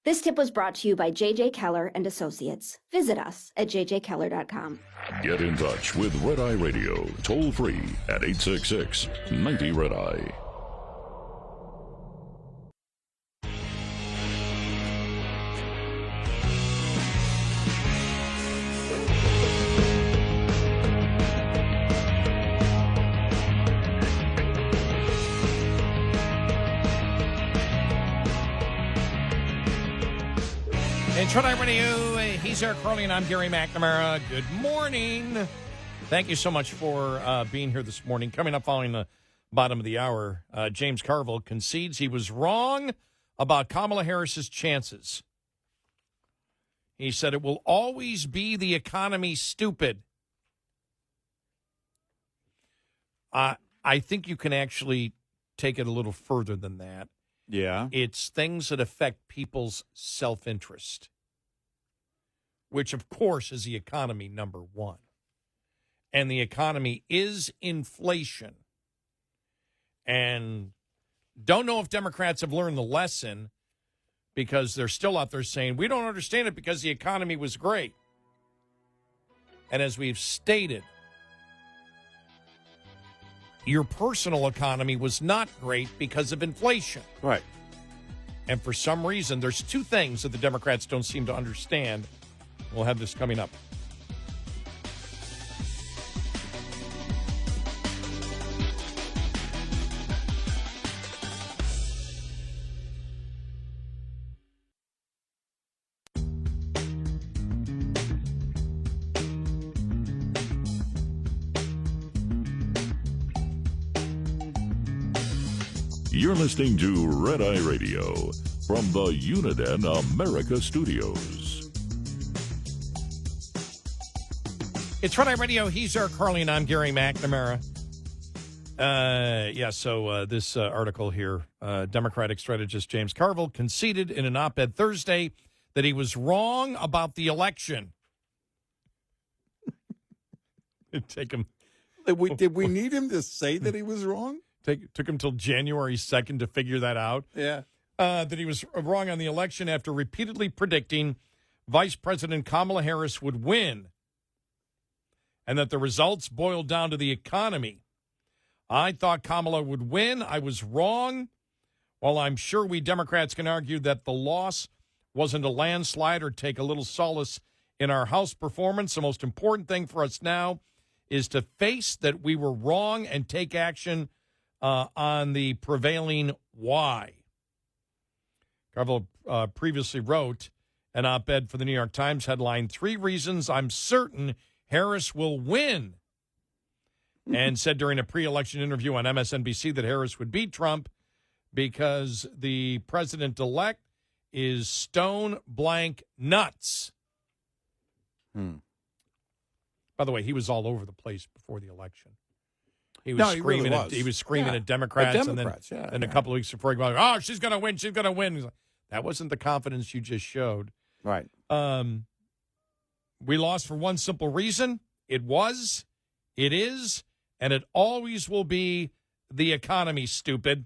This tip was brought to you by JJ Keller and Associates. Visit us at jjkeller.com. Get in touch with Red Eye Radio, toll free at 866-90 Red Eye. And Tonight Radio, he's Eric Harley, and I'm Gary McNamara. Good morning. Thank you so much for being here this morning. Coming up following the bottom of the hour, James Carville concedes he was wrong about Kamala Harris's chances. He said it will always be the economy, stupid. I think you can actually take it a little further than that. Yeah. It's things that affect people's self-interest, which, of course, is the economy, number one. And the economy is inflation. And don't know if Democrats have learned the lesson, because they're still out there saying, we don't understand it because the economy was great. And as we've stated, your personal economy was not great because of inflation. Right. And for some reason, there's 2 things that the Democrats don't seem to understand. We'll have this coming up. You're listening to Red Eye Radio from the Uniden America Studios. It's Red Eye Radio. He's Eric Harley, and I'm Gary McNamara. This article here, Democratic strategist James Carville conceded in an op-ed Thursday that he was wrong about the election. Take him. Did we need him to say that he was wrong? Took him till January 2nd to figure that out. Yeah. That he was wrong on the election after repeatedly predicting Vice President Kamala Harris would win, and that the results boiled down to the economy. I thought Kamala would win. I was wrong. While I'm sure we Democrats can argue that the loss wasn't a landslide or take a little solace in our House performance, the most important thing for us now is to face that we were wrong and take action on the prevailing why. Carville previously wrote an op-ed for the New York Times headline, 3 reasons I'm certain Harris will win, and said during a pre-election interview on MSNBC that Harris would beat Trump because the president-elect is stone blank nuts. By the way, he was all over the place before the election. He was screaming. He was screaming at Democrats, and then a couple of weeks before he was like, "Oh, she's going to win. She's going to win." He's like, that wasn't the confidence you just showed. Right. We lost for one simple reason. It is, and it always will be the economy, stupid.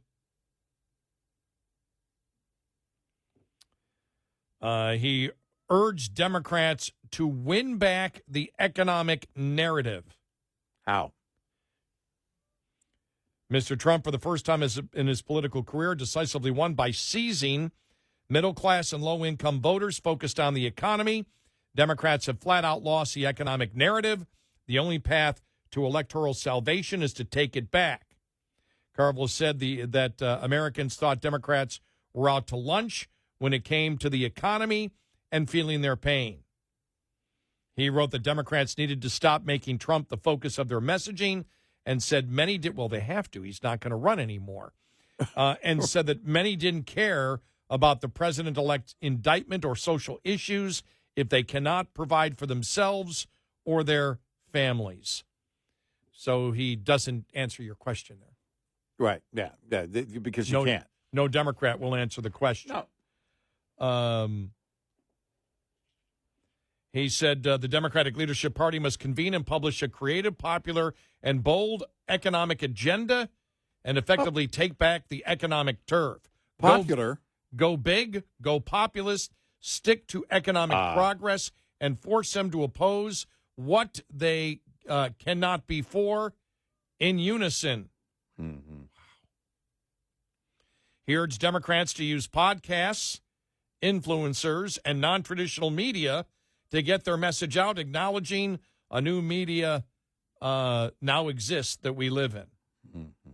He urged Democrats to win back the economic narrative. How? Mr. Trump, for the first time in his political career, decisively won by seizing middle-class and low-income voters focused on the economy. Democrats have flat-out lost the economic narrative. The only path to electoral salvation is to take it back. Carville said that Americans thought Democrats were out to lunch when it came to the economy and feeling their pain. He wrote that Democrats needed to stop making Trump the focus of their messaging and said many did. Well, they have to. He's not going to run anymore. And said that many didn't care about the president-elect's indictment or social issues if they cannot provide for themselves or their families. So he doesn't answer your question there. Right. Yeah. Because you can't. No Democrat will answer the question. No. He said the Democratic Leadership Party must convene and publish a creative, popular, and bold economic agenda and effectively take back the economic turf. Popular. Go big, go populist, stick to economic progress, and force them to oppose what they cannot be for in unison. Mm-hmm. He urged Democrats to use podcasts, influencers, and non-traditional media to get their message out, acknowledging a new media now exists that we live in. Mm-hmm.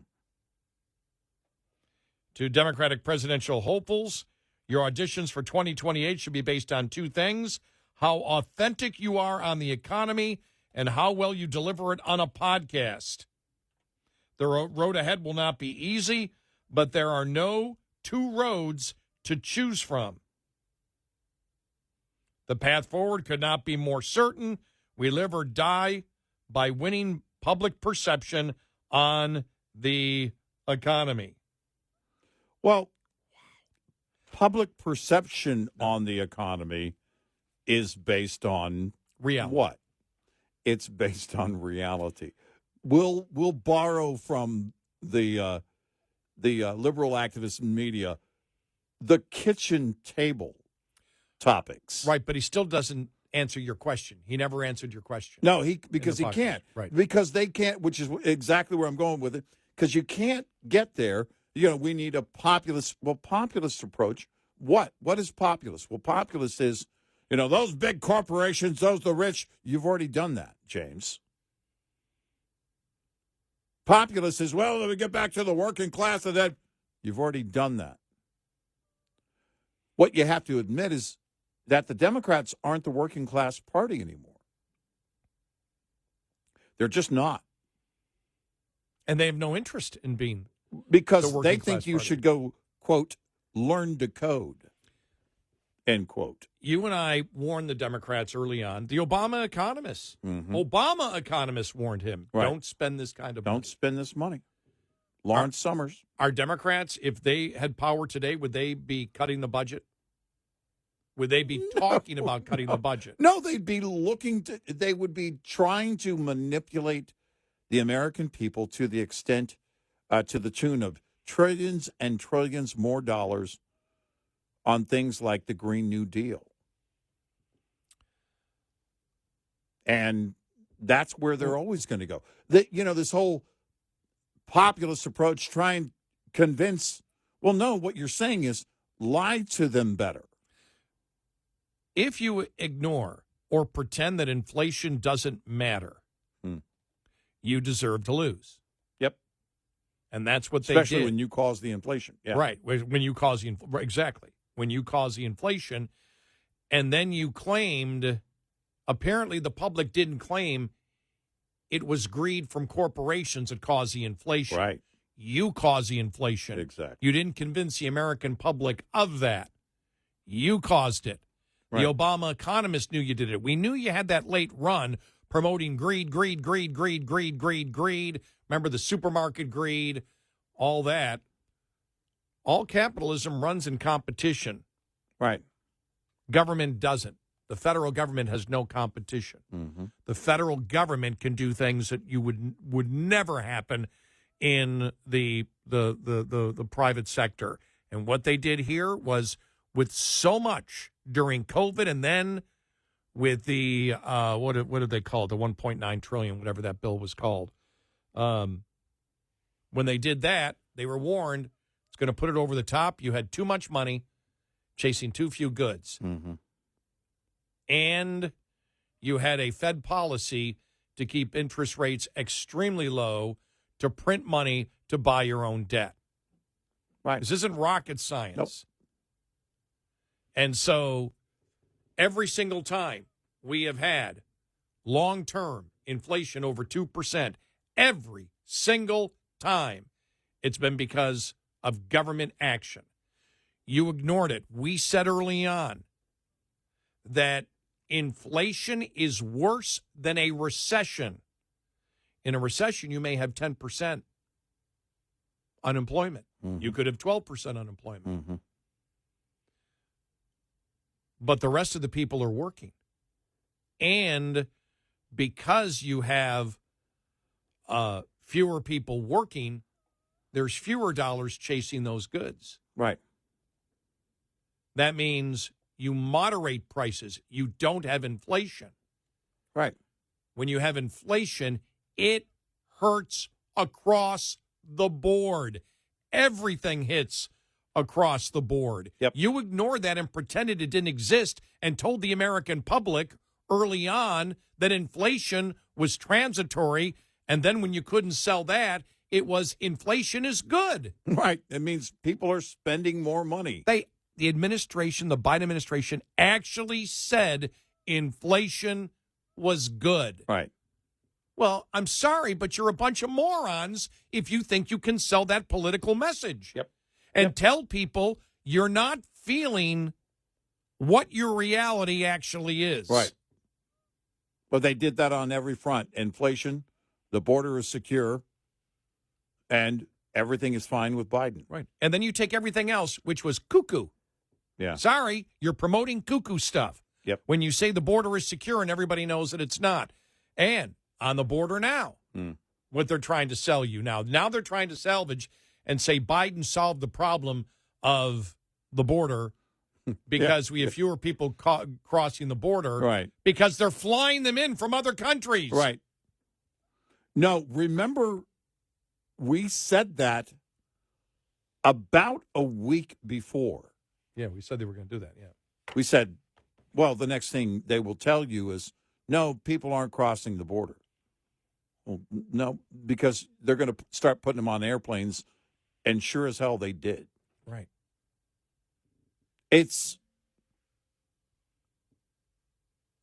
To Democratic presidential hopefuls, your auditions for 2028 should be based on two things: how authentic you are on the economy and how well you deliver it on a podcast. The road ahead will not be easy, but there are no two roads to choose from. The path forward could not be more certain. We live or die by winning public perception on the economy. Well, public perception on the economy is based on reality. What? It's based on reality. We'll borrow from the liberal activist media the kitchen table topics. Right, but he still doesn't answer your question. He never answered your question. No, because he can't. Right. Because they can't, which is exactly where I'm going with it. Because you can't get there. We need a populist approach. What is populist? Well, populist is, those big corporations, those the rich. You've already done that, James. Populist is, well, let me get back to the working class and then you've already done that. What you have to admit is that the Democrats aren't the working class party anymore. They're just not. And they have no interest in being because the they think you party. should go, quote, learn to code, end quote. You and I warned the Democrats early on. The Obama economists. Mm-hmm. Obama economists warned him, right. Don't spend this kind of money. Don't spend this money. Lawrence Summers. Are Democrats, if they had power today, would they be cutting the budget? Would they be talking about cutting the budget? No, they'd be they would be trying to manipulate the American people to the extent, to the tune of trillions and trillions more dollars on things like the Green New Deal. And that's where they're always going to go. This whole populist approach, try and convince, well, no, what you're saying is lie to them better. If you ignore or pretend that inflation doesn't matter, you deserve to lose. Yep. And that's what they did. Especially when you cause the inflation. Yeah. Right. When you cause the exactly. When you cause the inflation, and then you claimed, apparently the public didn't claim it was greed from corporations that caused the inflation. Right. You caused the inflation. Exactly. You didn't convince the American public of that. You caused it. Right. The Obama economists knew you did it. We knew you had that late run promoting greed. Remember the supermarket greed, all that. All capitalism runs in competition. Right. Government doesn't. The federal government has no competition. Mm-hmm. The federal government can do things that you would never happen in the private sector. And what they did here was, with so much during COVID, and then with the what did they call it? The 1.9 trillion, whatever that bill was called. When they did that, they were warned it's going to put it over the top. You had too much money chasing too few goods. Mm-hmm. And you had a Fed policy to keep interest rates extremely low, to print money to buy your own debt. Right. This isn't rocket science. Nope. And so every single time we have had long-term inflation over 2%, every single time, it's been because of government action. You ignored it. We said early on that inflation is worse than a recession. In a recession, you may have 10% unemployment. Mm-hmm. You could have 12% unemployment. Mm-hmm. But the rest of the people are working. And because you have fewer people working, there's fewer dollars chasing those goods. Right. That means you moderate prices. You don't have inflation. Right. When you have inflation, it hurts across the board. Everything hits across the board. Yep. You ignored that and pretended it didn't exist and told the American public early on that inflation was transitory. And then when you couldn't sell that, it was inflation is good. Right. It means people are spending more money. The administration, the Biden administration, actually said inflation was good. Right. Well, I'm sorry, but you're a bunch of morons if you think you can sell that political message. Yep. And tell people you're not feeling what your reality actually is. Right. But they did that on every front. Inflation, the border is secure, and everything is fine with Biden. Right. And then you take everything else, which was cuckoo. Yeah. Sorry, you're promoting cuckoo stuff. Yep. When you say the border is secure and everybody knows that it's not. And on the border now, what they're trying to sell you now. Now they're trying to salvage and say Biden solved the problem of the border because we have fewer people crossing the border. Right. Because they're flying them in from other countries. Right. No, remember, we said that about a week before. Yeah, we said they were going to do that, yeah. We said, well, the next thing they will tell you is, no, people aren't crossing the border. Well, no, because they're going to start putting them on airplanes, and sure as hell they did. Right.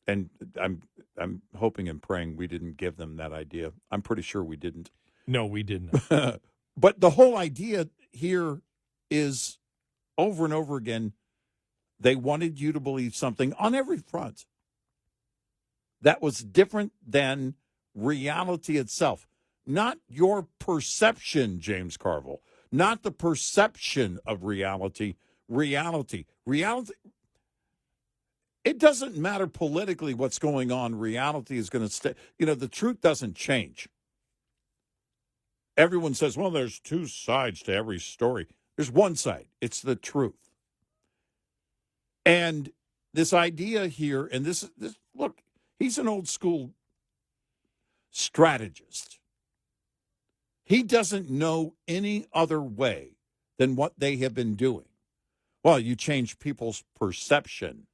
And I'm hoping and praying we didn't give them that idea. I'm pretty sure we didn't. No, we didn't. But the whole idea here is, over and over again, they wanted you to believe something on every front that was different than reality itself. Not your perception, James Carville. Not the perception of reality. Reality. It doesn't matter politically what's going on. Reality is going to stay. You know, the truth doesn't change. Everyone says, well, there's two sides to every story. There's one side. It's the truth. And this idea here, and this look, he's an old school strategist. He doesn't know any other way than what they have been doing. Well, you change people's perception.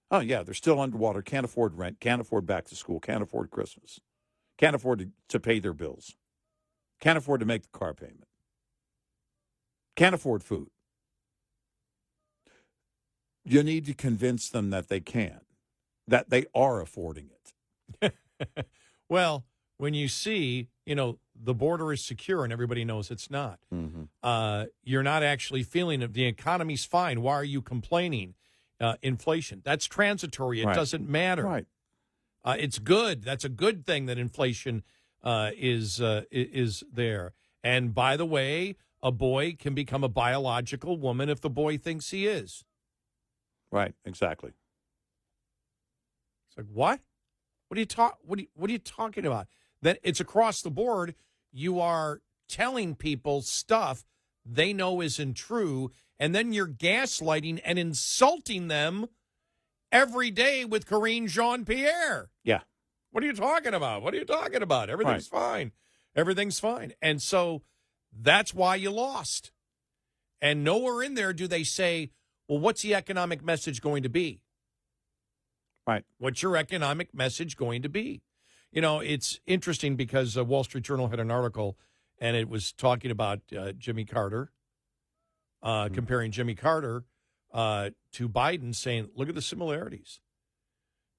Oh, yeah, they're still underwater, can't afford rent, can't afford back to school, can't afford Christmas, can't afford to pay their bills, can't afford to make the car payment, can't afford food. You need to convince them that they can, that they are affording it. Well, when you see, the border is secure and everybody knows it's not, you're not actually feeling it. The economy's fine. Why are you complaining? Inflation, that's transitory. It doesn't matter. Right. It's good. That's a good thing that inflation is there. And by the way, a boy can become a biological woman if the boy thinks he is. Right, exactly. like, what? What are you talking about? That it's across the board. You are telling people stuff they know isn't true, and then you're gaslighting and insulting them every day with Karine Jean-Pierre. Yeah. What are you talking about? What are you talking about? Everything's fine. Everything's fine. And so that's why you lost. And nowhere in there do they say, well, what's the economic message going to be? Right. What's your economic message going to be? You know, it's interesting because Wall Street Journal had an article, and it was talking about Jimmy Carter, comparing Jimmy Carter to Biden, saying, look at the similarities.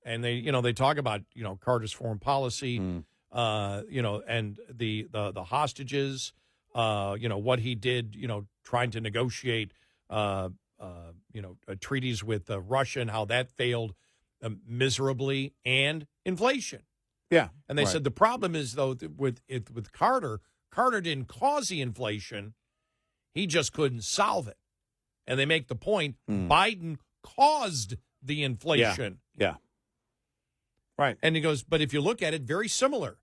And they talk about, Carter's foreign policy, and the hostages, what he did, trying to negotiate, treaties with Russia and how that failed miserably, and inflation. Yeah. And they said the problem is, though, with Carter didn't cause the inflation. He just couldn't solve it. And they make the point, Biden caused the inflation. Yeah. Right. And he goes, but if you look at it, very similar.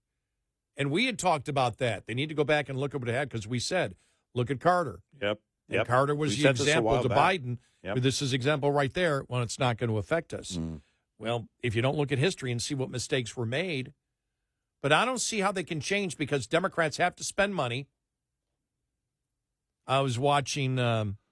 And we had talked about that. They need to go back and look at what it had, because we said, look at Carter. Yep. And Carter was the example to Biden. Yep. This is example right there. Well, it's not going to affect us. Well, if you don't look at history and see what mistakes were made, but I don't see how they can change, because Democrats have to spend money. I was watching YouTube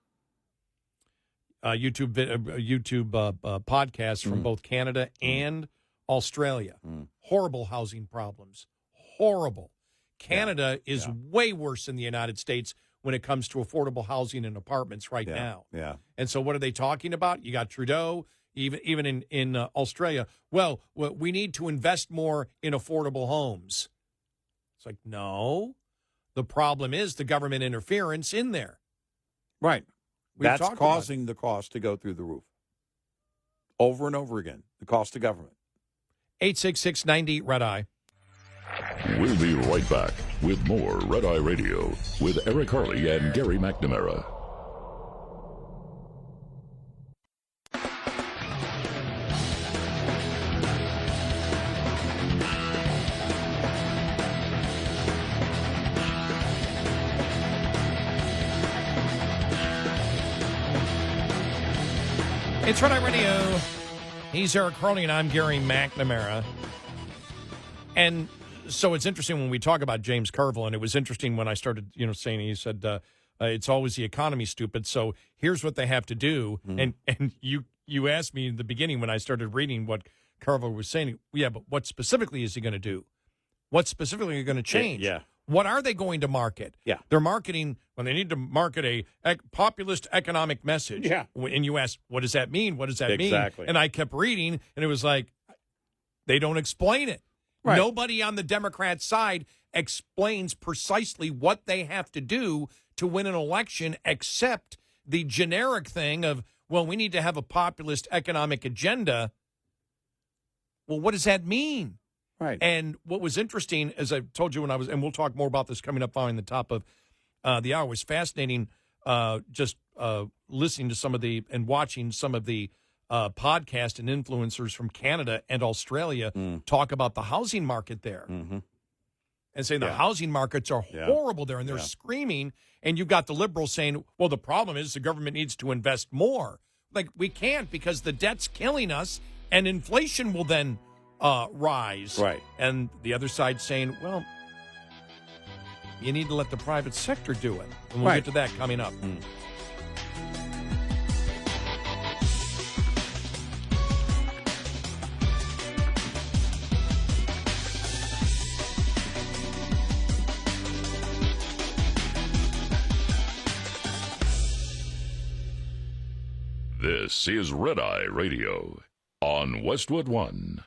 podcasts from both Canada and Australia. Horrible housing problems. Horrible. Canada is way worse than the United States when it comes to affordable housing and apartments right now. Yeah. And so what are they talking about? You got Trudeau, even in Australia. Well, we need to invest more in affordable homes. It's like, no. The problem is the government interference in there. Right. We've That's causing the cost to go through the roof. Over and over again, the cost to government. 866-98-RED-EYE. We'll be right back with more Red Eye Radio with Eric Harley and Gary McNamara. It's Red Eye Radio. He's Eric Harley, and I'm Gary McNamara. And so it's interesting when we talk about James Carville, and it was interesting when I started, saying, he said, it's always the economy, stupid. So here's what they have to do. And you asked me in the beginning when I started reading what Carville was saying. Yeah, but what specifically is he going to do? What specifically are you going to change? Yeah. What are they going to market? Yeah. They're marketing, when they need to market a populist economic message. Yeah. And you ask, what does that mean? What does that mean? Exactly. And I kept reading, and it was like, they don't explain it. Right. Nobody on the Democrat side explains precisely what they have to do to win an election, except the generic thing of, well, we need to have a populist economic agenda. Well, what does that mean? Right. And what was interesting, as I told you when I was, and we'll talk more about this coming up following the top of the hour, was fascinating just listening to some of the, and watching some of the podcast and influencers from Canada and Australia talk about the housing market there. And saying the housing markets are horrible there, and they're screaming. And you've got the liberals saying, well, the problem is the government needs to invest more. Like, we can't, because the debt's killing us, and inflation will then rise. Right. And the other side saying, well, you need to let the private sector do it. And we'll get to that coming up. This is Red Eye Radio on Westwood One.